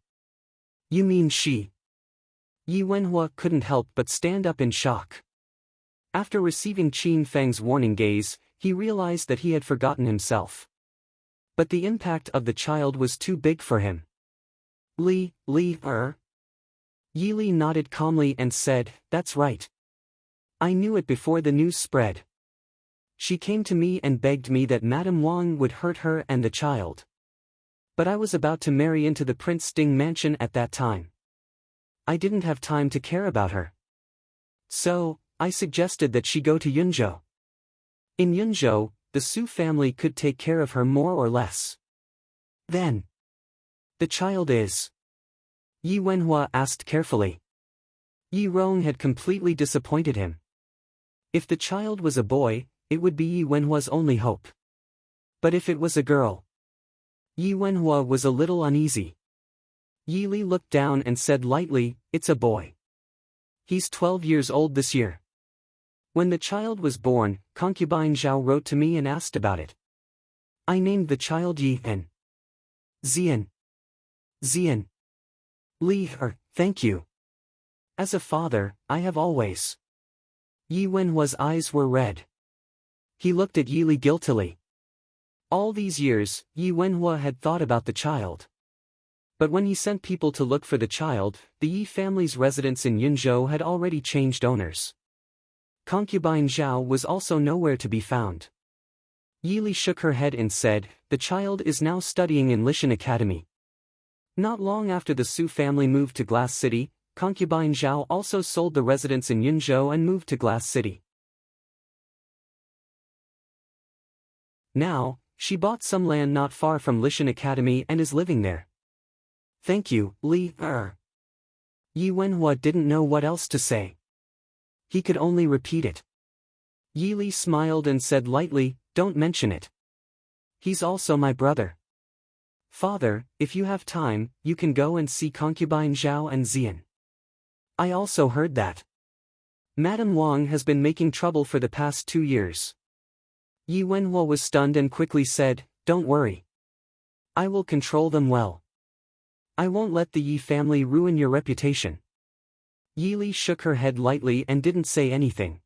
she? Yi Wenhua couldn't help but stand up in shock. After receiving Qin Feng's warning gaze, he realized that he had forgotten himself. But the impact of the child was too big for him. Li. Yi nodded calmly and said, "That's right. I knew it before the news spread. She came to me and begged me that Madame Wang would hurt her and the child. But I was about to marry into the Prince Ding mansion at that time. I didn't have time to care about her. So, I suggested that she go to Yunzhou. In Yunzhou, the Su family could take care of her more or less. Then, the child is?" Yi Wenhua asked carefully. Yi Rong had completely disappointed him. If the child was a boy, it would be Yi Wenhua's only hope. But if it was a girl, Yi Wenhua was a little uneasy. Yi Li looked down and said lightly, "It's a boy. He's 12 years old this year. When the child was born, concubine Zhao wrote to me and asked about it. I named the child Yi and Zian. Li, thank you. As a father, I have always." Yi Wenhua's eyes were red. He looked at Yi Li guiltily. All these years, Yi Wenhua had thought about the child. But when he sent people to look for the child, the Yi family's residence in Yunzhou had already changed owners. Concubine Zhao was also nowhere to be found. Yi Li shook her head and said, "The child is now studying in Lishan Academy." Not long after the Su family moved to Glass City, concubine Zhao also sold the residence in Yunzhou and moved to Glass City. Now, she bought some land not far from Lishan Academy and is living there. "Thank you, Li." Yi Wenhua didn't know what else to say. He could only repeat it. Yi Li smiled and said lightly, "Don't mention it. He's also my brother. Father, if you have time, you can go and see concubine Zhao and Zian. I also heard that Madame Wang has been making trouble for the past 2 years." Yi Wenhua was stunned and quickly said, "Don't worry. I will control them well. I won't let the Yi family ruin your reputation." Yi Li shook her head lightly and didn't say anything.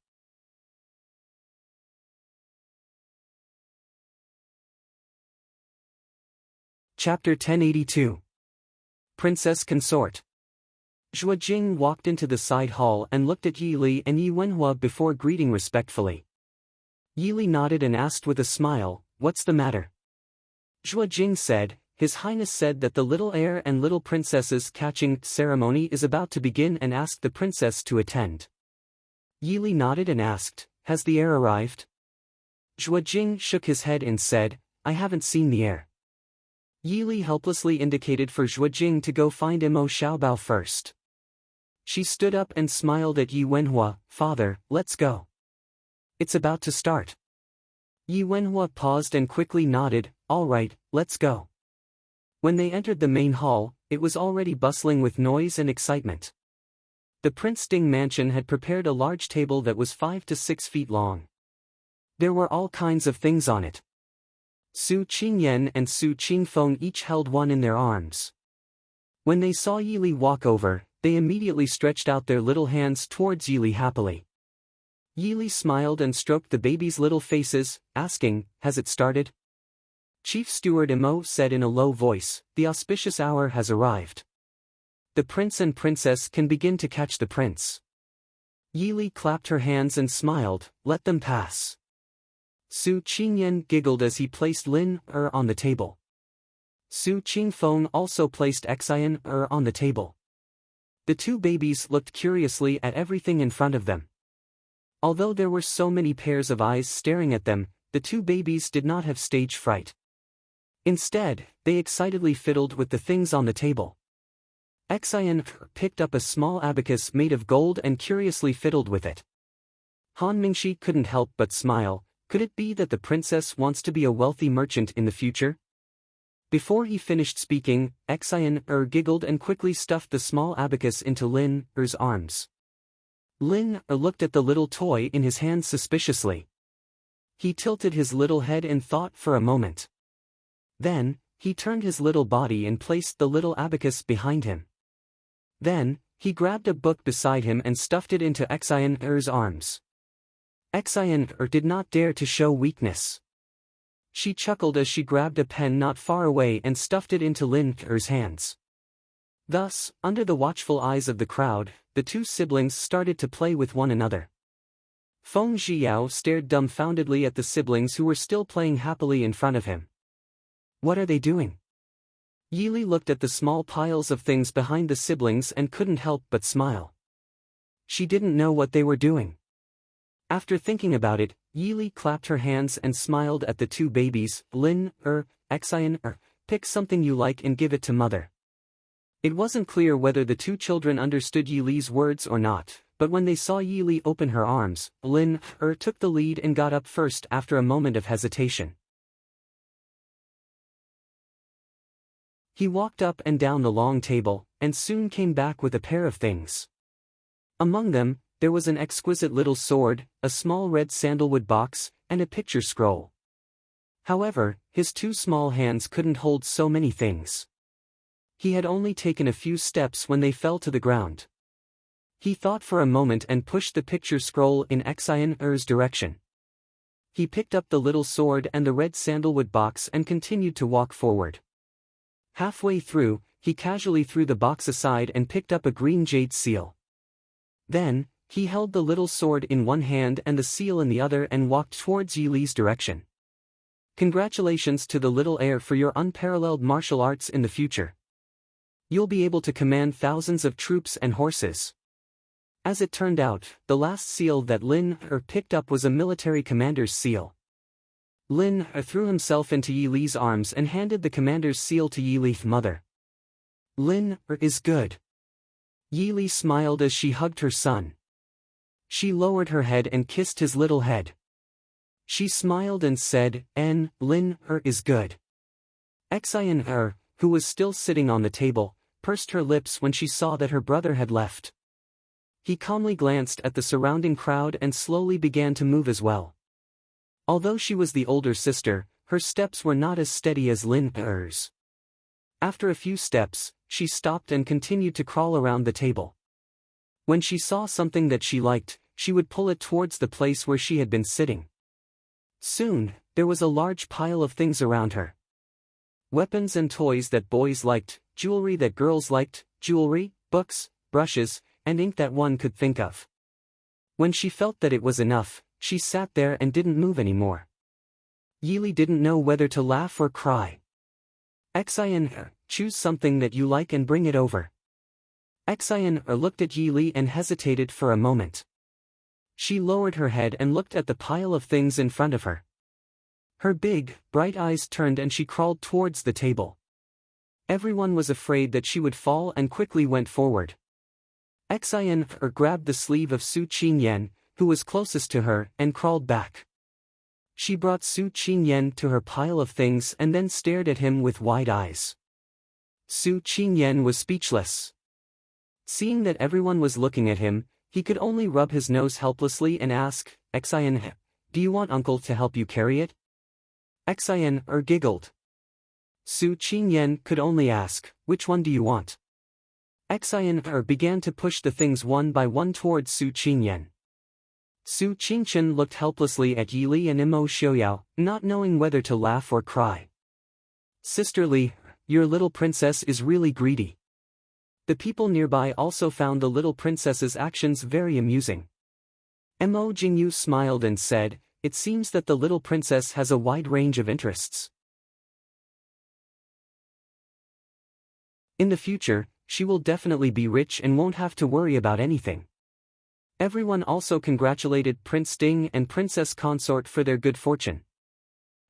Chapter 1082. Princess Consort. Zhuo Jing walked into the side hall and looked at Yi Li and Yi Wenhua before greeting respectfully. Yi Li nodded and asked with a smile, "What's the matter?" Zhuo Jing said, "His Highness said that the little heir and little princess's catching ceremony is about to begin and asked the princess to attend." Yi Li nodded and asked, "Has the heir arrived?" Zhuo Jing shook his head and said, "I haven't seen the heir." Yi Li helplessly indicated for Zhuo Jing to go find Imo Xiaobao first. She stood up and smiled at Yi Wenhua, "Father, let's go. It's about to start." Yi Wenhua paused and quickly nodded, "All right, let's go." When they entered the main hall, it was already bustling with noise and excitement. The Prince Ding mansion had prepared a large table that was 5 to 6 feet long. There were all kinds of things on it. Su Qingyan and Su Qingfeng each held one in their arms. When they saw Yi Li walk over, they immediately stretched out their little hands towards Yi Li happily. Yi Li smiled and stroked the babies' little faces, asking, "Has it started?" Chief Steward Imo said in a low voice, "The auspicious hour has arrived. The prince and princess can begin to catch the prince." Yi Li clapped her hands and smiled, "Let them pass." Su Qingyan giggled as he placed Lin on the table. Su Qingfeng also placed Xian on the table. The two babies looked curiously at everything in front of them. Although there were so many pairs of eyes staring at them, the two babies did not have stage fright. Instead, they excitedly fiddled with the things on the table. Xian picked up a small abacus made of gold and curiously fiddled with it. Han Mingxi couldn't help but smile. Could it be that the princess wants to be a wealthy merchant in the future? Before he finished speaking, Xian giggled and quickly stuffed the small abacus into Lin's arms. Lin looked at the little toy in his hand suspiciously. He tilted his little head in thought for a moment. Then, he turned his little body and placed the little abacus behind him. Then, he grabbed a book beside him and stuffed it into Xian's arms. Xian did not dare to show weakness. She chuckled as she grabbed a pen not far away and stuffed it into Lin's hands. Thus, under the watchful eyes of the crowd, the two siblings started to play with one another. Feng Zhiyao stared dumbfoundedly at the siblings who were still playing happily in front of him. What are they doing? Yili looked at the small piles of things behind the siblings and couldn't help but smile. She didn't know what they were doing. After thinking about it, Yili clapped her hands and smiled at the two babies. Lin, Xian, pick something you like and give it to mother. It wasn't clear whether the two children understood Yili's words or not, but when they saw Yili open her arms, Lin, took the lead and got up first after a moment of hesitation. He walked up and down the long table, and soon came back with a pair of things. Among them, there was an exquisite little sword, a small red sandalwood box, and a picture scroll. However, his two small hands couldn't hold so many things. He had only taken a few steps when they fell to the ground. He thought for a moment and pushed the picture scroll in Xian's direction. He picked up the little sword and the red sandalwood box and continued to walk forward. Halfway through, he casually threw the box aside and picked up a green jade seal. Then, he held the little sword in one hand and the seal in the other and walked towards Yili's direction. Congratulations to the little heir for your unparalleled martial arts in the future. You'll be able to command thousands of troops and horses. As it turned out, the last seal that Lin picked up was a military commander's seal. Lin threw himself into Yili's arms and handed the commander's seal to Yili's mother. Lin is good. Yili smiled as she hugged her son. She lowered her head and kissed his little head. She smiled and said, Lin is good. Xian who was still sitting on the table, pursed her lips when she saw that her brother had left. He calmly glanced at the surrounding crowd and slowly began to move as well. Although she was the older sister, her steps were not as steady as Lin's. After a few steps, she stopped and continued to crawl around the table. When she saw something that she liked, she would pull it towards the place where she had been sitting. Soon, there was a large pile of things around her. Weapons and toys that boys liked, jewelry that girls liked, jewelry, books, brushes, and ink that one could think of. When she felt that it was enough, she sat there and didn't move anymore. Yili didn't know whether to laugh or cry. Xian, choose something that you like and bring it over. Xian looked at Yili and hesitated for a moment. She lowered her head and looked at the pile of things in front of her. Her big, bright eyes turned and she crawled towards the table. Everyone was afraid that she would fall and quickly went forward. Xian grabbed the sleeve of Su Qingyan, who was closest to her, and crawled back. She brought Su Qingyan to her pile of things and then stared at him with wide eyes. Su Qingyan was speechless. Seeing that everyone was looking at him, he could only rub his nose helplessly and ask, Xian, do you want uncle to help you carry it? Xian giggled. Su Qingyan could only ask, which one do you want? Xian began to push the things one by one towards Su Qingyan. Su Qingchen looked helplessly at Yili and Imo Xiaoyao, not knowing whether to laugh or cry. Sister Li, your little princess is really greedy. The people nearby also found the little princess's actions very amusing. Mo Jingyu smiled and said, it seems that the little princess has a wide range of interests. In the future, she will definitely be rich and won't have to worry about anything. Everyone also congratulated Prince Ding and Princess Consort for their good fortune.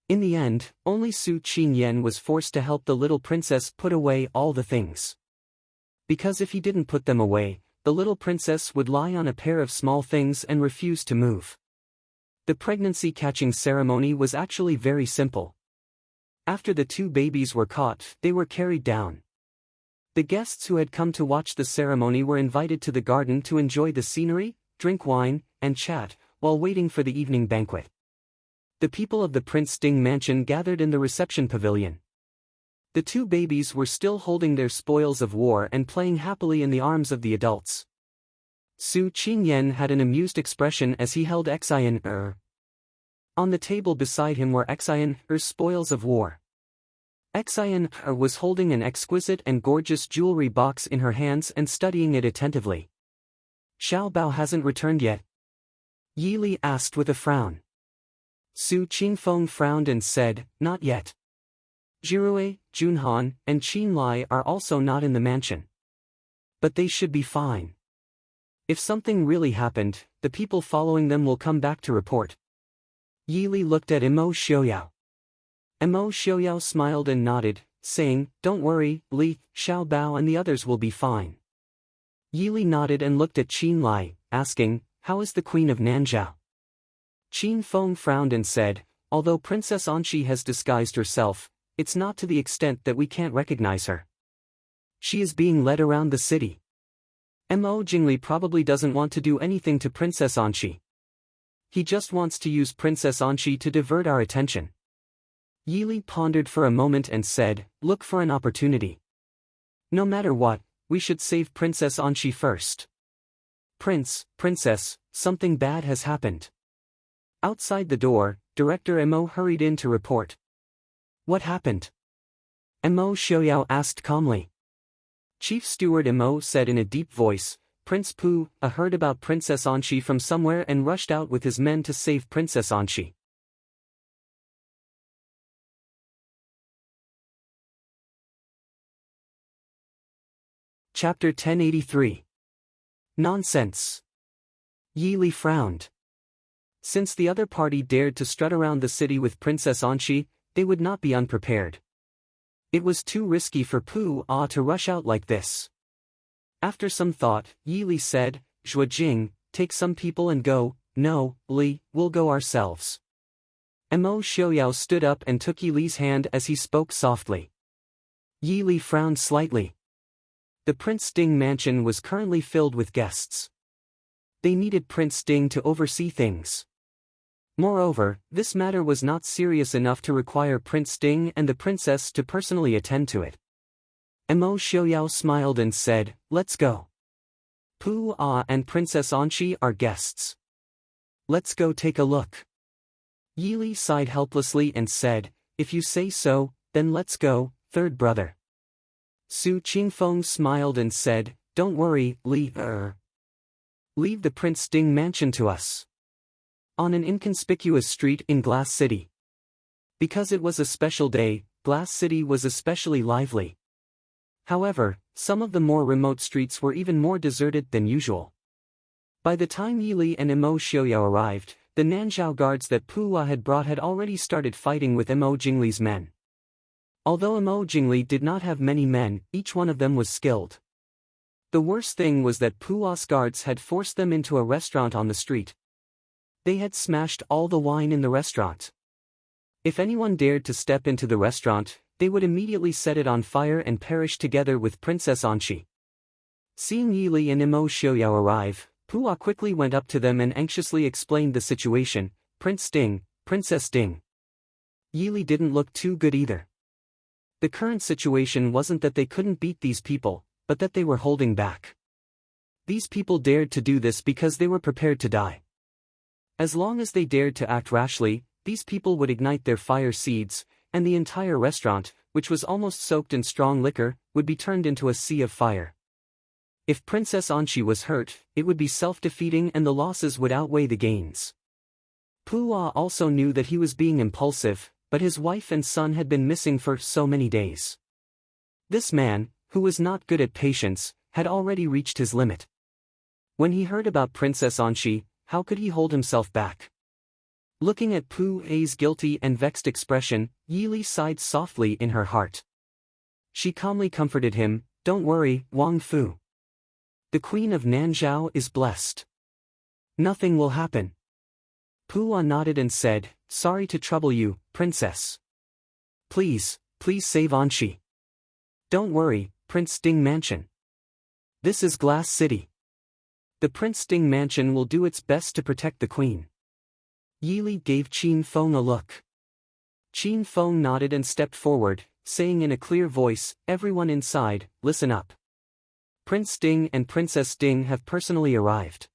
In the end, only Su Qingyan was forced to help the little princess put away all the things. Because if he didn't put them away, the little princess would lie on a pair of small things and refuse to move. The pregnancy catching ceremony was actually very simple. After the two babies were caught, they were carried down. The guests who had come to watch the ceremony were invited to the garden to enjoy the scenery, drink wine, and chat, while waiting for the evening banquet. The people of the Prince Ding mansion gathered in the reception pavilion. The two babies were still holding their spoils of war and playing happily in the arms of the adults. Su Qingyan had an amused expression as he held Xian. On the table beside him were Xian's spoils of war. Xian was holding an exquisite and gorgeous jewelry box in her hands and studying it attentively. Xiao Bao hasn't returned yet? Yi Li asked with a frown. Su Qingfeng frowned and said, not yet. Jirue, Junhan, and Qin Lai are also not in the mansion. But they should be fine. If something really happened, the people following them will come back to report. Yi Li looked at Imo Xiaoyao. Imo Xiaoyao smiled and nodded, saying, don't worry, Li, Xiao Bao and the others will be fine. Yi Li nodded and looked at Qin Lai, asking, how is the Queen of Nanzhao? Qin Feng frowned and said, although Princess Anxi has disguised herself, it's not to the extent that we can't recognize her. She is being led around the city. Mo Jingli probably doesn't want to do anything to Princess Anxi. He just wants to use Princess Anxi to divert our attention. Yi Li pondered for a moment and said, look for an opportunity. No matter what, we should save Princess Anxi first. Princess, something bad has happened. Outside the door, Director Mo hurried in to report. What happened? Mo Xiaoyao asked calmly. Chief Steward Mo said in a deep voice, Prince Pu heard about Princess Anxi from somewhere and rushed out with his men to save Princess Anxi. Chapter 1083. Nonsense. Yi Li frowned. Since the other party dared to strut around the city with Princess Anxi, they would not be unprepared. It was too risky for Pu to rush out like this. After some thought, Yi Li said, Zhuojing, take some people and go. No, Li, we'll go ourselves. Mo Xiaoyao stood up and took Yi Li's hand as he spoke softly. Yi Li frowned slightly. The Prince Ding mansion was currently filled with guests. They needed Prince Ding to oversee things. Moreover, this matter was not serious enough to require Prince Ding and the princess to personally attend to it. Mo Xiaoyao smiled and said, let's go. Pu and Princess Anxi are guests. Let's go take a look. Yi Li sighed helplessly and said, if you say so, then let's go, third brother. Su Qingfeng smiled and said, don't worry, Li. Leave the Prince Ding mansion to us. On an inconspicuous street in Glass City. Because it was a special day, Glass City was especially lively. However, some of the more remote streets were even more deserted than usual. By the time Yi Li and Mo Xiaoyao arrived, the Nanzhao guards that Pu had brought had already started fighting with Mo Jingli's men. Although Mo Jingli did not have many men, each one of them was skilled. The worst thing was that Pu's guards had forced them into a restaurant on the street. They had smashed all the wine in the restaurant. If anyone dared to step into the restaurant, they would immediately set it on fire and perish together with Princess Anxi. Seeing Yi Li and Mo Xiaoyao arrive, Pu quickly went up to them and anxiously explained the situation. Prince Ding, Princess Ding. Yi Li didn't look too good either. The current situation wasn't that they couldn't beat these people, but that they were holding back. These people dared to do this because they were prepared to die. As long as they dared to act rashly, these people would ignite their fire seeds, and the entire restaurant, which was almost soaked in strong liquor, would be turned into a sea of fire. If Princess Anxi was hurt, it would be self-defeating and the losses would outweigh the gains. Pu also knew that he was being impulsive, but his wife and son had been missing for so many days. This man, who was not good at patience, had already reached his limit. When he heard about Princess Anxi, how could he hold himself back? Looking at Pu's guilty and vexed expression, Yi Li sighed softly in her heart. She calmly comforted him, don't worry, Wang Fu. The Queen of Nanzhao is blessed. Nothing will happen. Pu nodded and said, sorry to trouble you, Princess. Please save Anxi. Don't worry, Prince Ding Mansion. This is Glass City. The Prince Ding Mansion will do its best to protect the Queen. Yi Li gave Qin Feng a look. Qin Feng nodded and stepped forward, saying in a clear voice, everyone inside, listen up. Prince Ding and Princess Ding have personally arrived.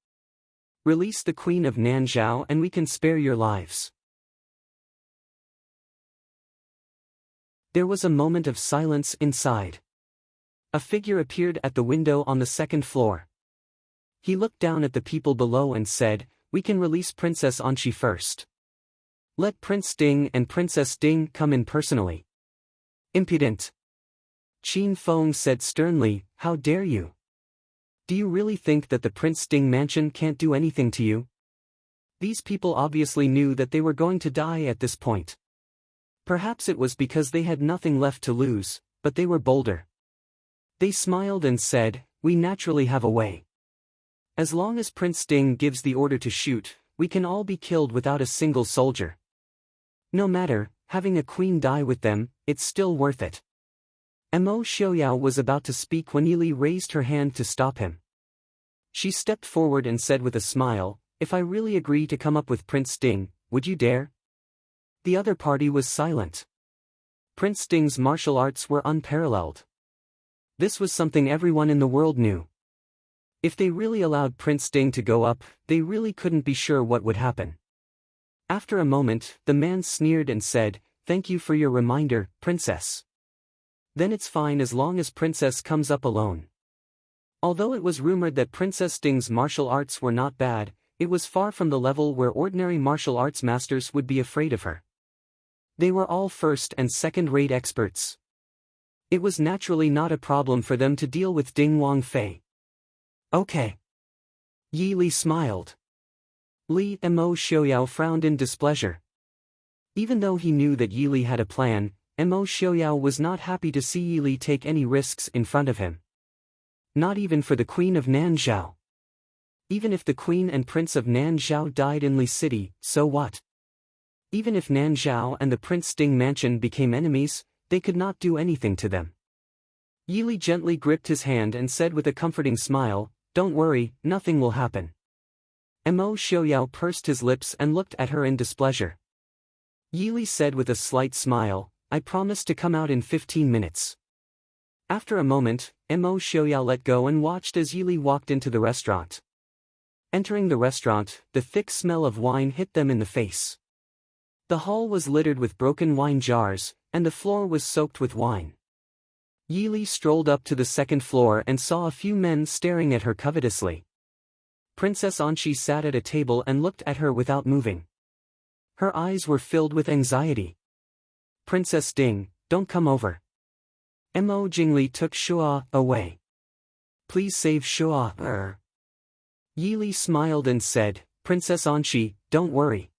Release the Queen of Nanzhao and we can spare your lives. There was a moment of silence inside. A figure appeared at the window on the second floor. He looked down at the people below and said, "We can release Princess Anqi first. Let Prince Ding and Princess Ding come in personally." "Impudent!" Qin Feng said sternly, "How dare you? Do you really think that the Prince Ding mansion can't do anything to you?" These people obviously knew that they were going to die at this point. Perhaps it was because they had nothing left to lose, but they were bolder. They smiled and said, "We naturally have a way. As long as Prince Ding gives the order to shoot, we can all be killed without a single soldier. No matter, having a queen die with them, it's still worth it." Mo Xiaoyao was about to speak when Yili raised her hand to stop him. She stepped forward and said with a smile, "If I really agree to come up with Prince Ding, would you dare?" The other party was silent. Prince Ding's martial arts were unparalleled. This was something everyone in the world knew. If they really allowed Prince Ding to go up, they really couldn't be sure what would happen. After a moment, the man sneered and said, "Thank you for your reminder, Princess. Then it's fine as long as Princess comes up alone." Although it was rumored that Princess Ding's martial arts were not bad, it was far from the level where ordinary martial arts masters would be afraid of her. They were all first and second-rate experts. It was naturally not a problem for them to deal with Ding Wangfei. "Okay." Yi Li smiled. Li Mo Xiaoyao frowned in displeasure. Even though he knew that Yi Li had a plan, Mo Xiaoyao was not happy to see Yi Li take any risks in front of him. Not even for the Queen of Nanzhao. Even if the Queen and Prince of Nanzhao died in Li City, so what? Even if Nanzhao and the Prince Ding mansion became enemies, they could not do anything to them. Yi Li gently gripped his hand and said with a comforting smile, "Don't worry, nothing will happen." Mo Xiaoyao pursed his lips and looked at her in displeasure. Yi Li said with a slight smile, "I promise to come out in 15 minutes. After a moment, Mo Xiaoyao let go and watched as Yi Li walked into the restaurant. Entering the restaurant, the thick smell of wine hit them in the face. The hall was littered with broken wine jars, and the floor was soaked with wine. Yi Li strolled up to the second floor and saw a few men staring at her covetously. Princess Anqi sat at a table and looked at her without moving. Her eyes were filled with anxiety. "Princess Ding, don't come over." Mo Jingli took Shua away. "Please save Shua." Yi Li smiled and said, "Princess Anqi, don't worry.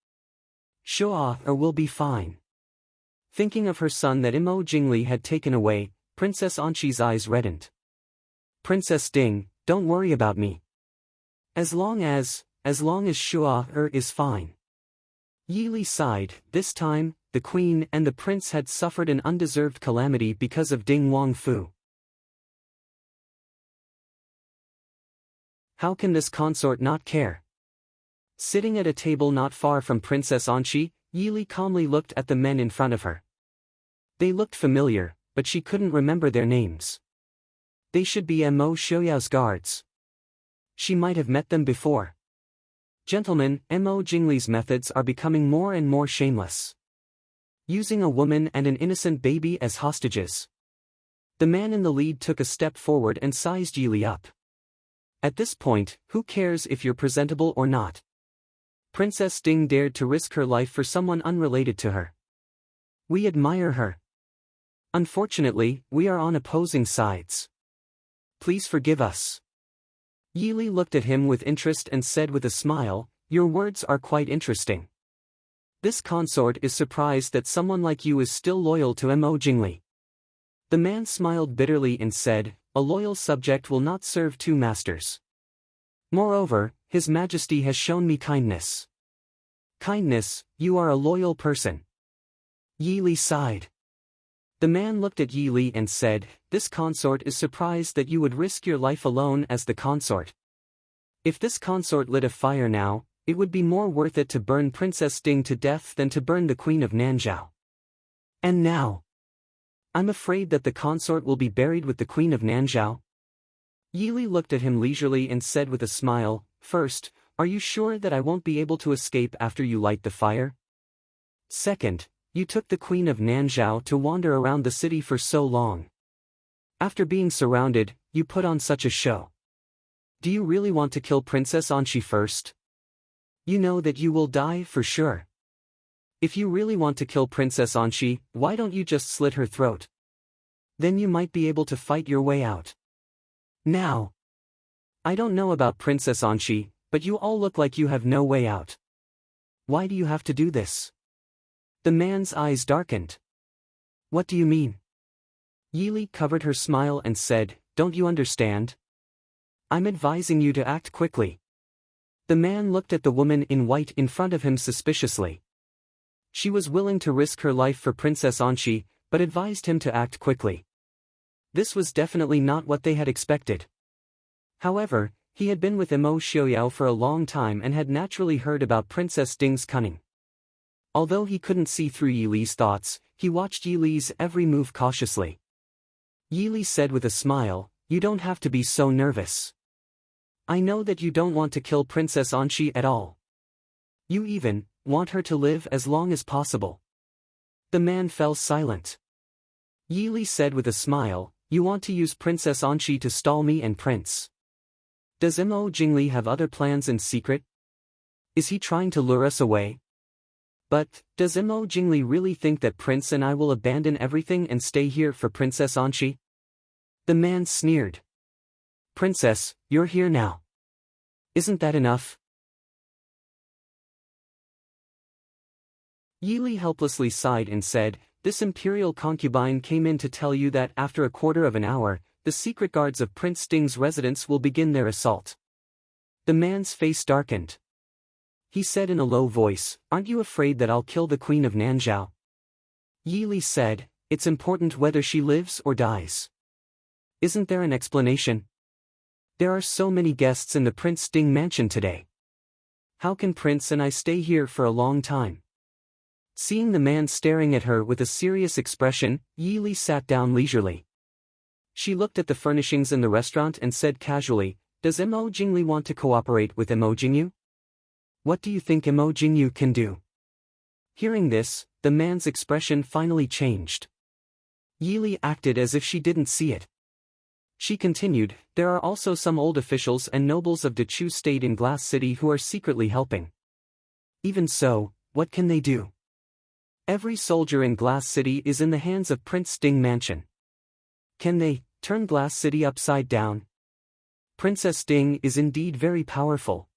Shua will be fine." Thinking of her son that Mo Jingli had taken away, Princess Anqi's eyes reddened. "Princess Ding, don't worry about me. As long as Shua is fine." Yi Li sighed. This time, the queen and the prince had suffered an undeserved calamity because of Ding Wangfu. How can this consort not care? Sitting at a table not far from Princess Anqi, Yi Li calmly looked at the men in front of her. They looked familiar, but she couldn't remember their names. They should be Mo Xiaoyao's guards. She might have met them before. Gentlemen, Mo Jingli's methods are becoming more and more shameless. Using a woman and an innocent baby as hostages. The man in the lead took a step forward and sized Yi Li up. At this point, who cares if you're presentable or not? Princess Ding dared to risk her life for someone unrelated to her. We admire her. Unfortunately, we are on opposing sides. Please forgive us. Yi Li looked at him with interest and said with a smile, "Your words are quite interesting. This consort is surprised that someone like you is still loyal to Mo Jingli." The man smiled bitterly and said, "A loyal subject will not serve two masters. Moreover, His Majesty has shown me kindness." "Kindness, you are a loyal person." Yi Li sighed. The man looked at Yi Li and said, "This consort is surprised that you would risk your life alone as the consort. If this consort lit a fire now, it would be more worth it to burn Princess Ding to death than to burn the Queen of Nanzhao. And now, I'm afraid that the consort will be buried with the Queen of Nanzhao." Yi Li looked at him leisurely and said with a smile, "First, are you sure that I won't be able to escape after you light the fire? Second, You took the Queen of Nanzhao to wander around the city for so long. After being surrounded, you put on such a show. Do you really want to kill Princess Anxi first? You know that you will die for sure. If you really want to kill Princess Anxi, why don't you just slit her throat? Then you might be able to fight your way out. Now. I don't know about Princess Anxi, but you all look like you have no way out. Why do you have to do this? The man's eyes darkened. What do you mean? Yili covered her smile and said, Don't you understand? I'm advising you to act quickly. The man looked at the woman in white in front of him suspiciously. She was willing to risk her life for Princess Anxi, but advised him to act quickly. This was definitely not what they had expected. However, he had been with Mo Xiaoyao for a long time and had naturally heard about Princess Ding's cunning. Although he couldn't see through Yili's thoughts, he watched Yili's every move cautiously. Yili said with a smile, You don't have to be so nervous. I know that you don't want to kill Princess Anxi at all. You even want her to live as long as possible. The man fell silent. Yili said with a smile, You want to use Princess Anxi to stall me and Prince. Does Mo Jingli have other plans in secret? Is he trying to lure us away? But, does Mo Jingli really think that Prince and I will abandon everything and stay here for Princess Anxi? The man sneered. Princess, you're here now. Isn't that enough? Yili helplessly sighed and said, This imperial concubine came in to tell you that after a quarter of an hour, the secret guards of Prince Ding's residence will begin their assault. The man's face darkened. He said in a low voice, Aren't you afraid that I'll kill the Queen of Nanzhao? Yili said, It's important whether she lives or dies. Isn't there an explanation? There are so many guests in the Prince Ding mansion today. How can Prince and I stay here for a long time? Seeing the man staring at her with a serious expression, Yili sat down leisurely. She looked at the furnishings in the restaurant and said casually, Does Mo Jingli want to cooperate with Mo Jingyu? What do you think Mo Jingyu can do? Hearing this, the man's expression finally changed. Yili acted as if she didn't see it. She continued, There are also some old officials and nobles of Dechu State in Glass City who are secretly helping. Even so, what can they do? Every soldier in Glass City is in the hands of Prince Ding Mansion. Can they turn Glass City upside down? Princess Ding is indeed very powerful.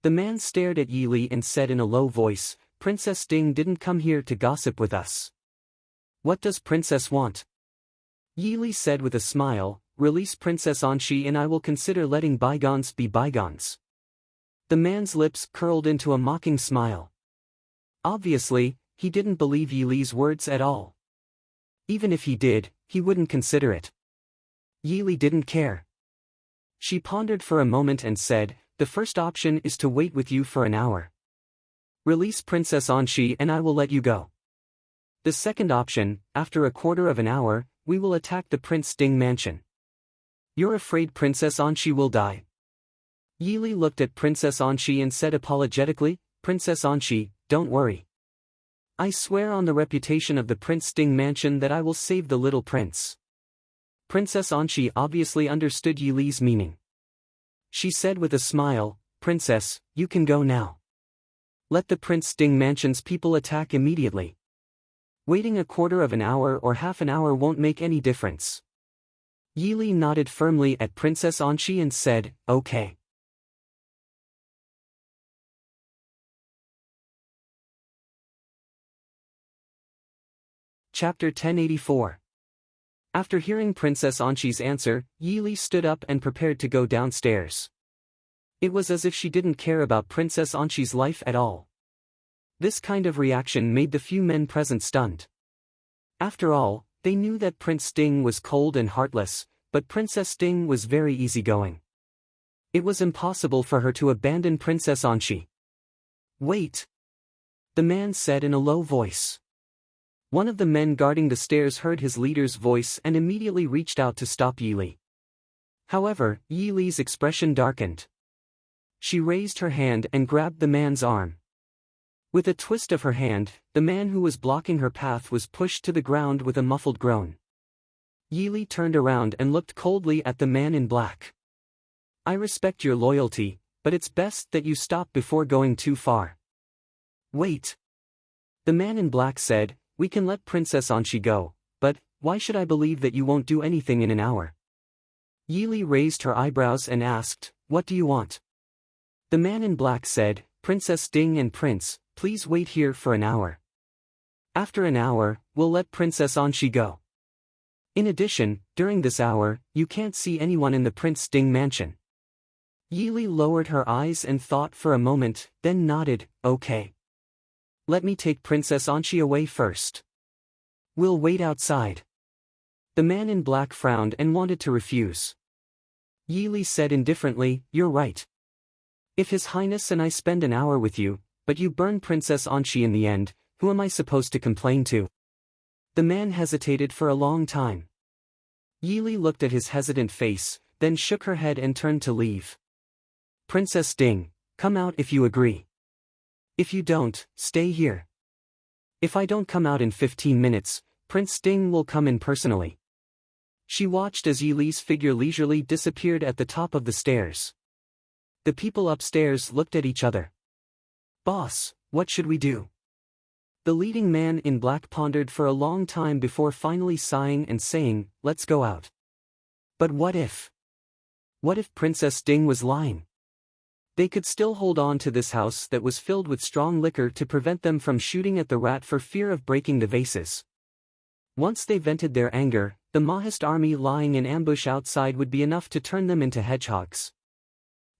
The man stared at Yili and said in a low voice, Princess Ding didn't come here to gossip with us. What does Princess want? Yili said with a smile, Release Princess Anxi and I will consider letting bygones be bygones. The man's lips curled into a mocking smile. Obviously, he didn't believe Yili's words at all. Even if he did, he wouldn't consider it. Yili didn't care. She pondered for a moment and said, The first option is to wait with you for an hour. Release Princess Anxi and I will let you go. The second option, after a quarter of an hour, we will attack the Prince Ding mansion. You're afraid Princess Anxi will die? Yili looked at Princess Anxi and said apologetically, Princess Anxi, don't worry. I swear on the reputation of the Prince Ding mansion that I will save the little prince. Princess Anxi obviously understood Yili's meaning. She said with a smile, Princess, you can go now. Let the Prince Ding mansion's people attack immediately. Waiting a quarter of an hour or half an hour won't make any difference. Yili nodded firmly at Princess Anxi and said, Okay. Chapter 1084. After hearing Princess Anxi's answer, Yili stood up and prepared to go downstairs. It was as if she didn't care about Princess Anxi's life at all. This kind of reaction made the few men present stunned. After all, they knew that Prince Ding was cold and heartless, but Princess Ding was very easygoing. It was impossible for her to abandon Princess Anxi. Wait! The man said in a low voice. One of the men guarding the stairs heard his leader's voice and immediately reached out to stop Yili. However, Yili's expression darkened. She raised her hand and grabbed the man's arm. With a twist of her hand, the man who was blocking her path was pushed to the ground with a muffled groan. Yili turned around and looked coldly at the man in black. I respect your loyalty, but it's best that you stop before going too far. Wait. The man in black said, we can let Princess Anshi go, but why should I believe that you won't do anything in an hour? Yili raised her eyebrows and asked, what do you want? The man in black said, Princess Ding and Prince, please wait here for an hour. After an hour, we'll let Princess Anshi go. In addition, during this hour, you can't see anyone in the Prince Ding mansion. Yili lowered her eyes and thought for a moment, then nodded, okay. Let me take Princess Anshi away first. We'll wait outside. The man in black frowned and wanted to refuse. Yili said indifferently, you're right. If His Highness and I spend an hour with you, but you burn Princess Anshi in the end, who am I supposed to complain to? The man hesitated for a long time. Yili looked at his hesitant face, then shook her head and turned to leave. Princess Ding, come out if you agree. If you don't, stay here. If I don't come out in 15 minutes, Prince Ding will come in personally. She watched as Yili's figure leisurely disappeared at the top of the stairs. The people upstairs looked at each other. Boss, what should we do? The leading man in black pondered for a long time before finally sighing and saying, let's go out. But what if? What if Princess Ding was lying? They could still hold on to this house that was filled with strong liquor to prevent them from shooting at the rat for fear of breaking the vases. Once they vented their anger, the Mahist army lying in ambush outside would be enough to turn them into hedgehogs.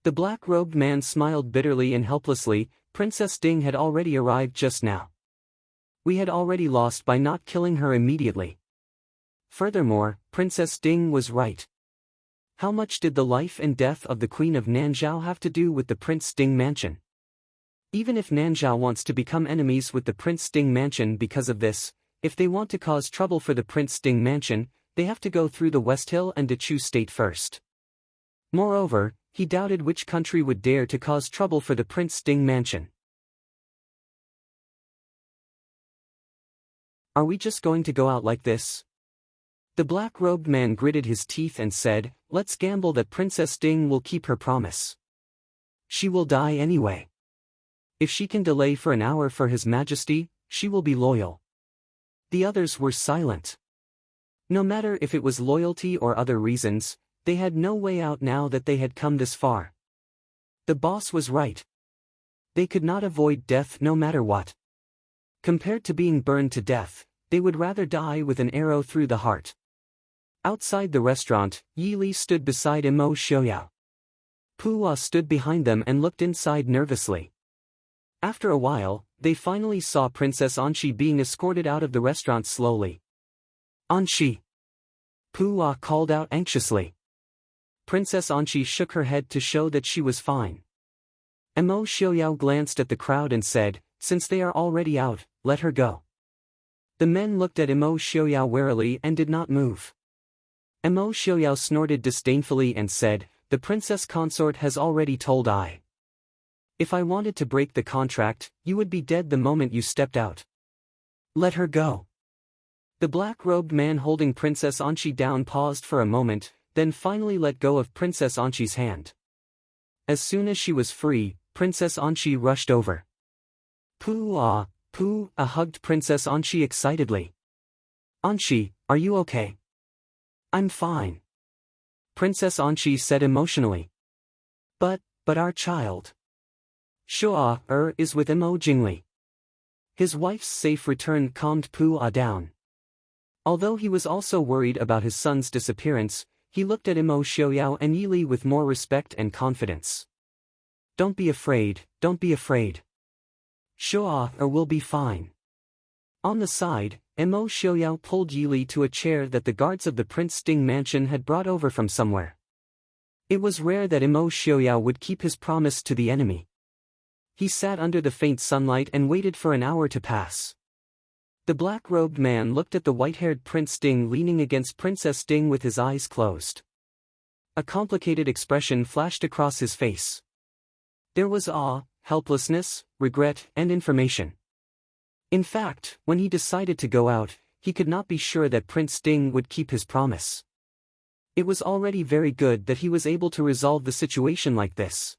The black-robed man smiled bitterly and helplessly. Princess Ding had already arrived just now. We had already lost by not killing her immediately. Furthermore, Princess Ding was right. How much did the life and death of the Queen of Nanzhao have to do with the Prince Ding mansion? Even if Nanzhao wants to become enemies with the Prince Ding mansion because of this, if they want to cause trouble for the Prince Ding mansion, they have to go through the West Hill and Dechu state first. Moreover, he doubted which country would dare to cause trouble for the Prince Ding mansion. Are we just going to go out like this? The black-robed man gritted his teeth and said, let's gamble that Princess Ding will keep her promise. She will die anyway. If she can delay for an hour for His Majesty, she will be loyal. The others were silent. No matter if it was loyalty or other reasons, they had no way out now that they had come this far. The boss was right. They could not avoid death no matter what. Compared to being burned to death, they would rather die with an arrow through the heart. Outside the restaurant, Yili stood beside Imo Xiaoyao. Puwa stood behind them and looked inside nervously. After a while, they finally saw Princess Anshi being escorted out of the restaurant slowly. Anshi! Puwa called out anxiously. Princess Anshi shook her head to show that she was fine. Imo Xiaoyao glanced at the crowd and said, since they are already out, let her go. The men looked at Imo Xiaoyao warily and did not move. Imo Xiaoyao snorted disdainfully and said, the princess consort has already told I. If I wanted to break the contract, you would be dead the moment you stepped out. Let her go. The black-robed man holding Princess Anshi down paused for a moment, then finally let go of Princess Anshi's hand. As soon as she was free, Princess Anshi rushed over. Puah hugged Princess Anshi excitedly. Anshi, are you okay? I'm fine. Princess Anshi said emotionally. But our child. Shua is with Imo Jingli. His wife's safe return calmed Puah down. Although he was also worried about his son's disappearance, he looked at Imo Xiaoyao and Yili with more respect and confidence. Don't be afraid, don't be afraid. Shua will be fine. On the side, Imo Xiaoyao pulled Yili to a chair that the guards of the Prince Ding mansion had brought over from somewhere. It was rare that Imo Xiaoyao would keep his promise to the enemy. He sat under the faint sunlight and waited for an hour to pass. The black-robed man looked at the white-haired Prince Ding leaning against Princess Ding with his eyes closed. A complicated expression flashed across his face. There was awe, helplessness, regret, and information. In fact, when he decided to go out, he could not be sure that Prince Ding would keep his promise. It was already very good that he was able to resolve the situation like this.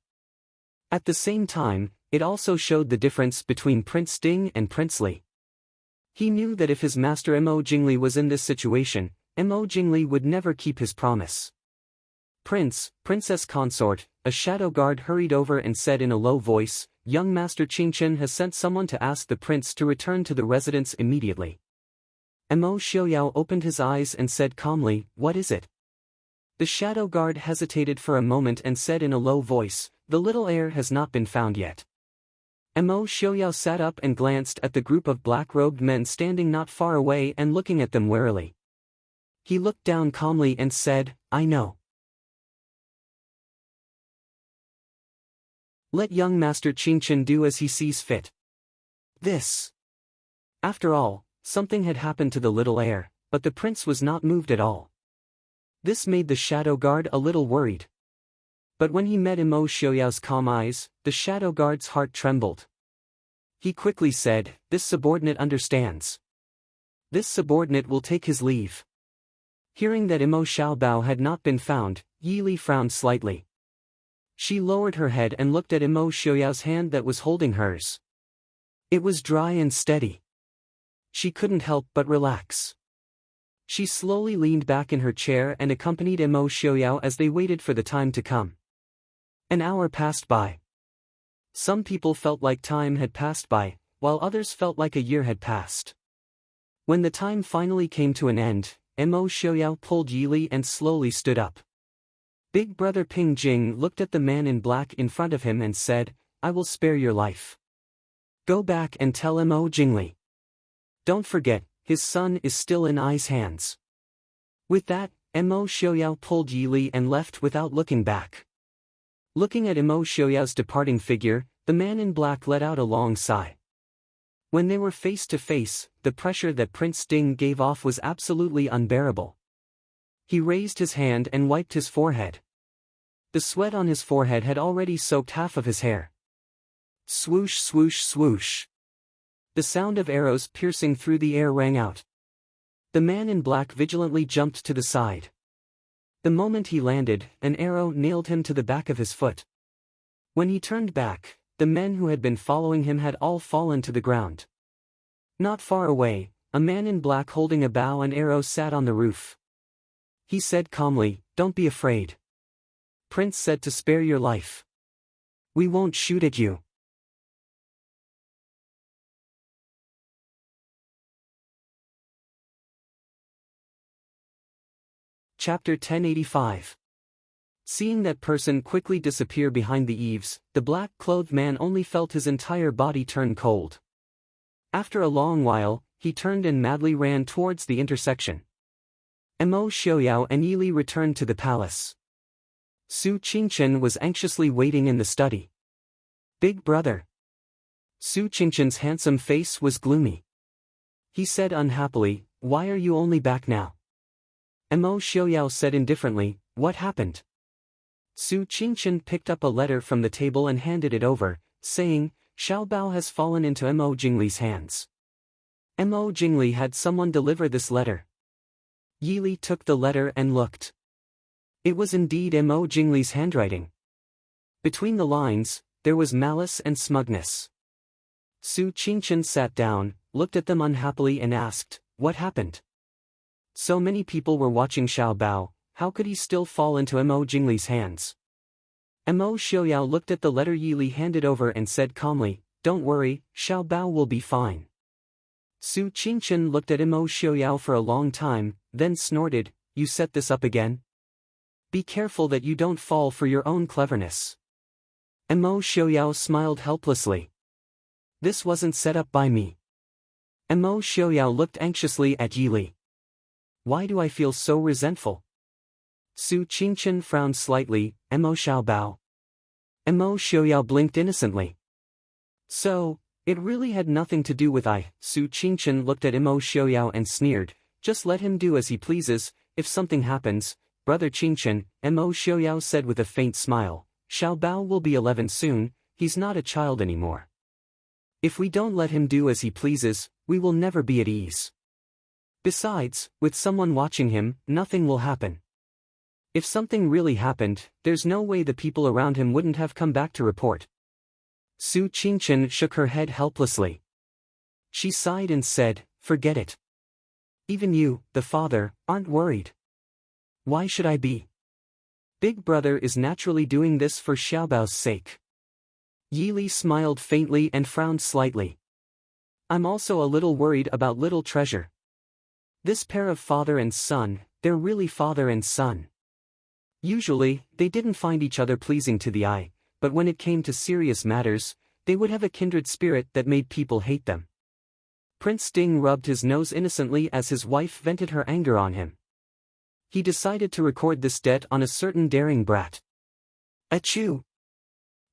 At the same time, it also showed the difference between Prince Ding and Prince Li. He knew that if his master Mo Jingli was in this situation, Mo Jingli would never keep his promise. Princess consort, a shadow guard hurried over and said in a low voice, "Young Master Qingchen has sent someone to ask the prince to return to the residence immediately." Mo Xiaoyao opened his eyes and said calmly, "What is it?" The shadow guard hesitated for a moment and said in a low voice, "The little heir has not been found yet." Mo Xiaoyao sat up and glanced at the group of black-robed men standing not far away and looking at them warily. He looked down calmly and said, "I know. Let young Master Qingchen do as he sees fit." This. After all, something had happened to the little heir, but the prince was not moved at all. This made the shadow guard a little worried. But when he met Mo Xiaoyao's calm eyes, the shadow guard's heart trembled. He quickly said, "This subordinate understands. This subordinate will take his leave." Hearing that Mo Xiaobao had not been found, Yi Li frowned slightly. She lowered her head and looked at Mo Xiaoyao's hand that was holding hers. It was dry and steady. She couldn't help but relax. She slowly leaned back in her chair and accompanied Mo Xiaoyao as they waited for the time to come. An hour passed by. Some people felt like time had passed by, while others felt like a year had passed. When the time finally came to an end, Mo Xiaoyao pulled Yi Li and slowly stood up. Big brother Ping Jing looked at the man in black in front of him and said, "I will spare your life. Go back and tell Mo Jingli. Don't forget, his son is still in Ai's hands." With that, Mo Xiaoyao pulled Yi Li and left without looking back. Looking at Mo Xiaoyao's departing figure, the man in black let out a long sigh. When they were face to face, the pressure that Prince Ding gave off was absolutely unbearable. He raised his hand and wiped his forehead. The sweat on his forehead had already soaked half of his hair. Swoosh swoosh swoosh. The sound of arrows piercing through the air rang out. The man in black vigilantly jumped to the side. The moment he landed, an arrow nailed him to the back of his foot. When he turned back, the men who had been following him had all fallen to the ground. Not far away, a man in black holding a bow and arrow sat on the roof. He said calmly, "Don't be afraid. Prince said to spare your life. We won't shoot at you." Chapter 1085. Seeing that person quickly disappear behind the eaves, the black-clothed man only felt his entire body turn cold. After a long while, he turned and madly ran towards the intersection. Mo Xiaoyao and Yi Li returned to the palace. Su Qingchen was anxiously waiting in the study. "Big brother." Su Qingchen's handsome face was gloomy. He said unhappily, "Why are you only back now?" Mo Xiaoyao said indifferently, "What happened?" Su Qingchen picked up a letter from the table and handed it over, saying, "Xiao Bao has fallen into Mo Jingli's hands." Mo Jingli had someone deliver this letter. Yi Li took the letter and looked. It was indeed Mo Jingli's handwriting. Between the lines, there was malice and smugness. Su Qingchen sat down, looked at them unhappily and asked, "What happened?" So many people were watching Xiao Bao, how could he still fall into Mo Jingli's hands? Mo Xiaoyao looked at the letter Yi Li handed over and said calmly, "Don't worry, Xiao Bao will be fine." Su Qingchen looked at Mo Xiaoyao for a long time, then snorted, "You set this up again? Be careful that you don't fall for your own cleverness." Mo Xiaoyao smiled helplessly. "This wasn't set up by me." Mo Xiaoyao looked anxiously at Yi Li. "Why do I feel so resentful?" Su Qingchen frowned slightly, "Mo Xiaobao." Mo Xiaoyao blinked innocently. "So, it really had nothing to do with I." Su Qingchen looked at Mo Xiaoyao and sneered, "Just let him do as he pleases, if something happens, brother Qingchen," Mo Xiaoyao said with a faint smile, "Xiao Bao will be 11 soon, he's not a child anymore. If we don't let him do as he pleases, we will never be at ease. Besides, with someone watching him, nothing will happen. If something really happened, there's no way the people around him wouldn't have come back to report. Su Qingchen shook her head helplessly. She sighed and said, "Forget it. Even you, the father, aren't worried. Why should I be? Big brother is naturally doing this for Xiaobao's sake." Yi Li smiled faintly and frowned slightly. "I'm also a little worried about little treasure. This pair of father and son, they're really father and son. Usually, they didn't find each other pleasing to the eye, but when it came to serious matters, they would have a kindred spirit that made people hate them." Prince Ding rubbed his nose innocently as his wife vented her anger on him. He decided to record this debt on a certain daring brat. Achoo!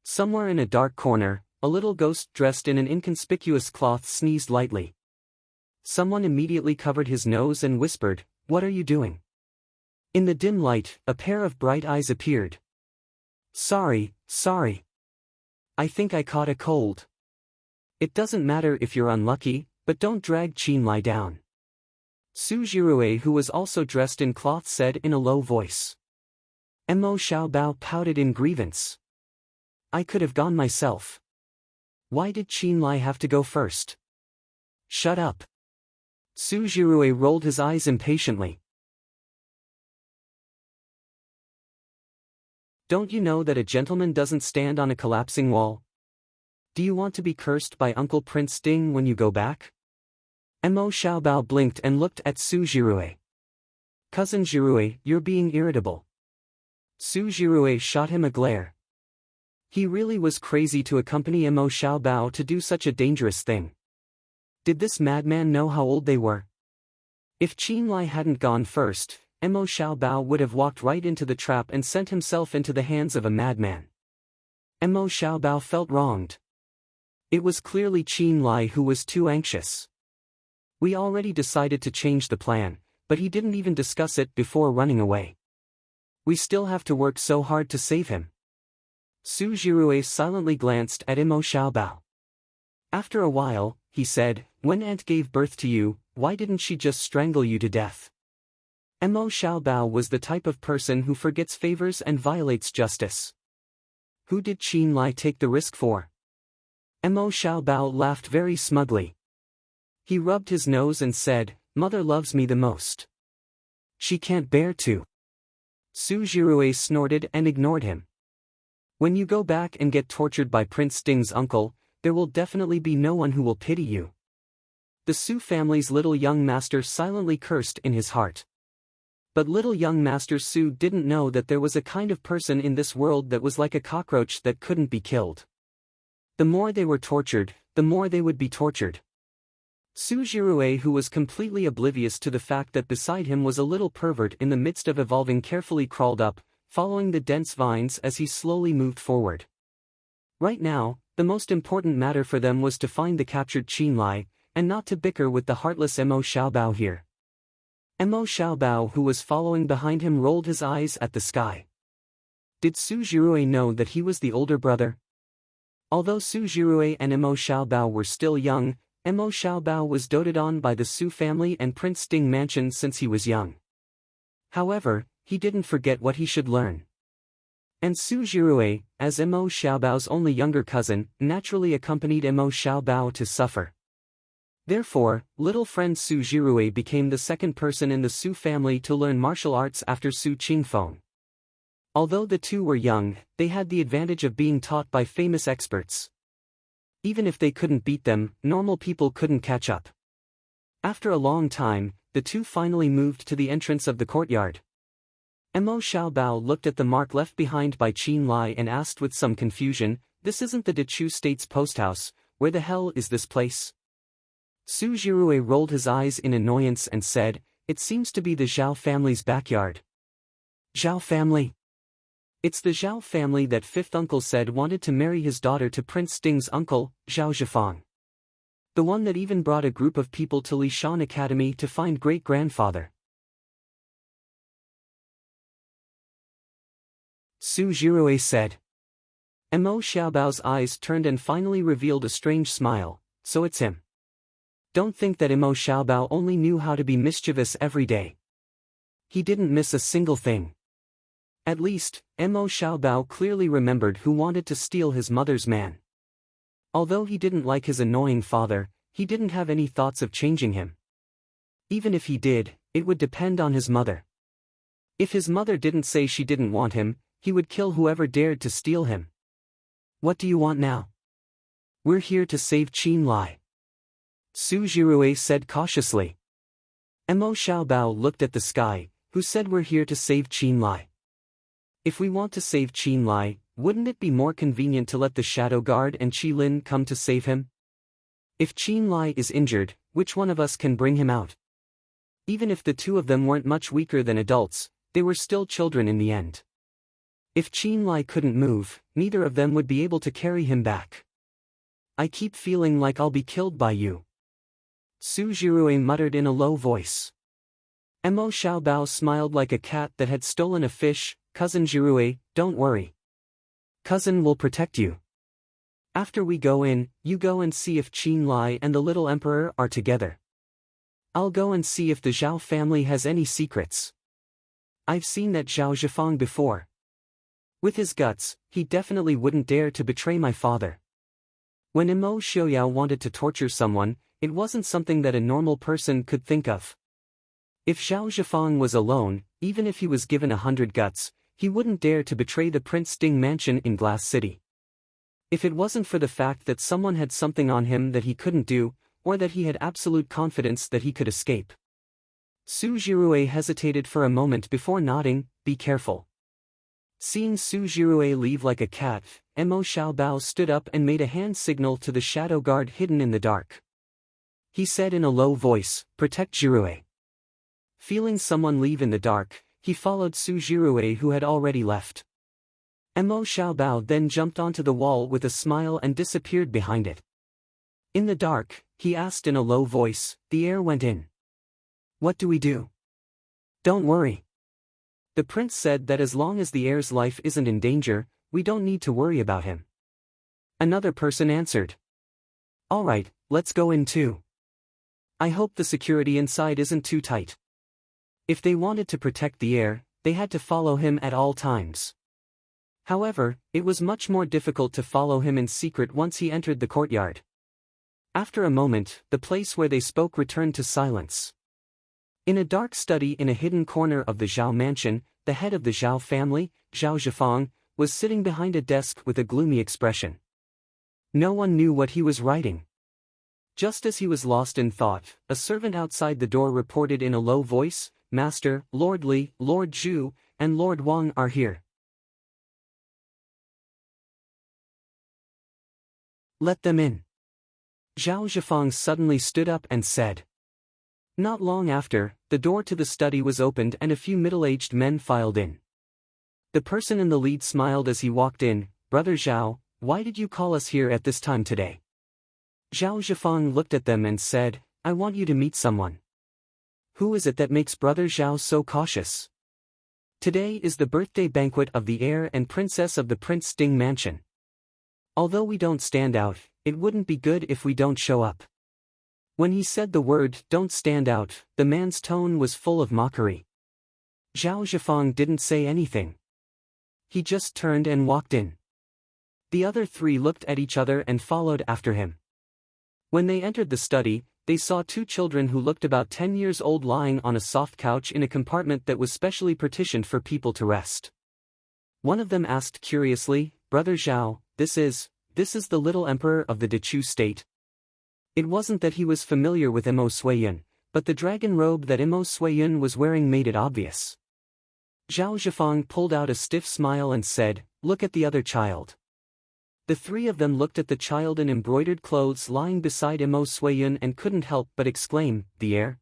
Somewhere in a dark corner, a little ghost dressed in an inconspicuous cloth sneezed lightly. Someone immediately covered his nose and whispered, "What are you doing?" In the dim light, a pair of bright eyes appeared. Sorry. I think I caught a cold." "It doesn't matter if you're unlucky, but don't drag Qinlai down," Su Jirue, who was also dressed in cloth, said in a low voice. Mo Xiaobao pouted in grievance. "I could have gone myself. Why did Qinlai have to go first?" "Shut up." Su Jirue rolled his eyes impatiently. "Don't you know that a gentleman doesn't stand on a collapsing wall? Do you want to be cursed by Uncle Prince Ding when you go back?" Mo Xiaobao blinked and looked at Su Jirue. "Cousin Jirue, you're being irritable." Su Jirue shot him a glare. He really was crazy to accompany Mo Xiaobao to do such a dangerous thing. Did this madman know how old they were? If Qinlai hadn't gone first, Mo Xiaobao would have walked right into the trap and sent himself into the hands of a madman. Mo Xiaobao felt wronged. It was clearly Qinlai who was too anxious. "We already decided to change the plan, but he didn't even discuss it before running away. We still have to work so hard to save him." Su Jirue silently glanced at Mo Xiaobao. After a while, he said, "When Aunt gave birth to you, why didn't she just strangle you to death?" Mo Xiaobao was the type of person who forgets favors and violates justice. Who did Qinlai take the risk for? Mo Xiaobao laughed very smugly. He rubbed his nose and said, "Mother loves me the most. She can't bear to." Su Jirue snorted and ignored him. "When you go back and get tortured by Prince Ding's uncle, there will definitely be no one who will pity you." The Su family's little young master silently cursed in his heart. But little young Master Su didn't know that there was a kind of person in this world that was like a cockroach that couldn't be killed. The more they were tortured, the more they would be tortured. Su Jirue, who was completely oblivious to the fact that beside him was a little pervert in the midst of evolving, carefully crawled up, following the dense vines as he slowly moved forward. Right now, the most important matter for them was to find the captured Qinlai, and not to bicker with the heartless Mo Xiaobao here. Mo Xiaobao, who was following behind him, rolled his eyes at the sky. Did Su Jirue know that he was the older brother? Although Su Jirue and Mo Xiaobao were still young, Mo Xiaobao was doted on by the Su family and Prince Ding mansion since he was young. However, he didn't forget what he should learn. And Su Jirue, as Mo Xiaobao's only younger cousin, naturally accompanied Mo Xiaobao to suffer. Therefore, little friend Su Jirue became the second person in the Su family to learn martial arts after Su Qingfeng. Although the two were young, they had the advantage of being taught by famous experts. Even if they couldn't beat them, normal people couldn't catch up. After a long time, the two finally moved to the entrance of the courtyard. Mo Xiaobao looked at the mark left behind by Qinlai and asked with some confusion, "This isn't the Dechu State's posthouse, where the hell is this place?" Su Jirue rolled his eyes in annoyance and said, "It seems to be the Zhao family's backyard." Zhao family? It's the Zhao family that fifth uncle said wanted to marry his daughter to Prince Ding's uncle, Zhao Zhifang. The one that even brought a group of people to Lishan Academy to find great-grandfather. Su Jirue said. Mo Xiaobao's eyes turned and finally revealed a strange smile. So it's him. Don't think that Mo Xiaobao only knew how to be mischievous every day. He didn't miss a single thing. At least, Mo Xiaobao clearly remembered who wanted to steal his mother's man. Although he didn't like his annoying father, he didn't have any thoughts of changing him. Even if he did, it would depend on his mother. If his mother didn't say she didn't want him, he would kill whoever dared to steal him. What do you want now? We're here to save Qin Lai, Su Jirue said cautiously. Mo Xiaobao looked at the sky, who said we're here to save Qin Lai. If we want to save Qin Lai, wouldn't it be more convenient to let the Shadow Guard and Qi Lin come to save him? If Qin Lai is injured, which one of us can bring him out? Even if the two of them weren't much weaker than adults, they were still children in the end. If Qin Lai couldn't move, neither of them would be able to carry him back. I keep feeling like I'll be killed by you, Su Jirue muttered in a low voice. Mo Xiaobao smiled like a cat that had stolen a fish. Cousin Jirue, don't worry. Cousin will protect you. After we go in, you go and see if Qin Lai and the little emperor are together. I'll go and see if the Zhao family has any secrets. I've seen that Zhao Zhifang before. With his guts, he definitely wouldn't dare to betray my father. When Mo Xiaoyao wanted to torture someone, it wasn't something that a normal person could think of. If Zhao Zhifang was alone, even if he was given 100 guts, he wouldn't dare to betray the Prince Ding mansion in Glass City. If it wasn't for the fact that someone had something on him that he couldn't do, or that he had absolute confidence that he could escape. Su Jirue hesitated for a moment before nodding, be careful. Seeing Su Jirue leave like a cat, Mo Xiaobao stood up and made a hand signal to the shadow guard hidden in the dark. He said in a low voice, protect Jirue. Feeling someone leave in the dark, he followed Su Jirue who had already left. Mo Xiaobao then jumped onto the wall with a smile and disappeared behind it. In the dark, he asked in a low voice, the air went in. What do we do? Don't worry. The prince said that as long as the heir's life isn't in danger, we don't need to worry about him. Another person answered. Alright, let's go in too. I hope the security inside isn't too tight. If they wanted to protect the heir, they had to follow him at all times. However, it was much more difficult to follow him in secret once he entered the courtyard. After a moment, the place where they spoke returned to silence. In a dark study in a hidden corner of the Zhao mansion, the head of the Zhao family, Zhao Zhifang, was sitting behind a desk with a gloomy expression. No one knew what he was writing. Just as he was lost in thought, a servant outside the door reported in a low voice, Master, Lord Li, Lord Zhu, and Lord Wang are here. Let them in. Zhao Zhifang suddenly stood up and said. Not long after, the door to the study was opened and a few middle-aged men filed in. The person in the lead smiled as he walked in. Brother Zhao, why did you call us here at this time today? Zhao Zhifang looked at them and said, I want you to meet someone. Who is it that makes Brother Zhao so cautious? Today is the birthday banquet of the heir and princess of the Prince Ding mansion. Although we don't stand out, it wouldn't be good if we don't show up. When he said the word, don't stand out, the man's tone was full of mockery. Zhao Zhifang didn't say anything. He just turned and walked in. The other three looked at each other and followed after him. When they entered the study, they saw two children who looked about 10 years old lying on a soft couch in a compartment that was specially partitioned for people to rest. One of them asked curiously, Brother Zhao, this is the little emperor of the Dechu state? It wasn't that he was familiar with Mo Suiyun, but the dragon robe that Mo Suiyun was wearing made it obvious. Zhao Zhifang pulled out a stiff smile and said, look at the other child. The three of them looked at the child in embroidered clothes lying beside Mo Suiyun and couldn't help but exclaim, the heir?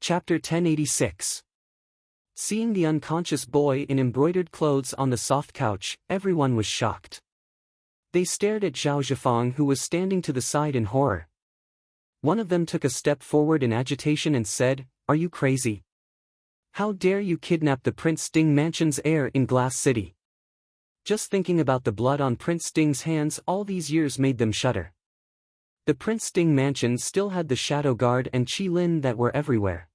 Chapter 1086. Seeing the unconscious boy in embroidered clothes on the soft couch, everyone was shocked. They stared at Zhao Zhifang who was standing to the side in horror. One of them took a step forward in agitation and said, "Are you crazy? How dare you kidnap the Prince Ding Mansion's heir in Glass City?" Just thinking about the blood on Prince Ding's hands all these years made them shudder. The Prince Ding Mansion still had the Shadow Guard and Qi Lin that were everywhere.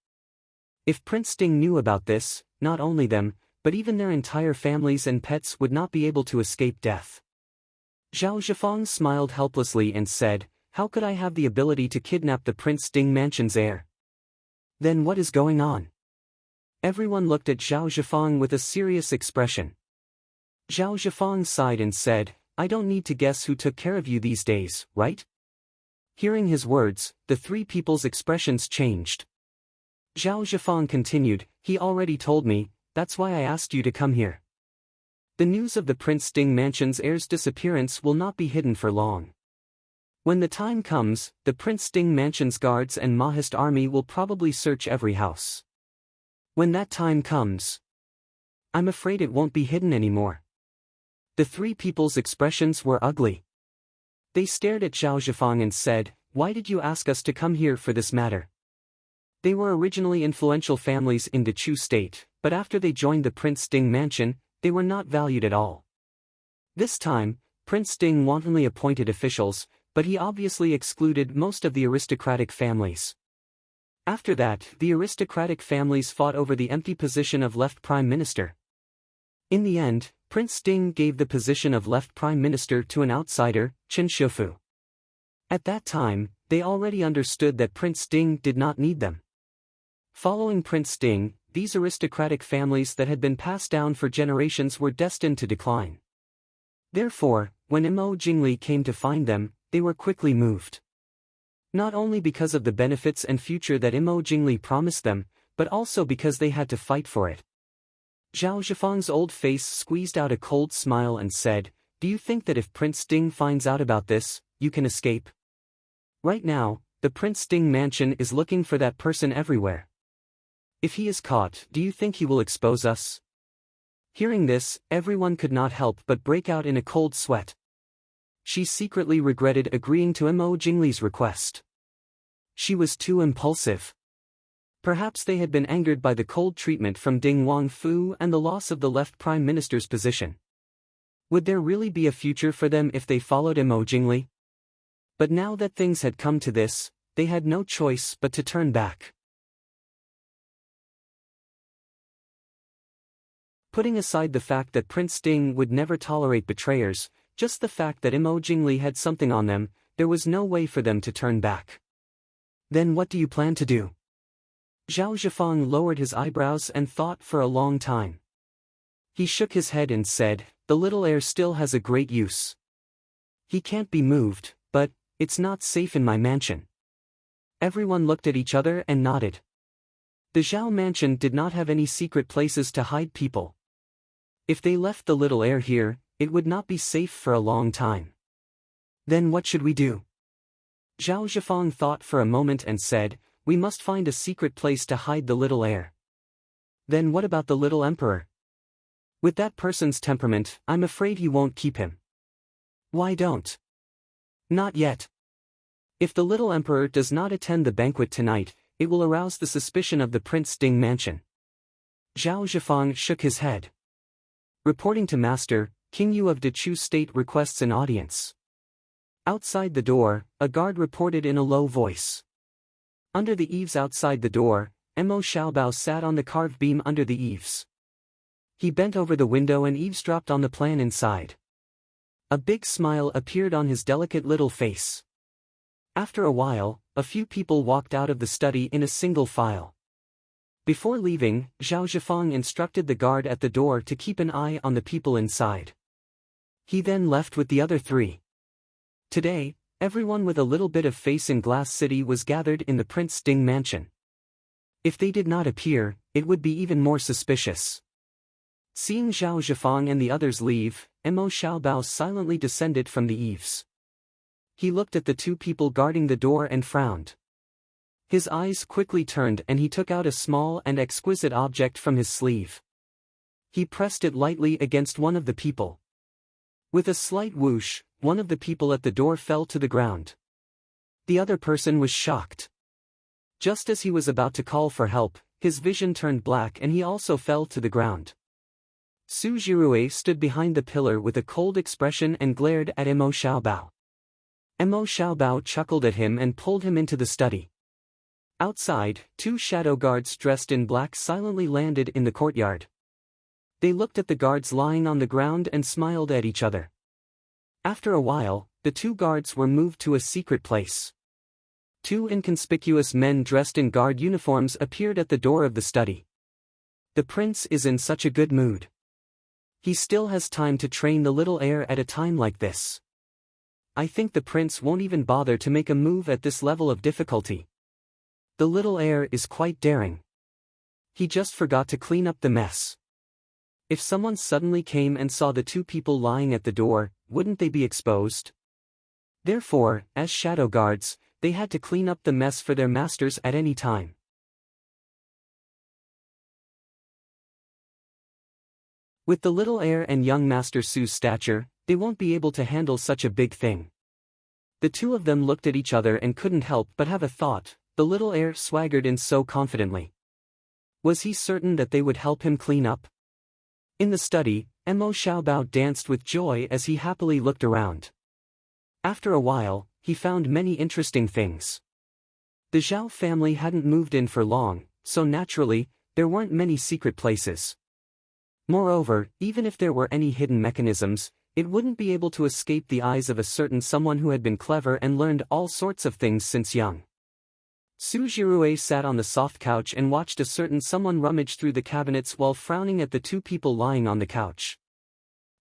If Prince Ding knew about this, not only them, but even their entire families and pets would not be able to escape death. Zhao Zhifang smiled helplessly and said, "How could I have the ability to kidnap the Prince Ding Mansion's heir? Then what is going on?" Everyone looked at Zhao Zhifang with a serious expression. Zhao Zhifang sighed and said, "I don't need to guess who took care of you these days, right?" Hearing his words, the three people's expressions changed. Zhao Zhifang continued, "He already told me, that's why I asked you to come here. The news of the Prince Ding Mansion's heir's disappearance will not be hidden for long. When the time comes, the Prince Ding Mansion's guards and Mahist army will probably search every house. When that time comes, I'm afraid it won't be hidden anymore." The three people's expressions were ugly. They stared at Zhao Zhifang and said, "Why did you ask us to come here for this matter?" They were originally influential families in the Chu state, but after they joined the Prince Ding Mansion, they were not valued at all. This time, Prince Ding wantonly appointed officials, but he obviously excluded most of the aristocratic families. After that, the aristocratic families fought over the empty position of left prime minister. In the end, Prince Ding gave the position of left prime minister to an outsider, Chen Shufu. At that time, they already understood that Prince Ding did not need them. Following Prince Ding, these aristocratic families that had been passed down for generations were destined to decline. Therefore, when Mo Jingli came to find them, they were quickly moved. Not only because of the benefits and future that Mo Jingli promised them, but also because they had to fight for it. Zhao Zhifang's old face squeezed out a cold smile and said, "Do you think that if Prince Ding finds out about this, you can escape? Right now, the Prince Ding Mansion is looking for that person everywhere. If he is caught, do you think he will expose us?" Hearing this, everyone could not help but break out in a cold sweat. She secretly regretted agreeing to Mo Jingli's request. She was too impulsive. Perhaps they had been angered by the cold treatment from Ding Wangfu and the loss of the left prime minister's position. Would there really be a future for them if they followed Mo Jingli? But now that things had come to this, they had no choice but to turn back. Putting aside the fact that Prince Ding would never tolerate betrayers, just the fact that Mo Jingli had something on them, there was no way for them to turn back. "Then what do you plan to do?" Zhao Zhifang lowered his eyebrows and thought for a long time. He shook his head and said, "The little heir still has a great use. He can't be moved, but it's not safe in my mansion." Everyone looked at each other and nodded. The Zhao mansion did not have any secret places to hide people. If they left the little heir here, it would not be safe for a long time. "Then what should we do?" Zhao Zhifang thought for a moment and said, "We must find a secret place to hide the little heir." "Then what about the little emperor? With that person's temperament, I'm afraid he won't keep him." "Why don't?" "Not yet. If the little emperor does not attend the banquet tonight, it will arouse the suspicion of the Prince Ding Mansion." Zhao Zhifang shook his head. Reporting to Master, King Yu of Dechu State requests an audience. Outside the door, a guard reported in a low voice. Under the eaves outside the door, Mo Xiaobao sat on the carved beam under the eaves. He bent over the window and eavesdropped on the plan inside. A big smile appeared on his delicate little face. After a while, a few people walked out of the study in a single file. Before leaving, Zhao Zhifang instructed the guard at the door to keep an eye on the people inside. He then left with the other three. Today, everyone with a little bit of face in Glass City was gathered in the Prince Ding Mansion. If they did not appear, it would be even more suspicious. Seeing Zhao Zhifang and the others leave, Mo Xiaobao silently descended from the eaves. He looked at the two people guarding the door and frowned. His eyes quickly turned and he took out a small and exquisite object from his sleeve. He pressed it lightly against one of the people. With a slight whoosh, one of the people at the door fell to the ground. The other person was shocked. Just as he was about to call for help, his vision turned black and he also fell to the ground. Suzhirue stood behind the pillar with a cold expression and glared at Emo Xiaobao. Emo Xiaobao chuckled at him and pulled him into the study. Outside, two shadow guards dressed in black silently landed in the courtyard. They looked at the guards lying on the ground and smiled at each other. After a while, the two guards were moved to a secret place. Two inconspicuous men dressed in guard uniforms appeared at the door of the study. The prince is in such a good mood. He still has time to train the little heir at a time like this. I think the prince won't even bother to make a move at this level of difficulty. The little heir is quite daring. He just forgot to clean up the mess. If someone suddenly came and saw the two people lying at the door, wouldn't they be exposed? Therefore, as shadow guards, they had to clean up the mess for their masters at any time. With the little heir and young Master Su's stature, they won't be able to handle such a big thing. The two of them looked at each other and couldn't help but have a thought. The little heir swaggered in so confidently. Was he certain that they would help him clean up? In the study, Emo Xiaobao danced with joy as he happily looked around. After a while, he found many interesting things. The Zhao family hadn't moved in for long, so naturally, there weren't many secret places. Moreover, even if there were any hidden mechanisms, it wouldn't be able to escape the eyes of a certain someone who had been clever and learned all sorts of things since young. Suzhirue sat on the soft couch and watched a certain someone rummage through the cabinets while frowning at the two people lying on the couch.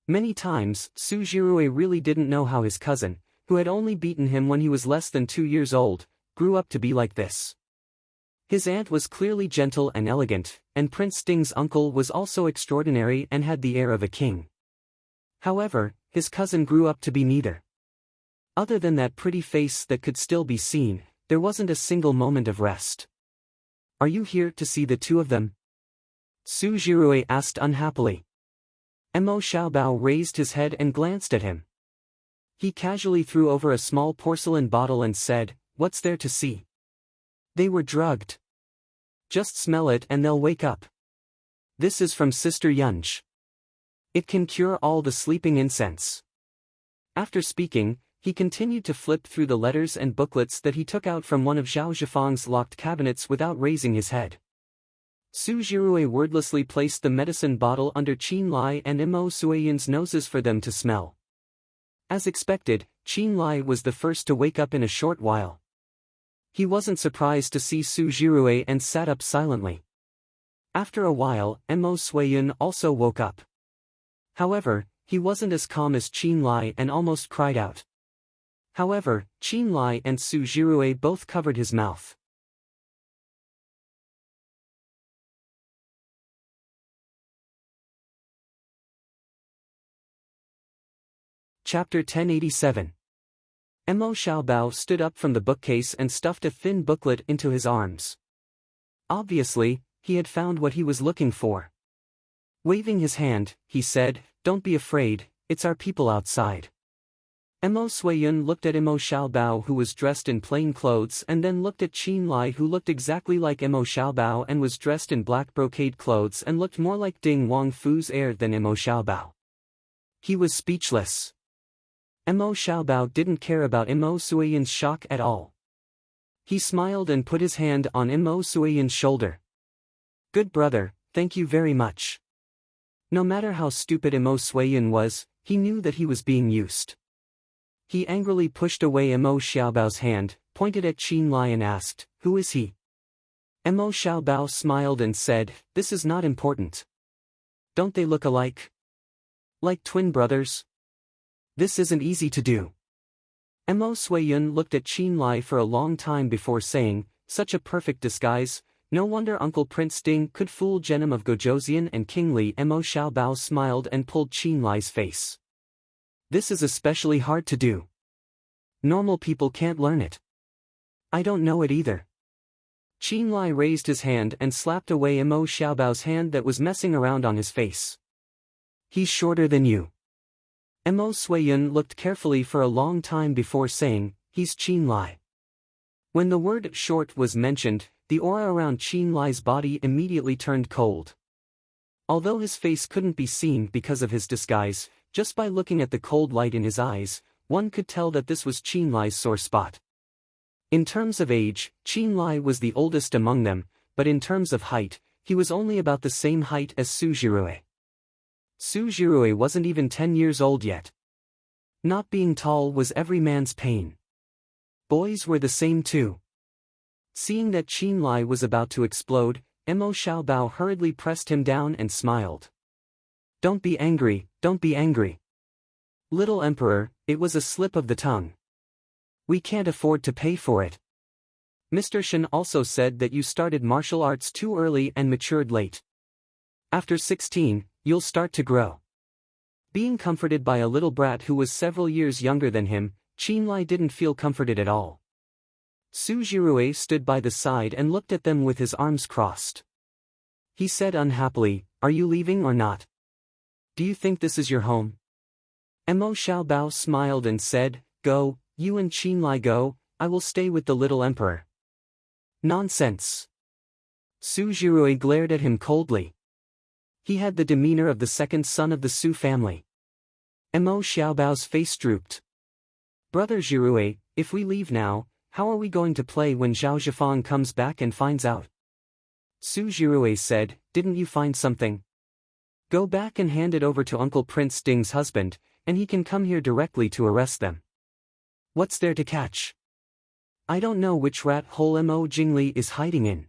Many times, Suzhirue really didn't know how his cousin, who had only beaten him when he was less than 2 years old, grew up to be like this. His aunt was clearly gentle and elegant, and Prince Ding's uncle was also extraordinary and had the air of a king. However, his cousin grew up to be neither. Other than that pretty face that could still be seen, there wasn't a single moment of rest. "Are you here to see the two of them?" Suzhirue asked unhappily. Emo Xiaobao raised his head and glanced at him. He casually threw over a small porcelain bottle and said, "What's there to see? They were drugged. Just smell it and they'll wake up. This is from Sister Yunj. It can cure all the sleeping incense." After speaking, he continued to flip through the letters and booklets that he took out from one of Zhao Zhifang's locked cabinets without raising his head. Suzhirue wordlessly placed the medicine bottle under Qin Lai and Emo Suiyun's noses for them to smell. As expected, Qin Lai was the first to wake up in a short while. He wasn't surprised to see Suzhirue and sat up silently. After a while, Emo Suiyun also woke up. However, he wasn't as calm as Qin Lai and almost cried out. However, Qin Lai and Suzhirue both covered his mouth. Chapter 1087. Emo Xiaobao stood up from the bookcase and stuffed a thin booklet into his arms. Obviously, he had found what he was looking for. Waving his hand, he said, "Don't be afraid, it's our people outside." Emo Suiyun looked at Emo Xiaobao who was dressed in plain clothes and then looked at Qin Lai who looked exactly like Emo Xiaobao and was dressed in black brocade clothes and looked more like Ding Wangfu's heir than Emo Xiaobao. He was speechless. Emo Xiaobao didn't care about Emo Suiyun's shock at all. He smiled and put his hand on Emo Suiyun's shoulder. "Good brother, thank you very much." No matter how stupid Emo Suiyun was, he knew that he was being used. He angrily pushed away Emo Xiaobao's hand, pointed at Qin Lai and asked, "Who is he?" Emo Xiaobao smiled and said, "This is not important. Don't they look alike? Like twin brothers? This isn't easy to do." Emo Suiyun looked at Qin Lai for a long time before saying, "Such a perfect disguise, no wonder Uncle Prince Ding could fool Genom of Gojoseon and King Li." Emo Xiaobao smiled and pulled Qin Lai's face. "This is especially hard to do. Normal people can't learn it." "I don't know it either." Qin Lai raised his hand and slapped away Emo Xiaobao's hand that was messing around on his face. "He's shorter than you." Emo Suiyun looked carefully for a long time before saying, "He's Qin Lai." When the word short was mentioned, the aura around Qin Lai's body immediately turned cold. Although his face couldn't be seen because of his disguise, just by looking at the cold light in his eyes, one could tell that this was Qin Lai's sore spot. In terms of age, Qin Lai was the oldest among them, but in terms of height, he was only about the same height as Su Jirue. Su Jirue wasn't even 10 years old yet. Not being tall was every man's pain. Boys were the same too. Seeing that Qin Lai was about to explode, Mo Xiaobao hurriedly pressed him down and smiled. "Don't be angry, don't be angry. Little Emperor, it was a slip of the tongue. We can't afford to pay for it. Mr. Shen also said that you started martial arts too early and matured late. After 16, you'll start to grow." Being comforted by a little brat who was several years younger than him, Qin Lai didn't feel comforted at all. Su Jirue stood by the side and looked at them with his arms crossed. He said unhappily, "Are you leaving or not? Do you think this is your home?" Mo Xiaobao smiled and said, "Go, you and Qin Lai go, I will stay with the little emperor." "Nonsense." Su Jirue glared at him coldly. He had the demeanor of the second son of the Su family. Mo Xiaobao's face drooped. "Brother Jirue, if we leave now, how are we going to play when Zhao Zhifang comes back and finds out?" Su Jirue said, "Didn't you find something? Go back and hand it over to Uncle Prince Ding's husband, and he can come here directly to arrest them. What's there to catch? I don't know which rat hole Mo Jingli is hiding in.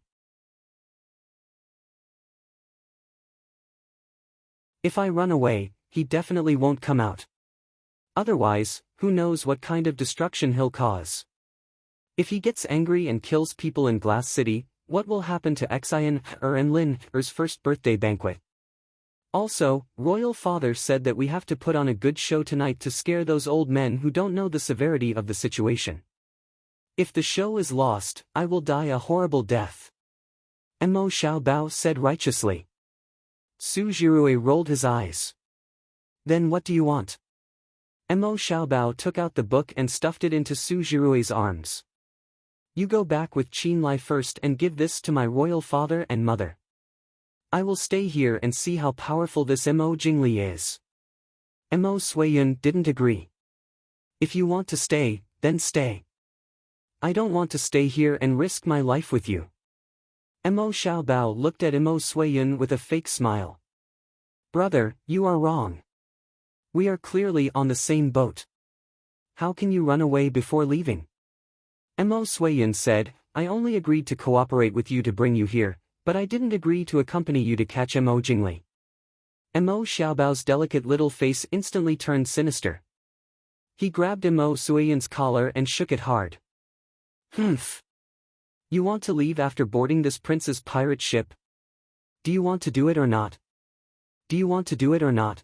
If I run away, he definitely won't come out. Otherwise, who knows what kind of destruction he'll cause. If he gets angry and kills people in Glass City, what will happen to Xian and Lin Er's first birthday banquet? Also, Royal Father said that we have to put on a good show tonight to scare those old men who don't know the severity of the situation. If the show is lost, I will die a horrible death." Mo Xiaobao said righteously. Su Jirue rolled his eyes. "Then what do you want?" Mo Xiaobao took out the book and stuffed it into Su Jirue's arms. "You go back with Qin Lai first and give this to my royal father and mother. I will stay here and see how powerful this Mo Jingli is." Mo Suiyun didn't agree. "If you want to stay, then stay. I don't want to stay here and risk my life with you." Mo Xiaobao looked at Mo Suiyun with a fake smile. "Brother, you are wrong. We are clearly on the same boat. How can you run away before leaving?" Mo Suiyun said, "I only agreed to cooperate with you to bring you here, but I didn't agree to accompany you to catch Mo Jingli." Mo Xiaobao's delicate little face instantly turned sinister. He grabbed Mo Suiyun's collar and shook it hard. "Humph. You want to leave after boarding this prince's pirate ship? Do you want to do it or not? Do you want to do it or not?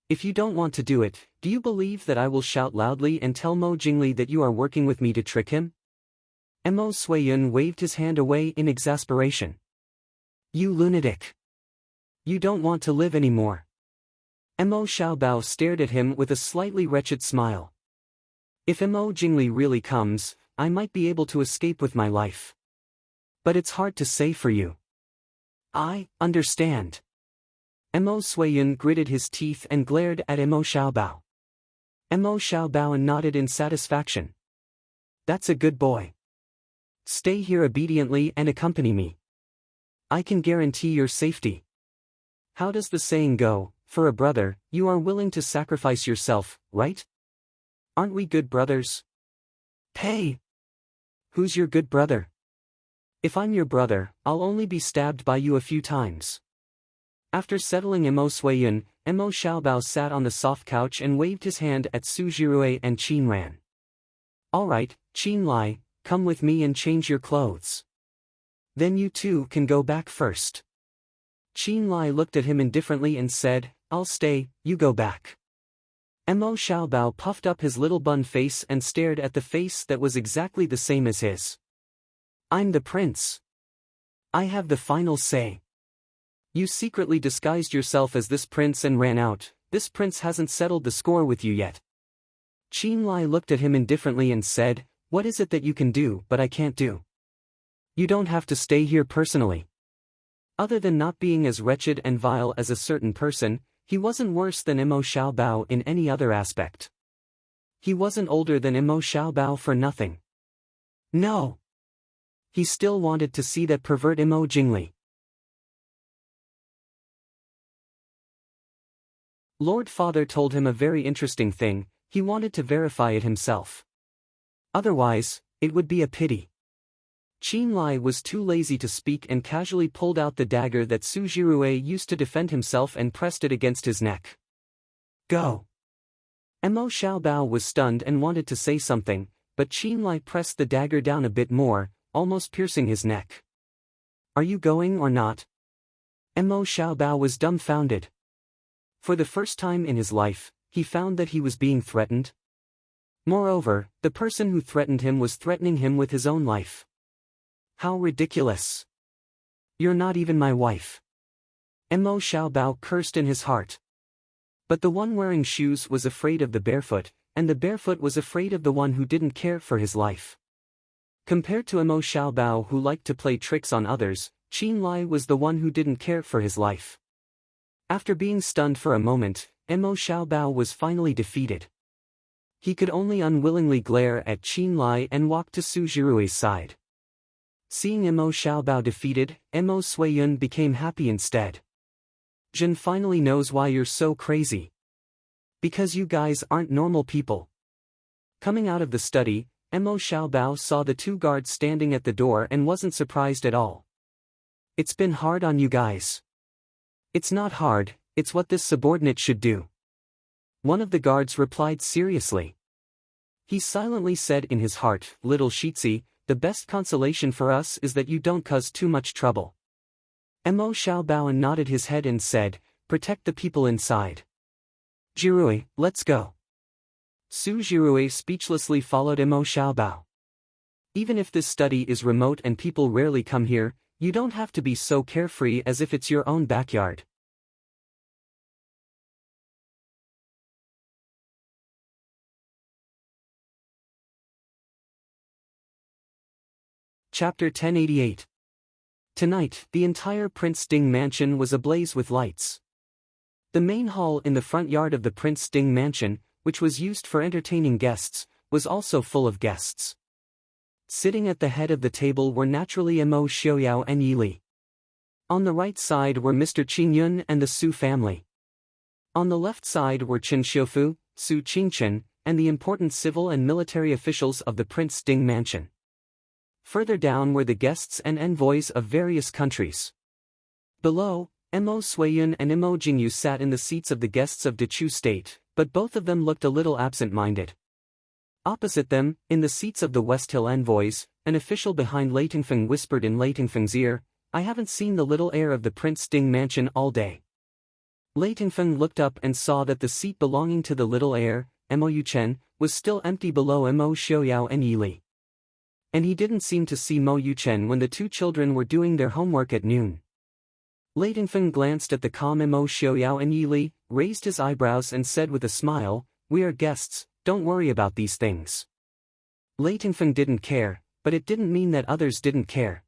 If you don't want to do it, do you believe that I will shout loudly and tell Mo Jingli that you are working with me to trick him?" Mo Suiyun waved his hand away in exasperation. "You lunatic. You don't want to live anymore." Mo Xiaobao stared at him with a slightly wretched smile. "If Mo Jingli really comes, I might be able to escape with my life. But it's hard to say for you." "I understand." Mo Suiyun gritted his teeth and glared at Mo Xiaobao. Mo Xiaobao nodded in satisfaction. "That's a good boy. Stay here obediently and accompany me. I can guarantee your safety. How does the saying go, for a brother, you are willing to sacrifice yourself, right? Aren't we good brothers?" "Hey! Who's your good brother? If I'm your brother, I'll only be stabbed by you a few times." After settling Mo Suiyun, Mo Xiaobao sat on the soft couch and waved his hand at Su Jirue and Qin Ran. "All right, Qin Lai, come with me and change your clothes. Then you two can go back first." Qin Lai looked at him indifferently and said, "I'll stay, you go back." Mo Xiaobao puffed up his little bun face and stared at the face that was exactly the same as his. "I'm the prince. I have the final say. You secretly disguised yourself as this prince and ran out. This prince hasn't settled the score with you yet." Qin Lai looked at him indifferently and said, What is it that you can do but I can't do? You don't have to stay here personally. Other than not being as wretched and vile as a certain person, he wasn't worse than Mo Xiaobao in any other aspect. He wasn't older than Mo Xiaobao for nothing. No. He still wanted to see that pervert Mo Jingli. Lord Father told him a very interesting thing, he wanted to verify it himself. Otherwise, it would be a pity. Qin Lai was too lazy to speak and casually pulled out the dagger that Su Jirue used to defend himself and pressed it against his neck. Go! Mo Xiaobao was stunned and wanted to say something, but Qin Lai pressed the dagger down a bit more, almost piercing his neck. Are you going or not? Mo Xiaobao was dumbfounded. For the first time in his life, he found that he was being threatened. Moreover, the person who threatened him was threatening him with his own life. How ridiculous! You're not even my wife. Mo Xiaobao cursed in his heart. But the one wearing shoes was afraid of the barefoot, and the barefoot was afraid of the one who didn't care for his life. Compared to Mo Xiaobao who liked to play tricks on others, Qin Lai was the one who didn't care for his life. After being stunned for a moment, Mo Xiaobao was finally defeated. He could only unwillingly glare at Qin Lai and walk to Su Jirue's side. Seeing Mo Xiaobao defeated, Mo Suiyun became happy instead. Jin finally knows why you're so crazy. Because you guys aren't normal people. Coming out of the study, Mo Xiaobao saw the two guards standing at the door and wasn't surprised at all. It's been hard on you guys. It's not hard, it's what this subordinate should do. One of the guards replied seriously. He silently said in his heart, little Shitzi, the best consolation for us is that you don't cause too much trouble. Mo Xiaobao nodded his head and said, protect the people inside. Jirue, let's go. Su Jirue speechlessly followed Mo Xiaobao. Even if this study is remote and people rarely come here, you don't have to be so carefree as if it's your own backyard. Chapter 1088. Tonight, the entire Prince Ding mansion was ablaze with lights. The main hall in the front yard of the Prince Ding mansion, which was used for entertaining guests, was also full of guests. Sitting at the head of the table were naturally Mo Xiaoyao and Yi Li. On the right side were Mr. Qing Yun and the Su family. On the left side were Chen Xiufu, Su Qingchen, and the important civil and military officials of the Prince Ding mansion. Further down were the guests and envoys of various countries. Below, Mo Suiyun and Mo Jingyu sat in the seats of the guests of Dechu State, but both of them looked a little absent-minded. Opposite them, in the seats of the West Hill envoys, an official behind Lei Tingfeng whispered in Lei Tingfeng's ear, I haven't seen the little heir of the Prince Ding mansion all day. Lei Tingfeng looked up and saw that the seat belonging to the little heir, Mo Yuchen, was still empty below Mo Xiaoyao and Yi Li. And he didn't seem to see Mo Yuchen when the two children were doing their homework at noon. Lei Tingfeng glanced at the calm Mo Xiaoyao and Yi Li, raised his eyebrows and said with a smile, we are guests, don't worry about these things. Lei Tingfeng didn't care, but it didn't mean that others didn't care.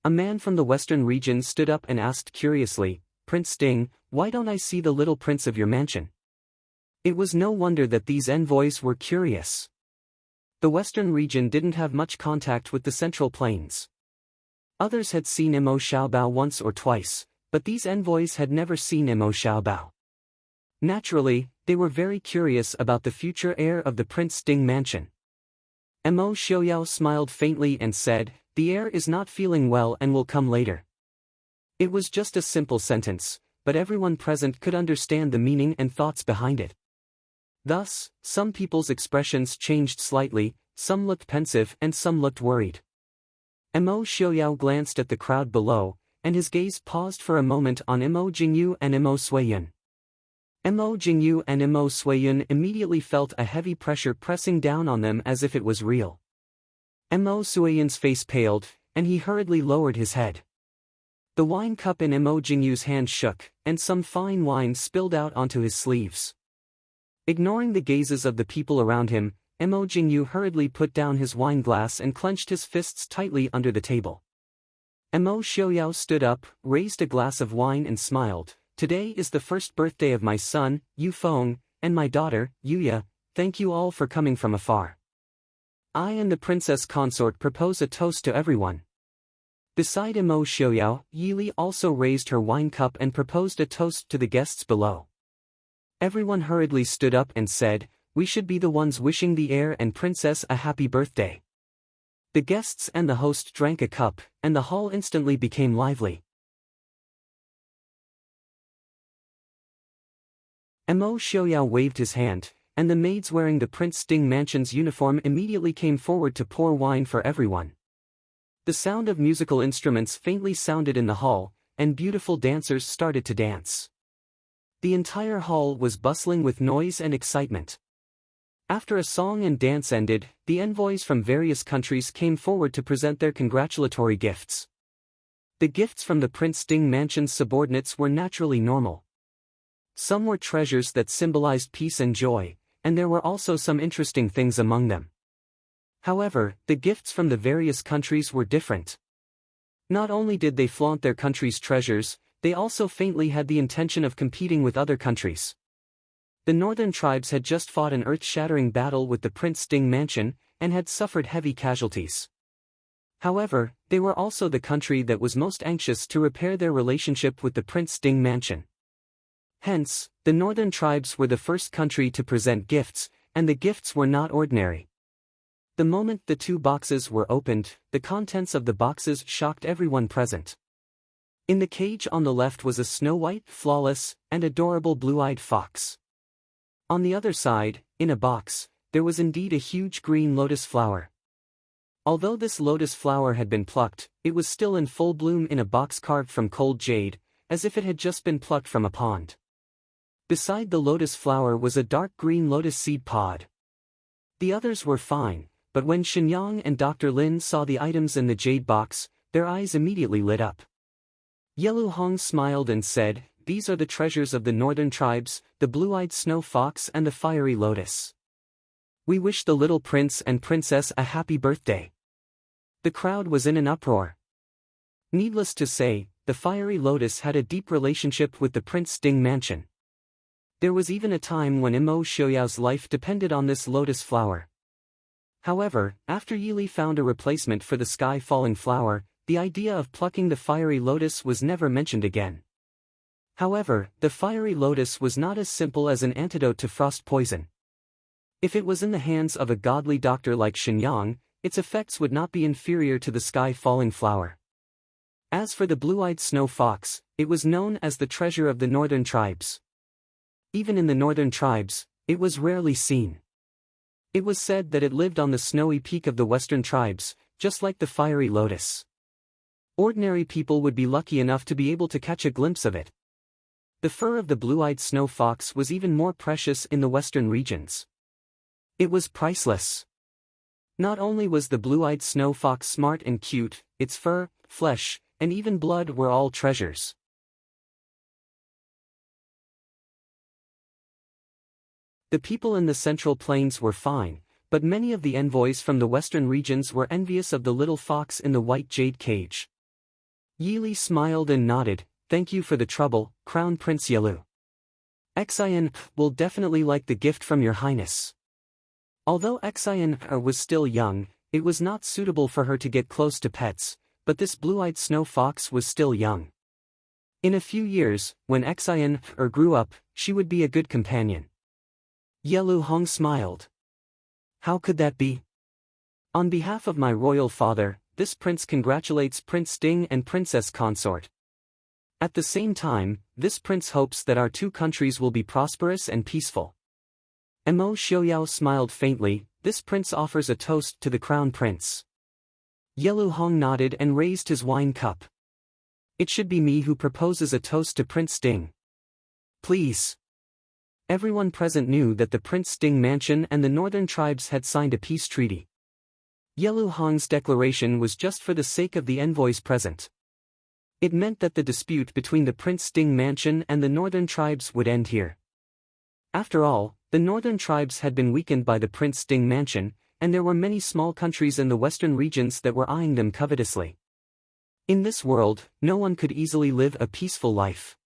A man from the western region stood up and asked curiously, Prince Ding, why don't I see the little prince of your mansion? It was no wonder that these envoys were curious. The western region didn't have much contact with the central plains. Others had seen Mo Xiaobao once or twice, but these envoys had never seen Mo Xiaobao. Naturally, they were very curious about the future heir of the Prince Ding mansion. Mo Xiaoyao smiled faintly and said, the heir is not feeling well and will come later. It was just a simple sentence, but everyone present could understand the meaning and thoughts behind it. Thus, some people's expressions changed slightly, some looked pensive and some looked worried. Mo Xiaoyao glanced at the crowd below, and his gaze paused for a moment on Mo Jingyu and Mo Suiyun. Mo Jingyu and Mo Suiyun immediately felt a heavy pressure pressing down on them as if it was real. Mo Suiyun's face paled, and he hurriedly lowered his head. The wine cup in Mo Jingyu's hand shook, and some fine wine spilled out onto his sleeves. Ignoring the gazes of the people around him, Mo Jingyu hurriedly put down his wine glass and clenched his fists tightly under the table. Mo Xiaoyao stood up, raised a glass of wine and smiled. Today is the first birthday of my son, Yu Feng, and my daughter, Yuya. Thank you all for coming from afar. I and the princess consort propose a toast to everyone. Beside Mo Xiaoyao, Yili also raised her wine cup and proposed a toast to the guests below. Everyone hurriedly stood up and said, "We should be the ones wishing the heir and princess a happy birthday." The guests and the host drank a cup, and the hall instantly became lively. Mo Xiaoyao waved his hand, and the maids wearing the Prince Ding Mansion's uniform immediately came forward to pour wine for everyone. The sound of musical instruments faintly sounded in the hall, and beautiful dancers started to dance. The entire hall was bustling with noise and excitement. After a song and dance ended, the envoys from various countries came forward to present their congratulatory gifts. The gifts from the Prince Ding Mansion's subordinates were naturally normal. Some were treasures that symbolized peace and joy, and there were also some interesting things among them. However, the gifts from the various countries were different. Not only did they flaunt their country's treasures, they also faintly had the intention of competing with other countries. The northern tribes had just fought an earth-shattering battle with the Prince Ding Mansion, and had suffered heavy casualties. However, they were also the country that was most anxious to repair their relationship with the Prince Ding Mansion. Hence, the northern tribes were the first country to present gifts, and the gifts were not ordinary. The moment the two boxes were opened, the contents of the boxes shocked everyone present. In the cage on the left was a snow-white, flawless, and adorable blue-eyed fox. On the other side, in a box, there was indeed a huge green lotus flower. Although this lotus flower had been plucked, it was still in full bloom in a box carved from cold jade, as if it had just been plucked from a pond. Beside the lotus flower was a dark green lotus seed pod. The others were fine, but when Shenyang and Dr. Lin saw the items in the jade box, their eyes immediately lit up. Yelu Hong smiled and said, "These are the treasures of the northern tribes, the blue-eyed snow fox and the fiery lotus. We wish the little prince and princess a happy birthday." The crowd was in an uproar. Needless to say, the fiery lotus had a deep relationship with the Prince Ding Mansion. There was even a time when Mo Xiaoyao's life depended on this lotus flower. However, after Yili found a replacement for the sky-falling flower, the idea of plucking the fiery lotus was never mentioned again. However, the fiery lotus was not as simple as an antidote to frost poison. If it was in the hands of a godly doctor like Shenyang, its effects would not be inferior to the sky-falling flower. As for the blue-eyed snow fox, it was known as the treasure of the northern tribes. Even in the northern tribes, it was rarely seen. It was said that it lived on the snowy peak of the western tribes, just like the fiery lotus. Ordinary people would be lucky enough to be able to catch a glimpse of it. The fur of the blue-eyed snow fox was even more precious in the western regions. It was priceless. Not only was the blue-eyed snow fox smart and cute, its fur, flesh, and even blood were all treasures. The people in the Central Plains were fine, but many of the envoys from the western regions were envious of the little fox in the white jade cage. Yili smiled and nodded, "Thank you for the trouble, Crown Prince Yelu. Xian will definitely like the gift from your highness." Although Xian was still young, it was not suitable for her to get close to pets, but this blue-eyed snow fox was still young. In a few years, when Xian grew up, she would be a good companion. Yelu Hong smiled. "How could that be? On behalf of my royal father, this prince congratulates Prince Ding and Princess Consort. At the same time, this prince hopes that our two countries will be prosperous and peaceful." Mo Xiaoyao smiled faintly. "This prince offers a toast to the crown prince." Yelu Hong nodded and raised his wine cup. "It should be me who proposes a toast to Prince Ding. Please." Everyone present knew that the Prince Ding Mansion and the northern tribes had signed a peace treaty. Yelu Hong's declaration was just for the sake of the envoys present. It meant that the dispute between the Prince Ding Mansion and the northern tribes would end here. After all, the northern tribes had been weakened by the Prince Ding mansion, and there were many small countries in the western regions that were eyeing them covetously. In this world, no one could easily live a peaceful life.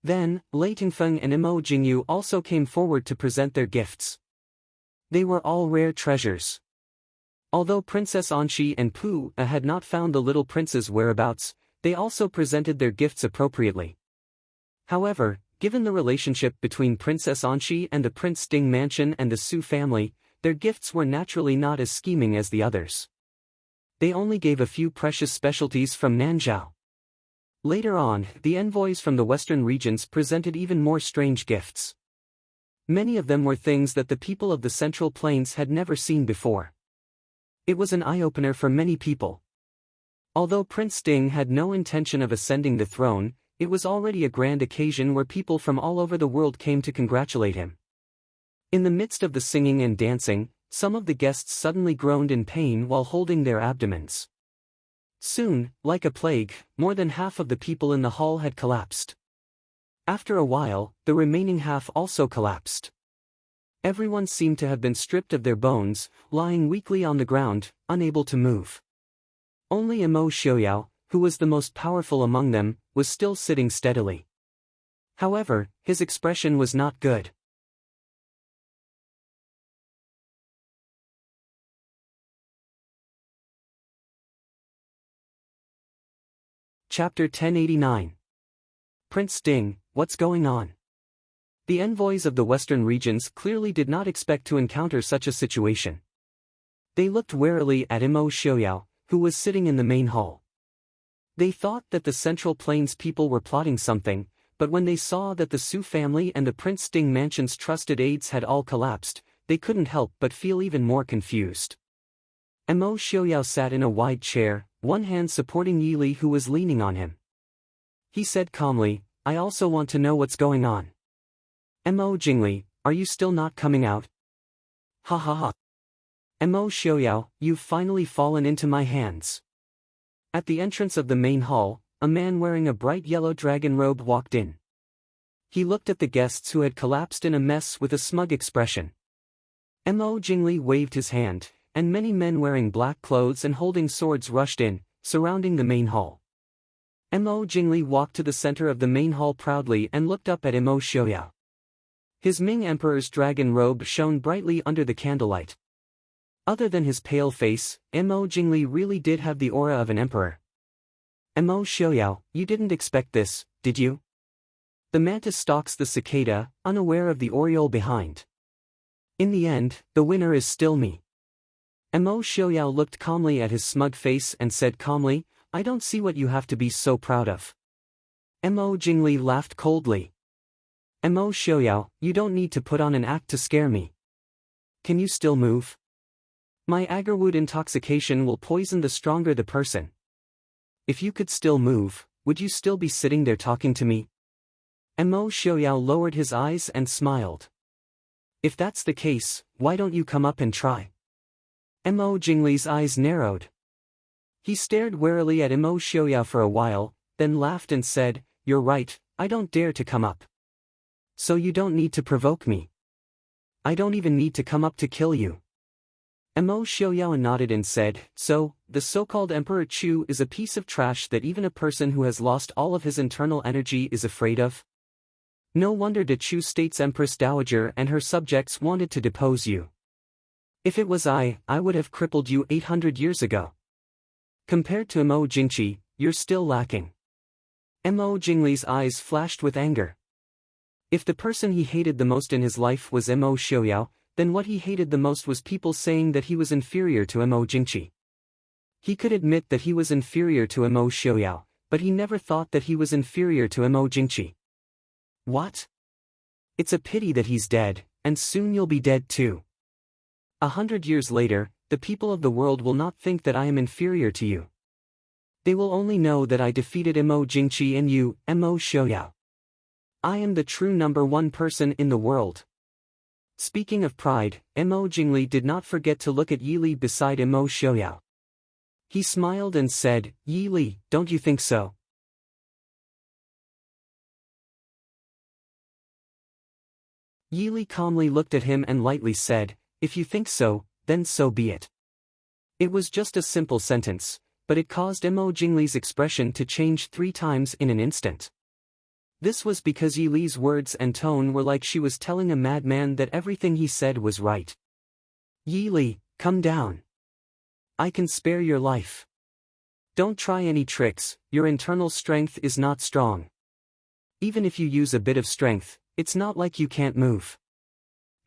Then, Lei Tingfeng and Mo Jingyu also came forward to present their gifts. They were all rare treasures. Although Princess Anxi and Pu had not found the little prince's whereabouts, they also presented their gifts appropriately. However, given the relationship between Princess Anxi and the Prince Ding mansion and the Su family, their gifts were naturally not as scheming as the others. They only gave a few precious specialties from Nanzhao. Later on, the envoys from the western regions presented even more strange gifts. Many of them were things that the people of the Central Plains had never seen before. It was an eye-opener for many people. Although Prince Ding had no intention of ascending the throne, it was already a grand occasion where people from all over the world came to congratulate him. In the midst of the singing and dancing, some of the guests suddenly groaned in pain while holding their abdomens. Soon, like a plague, more than half of the people in the hall had collapsed. After a while, the remaining half also collapsed. Everyone seemed to have been stripped of their bones, lying weakly on the ground, unable to move. Only Mo Xiaoyao, who was the most powerful among them, was still sitting steadily. However, his expression was not good. Chapter 1089. Prince Ding, what's going on? The envoys of the western regions clearly did not expect to encounter such a situation. They looked warily at Mo Xiaoyao, who was sitting in the main hall. They thought that the Central Plains people were plotting something, but when they saw that the Su family and the Prince Ding mansion's trusted aides had all collapsed, they couldn't help but feel even more confused. Mo Xiaoyao sat in a wide chair, one hand supporting Yi Li who was leaning on him. He said calmly, I also want to know what's going on. Mo Jingli, are you still not coming out? Ha ha ha. Mo Xiaoyao, you've finally fallen into my hands. At the entrance of the main hall, a man wearing a bright yellow dragon robe walked in. He looked at the guests who had collapsed in a mess with a smug expression. Mo Jingli waved his hand, and many men wearing black clothes and holding swords rushed in, surrounding the main hall. Mo Jingli walked to the center of the main hall proudly and looked up at Mo Xiaoyao. His Ming Emperor's dragon robe shone brightly under the candlelight. Other than his pale face, Mo Jingli really did have the aura of an emperor. Mo Xiaoyao, you didn't expect this, did you? The mantis stalks the cicada, unaware of the oriole behind. In the end, the winner is still me. Mo Xiaoyao looked calmly at his smug face and said calmly, I don't see what you have to be so proud of. Mo Jingli laughed coldly. Mo Xiaoyao, you don't need to put on an act to scare me. Can you still move? My agarwood intoxication will poison the stronger the person. If you could still move, would you still be sitting there talking to me? Mo Xiaoyao lowered his eyes and smiled. If that's the case, why don't you come up and try? Mo Jingli's eyes narrowed. He stared warily at Mo Xiaoyao for a while, then laughed and said, You're right, I don't dare to come up. So you don't need to provoke me. I don't even need to come up to kill you. Mo Xiaoyao nodded and said, So, the so-called Emperor Chu is a piece of trash that even a person who has lost all of his internal energy is afraid of? No wonder the Chu State's Empress Dowager and her subjects wanted to depose you. If it was I would have crippled you 800 years ago. Compared to Mo Jingqi, you're still lacking. Mo Jingli's eyes flashed with anger. If the person he hated the most in his life was Mo Xiaoyao, then what he hated the most was people saying that he was inferior to Mo Jingqi. He could admit that he was inferior to Mo Xiaoyao, but he never thought that he was inferior to Mo Jingqi. What? It's a pity that he's dead, and soon you'll be dead too. 100 years later, the people of the world will not think that I am inferior to you. They will only know that I defeated Mo Jingqi and you, Mo Xiaoyao. I am the true number one person in the world. Speaking of pride, Mo Jingli did not forget to look at Yi Li beside Mo Xiaoyao. He smiled and said, Yi Li, don't you think so? Yi Li calmly looked at him and lightly said, "If you think so, then so be it." It was just a simple sentence, but it caused Mo Jingli's expression to change 3 times in an instant. This was because Yi Li's words and tone were like she was telling a madman that everything he said was right. "Yi Li, come down. I can spare your life. Don't try any tricks, your internal strength is not strong. Even if you use a bit of strength, it's not like you can't move."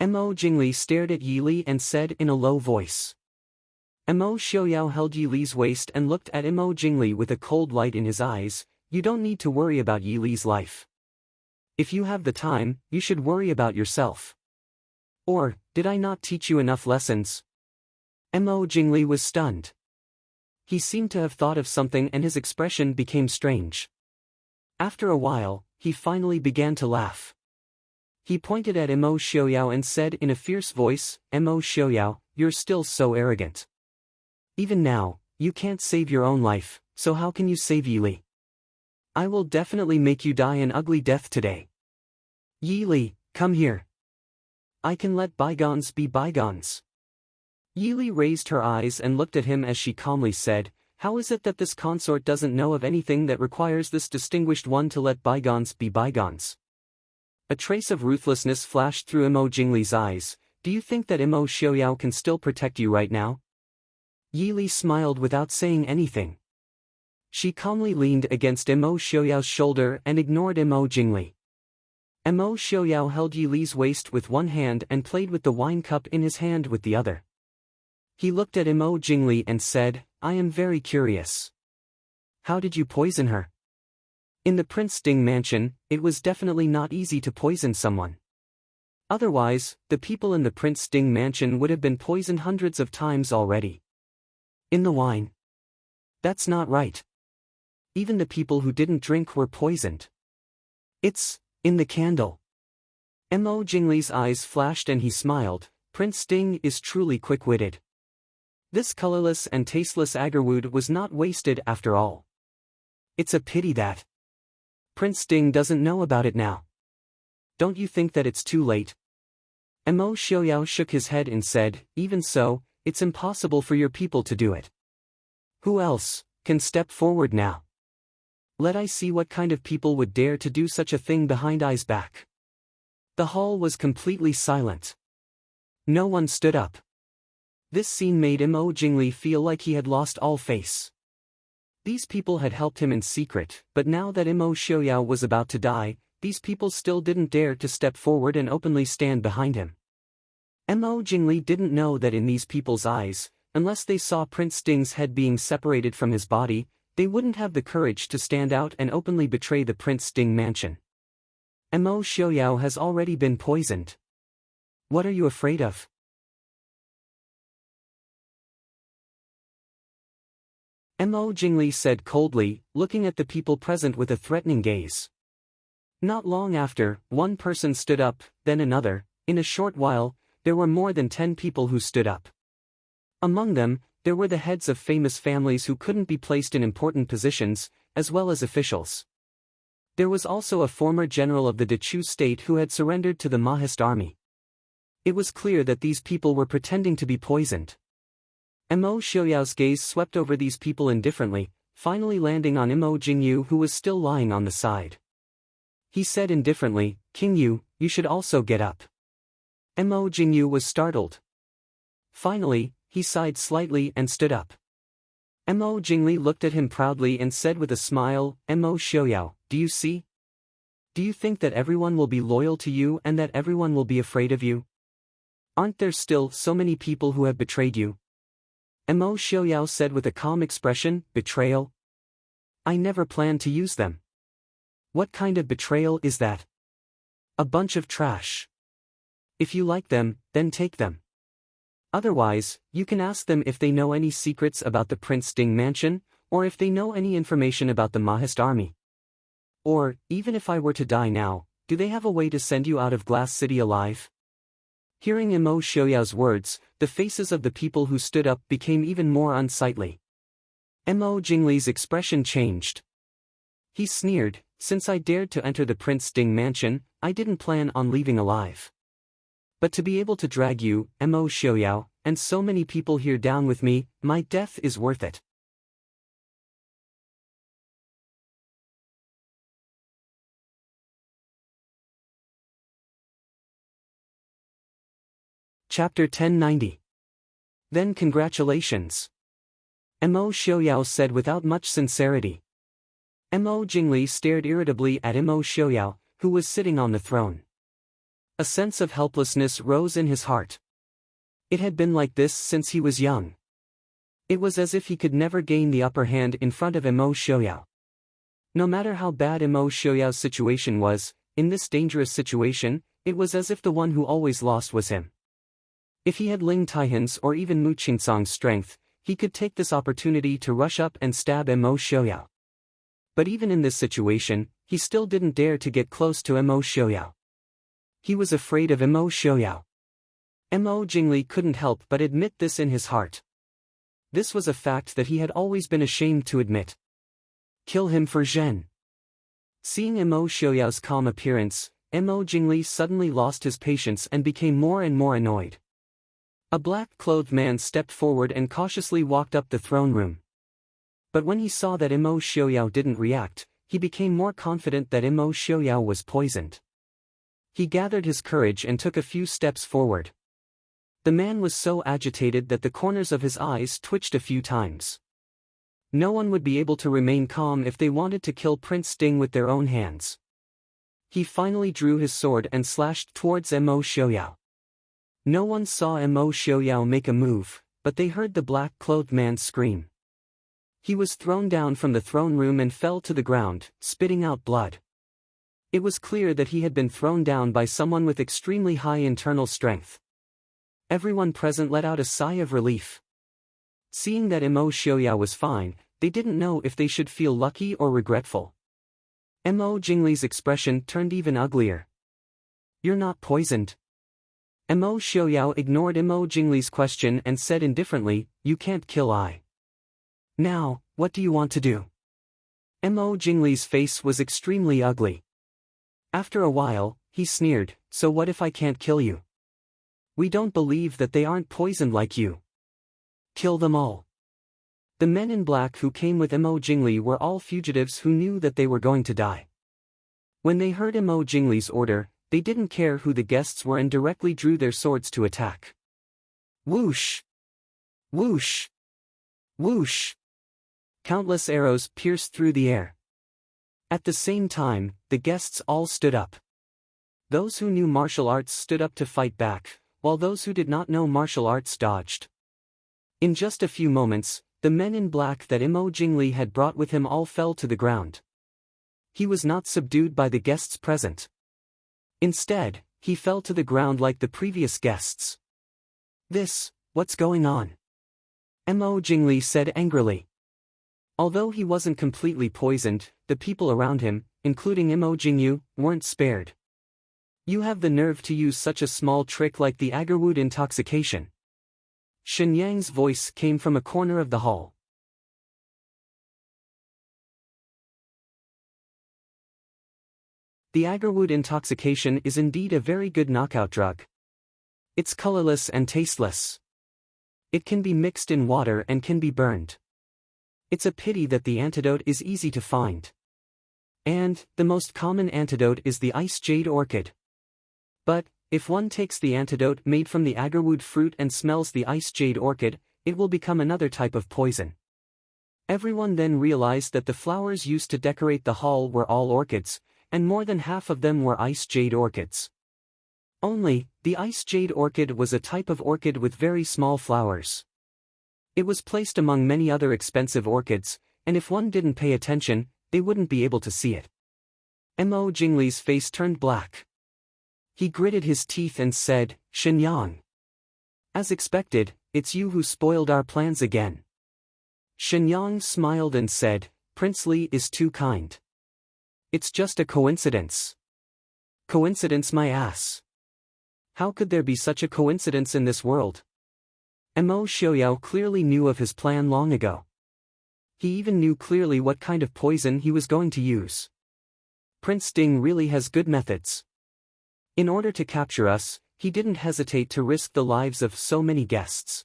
Mo Jingli stared at Yi Li and said in a low voice. Mo Xiaoyao held Yi Li's waist and looked at Mo Jingli with a cold light in his eyes. "You don't need to worry about Yi Li's life. If you have the time, you should worry about yourself. Or, did I not teach you enough lessons?" Mo Jingli was stunned. He seemed to have thought of something and his expression became strange. After a while, he finally began to laugh. He pointed at Mo Xiaoyao and said in a fierce voice, "Mo Xiaoyao, you're still so arrogant. Even now, you can't save your own life, so how can you save Yi Li? I will definitely make you die an ugly death today. Yi Li, come here. I can let bygones be bygones." Yi Li raised her eyes and looked at him as she calmly said, "How is it that this consort doesn't know of anything that requires this distinguished one to let bygones be bygones?" A trace of ruthlessness flashed through Mo Jingli's eyes. "Do you think that Mo Xiaoyao can still protect you right now?" Yi Li smiled without saying anything. She calmly leaned against Mo Xiaoyao's shoulder and ignored Mo Jingli. Mo Xiaoyao held Yi Li's waist with one hand and played with the wine cup in his hand with the other. He looked at Mo Jingli and said, "I am very curious. How did you poison her?" In the Prince Ding mansion, it was definitely not easy to poison someone. Otherwise, the people in the Prince Ding mansion would have been poisoned hundreds of times already. "In the wine? That's not right. Even the people who didn't drink were poisoned. It's in the candle." Mo Jingli's eyes flashed and he smiled. Prince Ding is truly quick-witted. This colorless and tasteless agarwood was not wasted after all. It's a pity that Prince Ding doesn't know about it now. Don't you think that it's too late? Mo Xiaoyao shook his head and said, "Even so, it's impossible for your people to do it. Who else can step forward now? Let I see what kind of people would dare to do such a thing behind I's back." The hall was completely silent. No one stood up. This scene made Mo Jingli feel like he had lost all face. These people had helped him in secret, but now that Mo Xiaoyao was about to die, these people still didn't dare to step forward and openly stand behind him. Mo Jingli didn't know that in these people's eyes, unless they saw Prince Ding's head being separated from his body, they wouldn't have the courage to stand out and openly betray the Prince Ding mansion. Mo Xiaoyao has already been poisoned. What are you afraid of? Mo Jingli said coldly, looking at the people present with a threatening gaze. Not long after, one person stood up, then another. In a short while, there were more than 10 people who stood up. Among them, there were the heads of famous families who couldn't be placed in important positions, as well as officials. There was also a former general of the Dechu state who had surrendered to the Mahist army. It was clear that these people were pretending to be poisoned. Mo Xiaoyao's gaze swept over these people indifferently, finally landing on Mo Jingyu who was still lying on the side. He said indifferently, "King Yu, you should also get up." Mo Jingyu was startled. Finally, he sighed slightly and stood up. Mo Jingli looked at him proudly and said with a smile, "Mo Xiaoyao, do you see? Do you think that everyone will be loyal to you and that everyone will be afraid of you? Aren't there still so many people who have betrayed you?" Mo Xiaoyao said with a calm expression, "Betrayal? I never planned to use them. What kind of betrayal is that? A bunch of trash. If you like them, then take them. Otherwise, you can ask them if they know any secrets about the Prince Ding mansion, or if they know any information about the Mahist army. Or, even if I were to die now, do they have a way to send you out of Glass City alive?" Hearing Mo Xiaoyao's words, the faces of the people who stood up became even more unsightly. Mo Jingli's expression changed. He sneered, "Since I dared to enter the Prince Ding mansion, I didn't plan on leaving alive. But to be able to drag you, Mo Xiaoyao, and so many people here down with me, my death is worth it. Chapter 1090. Then congratulations. Mo Xiaoyao said without much sincerity. Mo Jingli stared irritably at Mo Xiaoyao, who was sitting on the throne. A sense of helplessness rose in his heart. It had been like this since he was young. It was as if he could never gain the upper hand in front of Mo Xiaoyao. No matter how bad Mo Xiaoyao's situation was, in this dangerous situation, it was as if the one who always lost was him. If he had Ling Taihan's or even Mu Qingsong's strength, he could take this opportunity to rush up and stab Mo Xiaoyao. But even in this situation, he still didn't dare to get close to Mo Xiaoyao. He was afraid of Mo Xiaoyao. Mo Jingli couldn't help but admit this in his heart. This was a fact that he had always been ashamed to admit. Kill him for Zhen. Seeing Mo Xiaoyao's calm appearance, Mo Jingli suddenly lost his patience and became more and more annoyed. A black-clothed man stepped forward and cautiously walked up the throne room. But when he saw that Mo Xiaoyao didn't react, he became more confident that Mo Xiaoyao was poisoned. He gathered his courage and took a few steps forward. The man was so agitated that the corners of his eyes twitched a few times. No one would be able to remain calm if they wanted to kill Prince Ding with their own hands. He finally drew his sword and slashed towards Mo Xiaoyao. No one saw Mo Xiaoyao make a move, but they heard the black-clothed man scream. He was thrown down from the throne room and fell to the ground, spitting out blood. It was clear that he had been thrown down by someone with extremely high internal strength. Everyone present let out a sigh of relief. Seeing that Mo Xiaoyao was fine, they didn't know if they should feel lucky or regretful. Mo Jingli's expression turned even uglier. "You're not poisoned." Mo Xiaoyao ignored Mo Jingli's question and said indifferently, "You can't kill I. Now, what do you want to do?" Mo Jingli's face was extremely ugly. After a while, he sneered, "So what if I can't kill you? We don't believe that they aren't poisoned like you. Kill them all." The men in black who came with Mo Jingli were all fugitives who knew that they were going to die. When they heard Mo Jingli's order, they didn't care who the guests were and directly drew their swords to attack. Whoosh! Whoosh! Whoosh! Countless arrows pierced through the air. At the same time, the guests all stood up. Those who knew martial arts stood up to fight back, while those who did not know martial arts dodged. In just a few moments, the men in black that Mo Jingli had brought with him all fell to the ground. He was not subdued by the guests present. Instead, he fell to the ground like the previous guests. What's going on?" Mo Jingli said angrily. Although he wasn't completely poisoned, the people around him, including Mo Jingyu, weren't spared. "You have the nerve to use such a small trick like the agarwood intoxication." Shen Yang's voice came from a corner of the hall. The agarwood intoxication is indeed a very good knockout drug. It's colorless and tasteless. It can be mixed in water and can be burned. It's a pity that the antidote is easy to find. And, the most common antidote is the ice jade orchid. But, if one takes the antidote made from the agarwood fruit and smells the ice jade orchid, it will become another type of poison. Everyone then realized that the flowers used to decorate the hall were all orchids, and more than half of them were ice jade orchids. Only, the ice jade orchid was a type of orchid with very small flowers. It was placed among many other expensive orchids, and if one didn't pay attention, they wouldn't be able to see it. Mo Jingli's face turned black. He gritted his teeth and said, "Shen Yang. As expected, it's you who spoiled our plans again." Shen Yang smiled and said, "Prince Li is too kind. It's just a coincidence." "Coincidence my ass. How could there be such a coincidence in this world?" Mo Xiaoyao clearly knew of his plan long ago. He even knew clearly what kind of poison he was going to use. Prince Ding really has good methods. In order to capture us, He didn't hesitate to risk the lives of so many guests.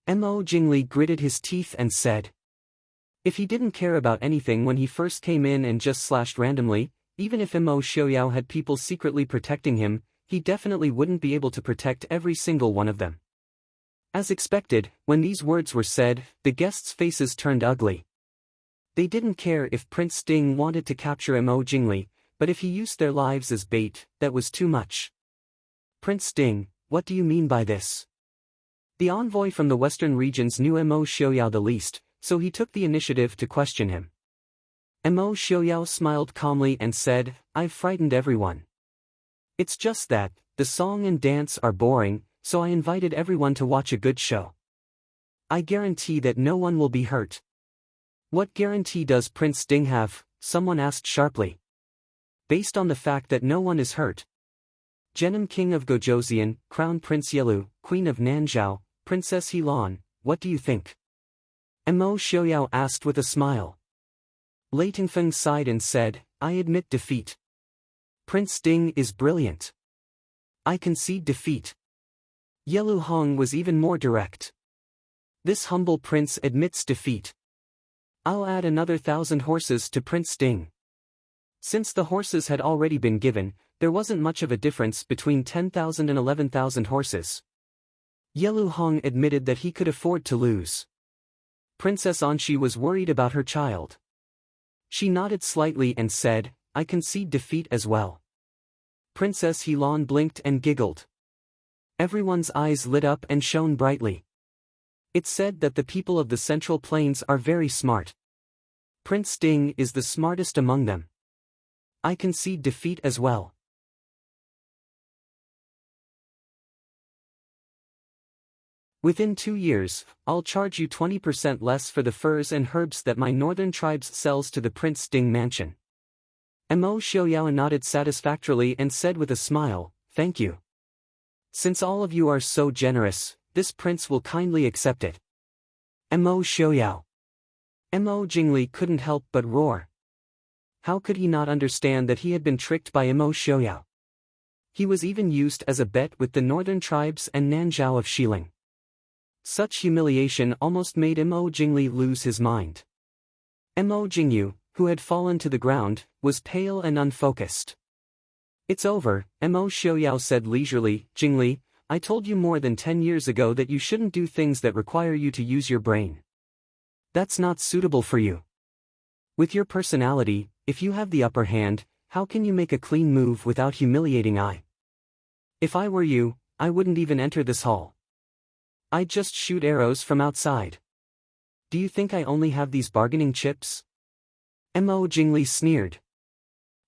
Mo Jingli gritted his teeth and said. If he didn't care about anything when he first came in and just slashed randomly, even if Mo Xiaoyao had people secretly protecting him, he definitely wouldn't be able to protect every single one of them. As expected, when these words were said, the guests' faces turned ugly. They didn't care if Prince Ding wanted to capture Mo Jingli, but if he used their lives as bait, that was too much. Prince Ding, what do you mean by this? The envoy from the western regions knew Mo Xiaoyao the least, so he took the initiative to question him. Mo Xiaoyao smiled calmly and said, I've frightened everyone. It's just that, the song and dance are boring, so I invited everyone to watch a good show. I guarantee that no one will be hurt. What guarantee does Prince Ding have? Someone asked sharply. Based on the fact that no one is hurt. Genom King of Gojoseon, Crown Prince Yelu, Queen of Nanzhao, Princess Helan, what do you think? Mo Xiaoyao asked with a smile. Lei Tingfeng sighed and said, I admit defeat. Prince Ding is brilliant. I concede defeat. Yelu Hong was even more direct. This humble prince admits defeat. I'll add another 1,000 horses to Prince Ding. Since the horses had already been given, there wasn't much of a difference between 10,000 and 11,000 horses. Yelu Hong admitted that he could afford to lose. Princess Anxi was worried about her child. She nodded slightly and said, I concede defeat as well. Princess Helan blinked and giggled. Everyone's eyes lit up and shone brightly. It's said that the people of the Central Plains are very smart. Prince Ding is the smartest among them. I concede defeat as well. Within 2 years, I'll charge you 20% less for the furs and herbs that my northern tribes sells to the Prince Ding mansion. Mo Xiaoyao nodded satisfactorily and said with a smile, thank you. Since all of you are so generous, this prince will kindly accept it. Mo Xiaoyao. Mo Jingli couldn't help but roar. How could he not understand that he had been tricked by Mo Xiaoyao? He was even used as a bet with the northern tribes and Nanzhao of Xiling. Such humiliation almost made Mo Jingli lose his mind. Mo Jingyu, who had fallen to the ground, was pale and unfocused. It's over, Mo Xiaoyao said leisurely, Jingli, I told you more than 10 years ago that you shouldn't do things that require you to use your brain. That's not suitable for you. With your personality, if you have the upper hand, how can you make a clean move without humiliating I? If I were you, I wouldn't even enter this hall. I'd just shoot arrows from outside. Do you think I only have these bargaining chips? Mo Jingli sneered.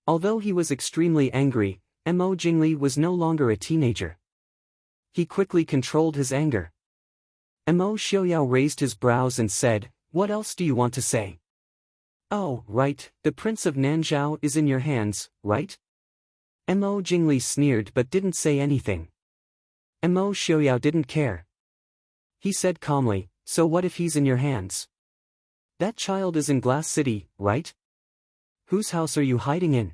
Although he was extremely angry, Mo Jingli was no longer a teenager. He quickly controlled his anger. Mo Xiaoyao raised his brows and said, what else do you want to say? Oh, right, the Prince of Nanzhao is in your hands, right? Mo Jingli sneered but didn't say anything. Mo Xiaoyao didn't care. He said calmly, so what if he's in your hands? That child is in Glass City, right? Whose house are you hiding in?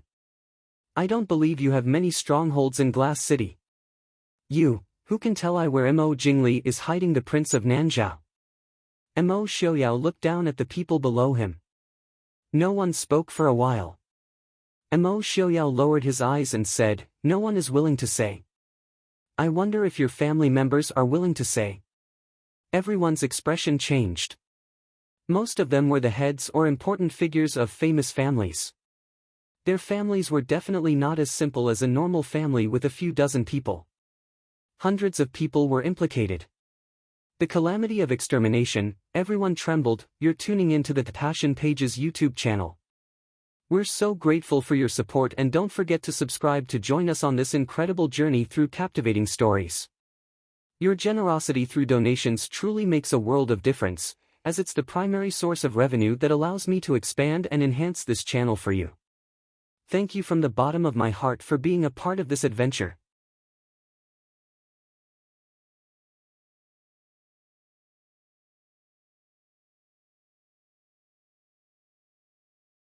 I don't believe you have many strongholds in Glass City. You, who can tell I where Mo Jingli is hiding the Prince of Nanzhao? Mo Xiaoyao looked down at the people below him. No one spoke for a while. Mo Xiaoyao lowered his eyes and said, no one is willing to say. I wonder if your family members are willing to say. Everyone's expression changed. Most of them were the heads or important figures of famous families. Their families were definitely not as simple as a normal family with a few dozen people. Hundreds of people were implicated. The calamity of extermination, everyone trembled. You're tuning into the Passion Pages YouTube channel. We're so grateful for your support and don't forget to subscribe to join us on this incredible journey through captivating stories. Your generosity through donations truly makes a world of difference, as it's the primary source of revenue that allows me to expand and enhance this channel for you. Thank you from the bottom of my heart for being a part of this adventure.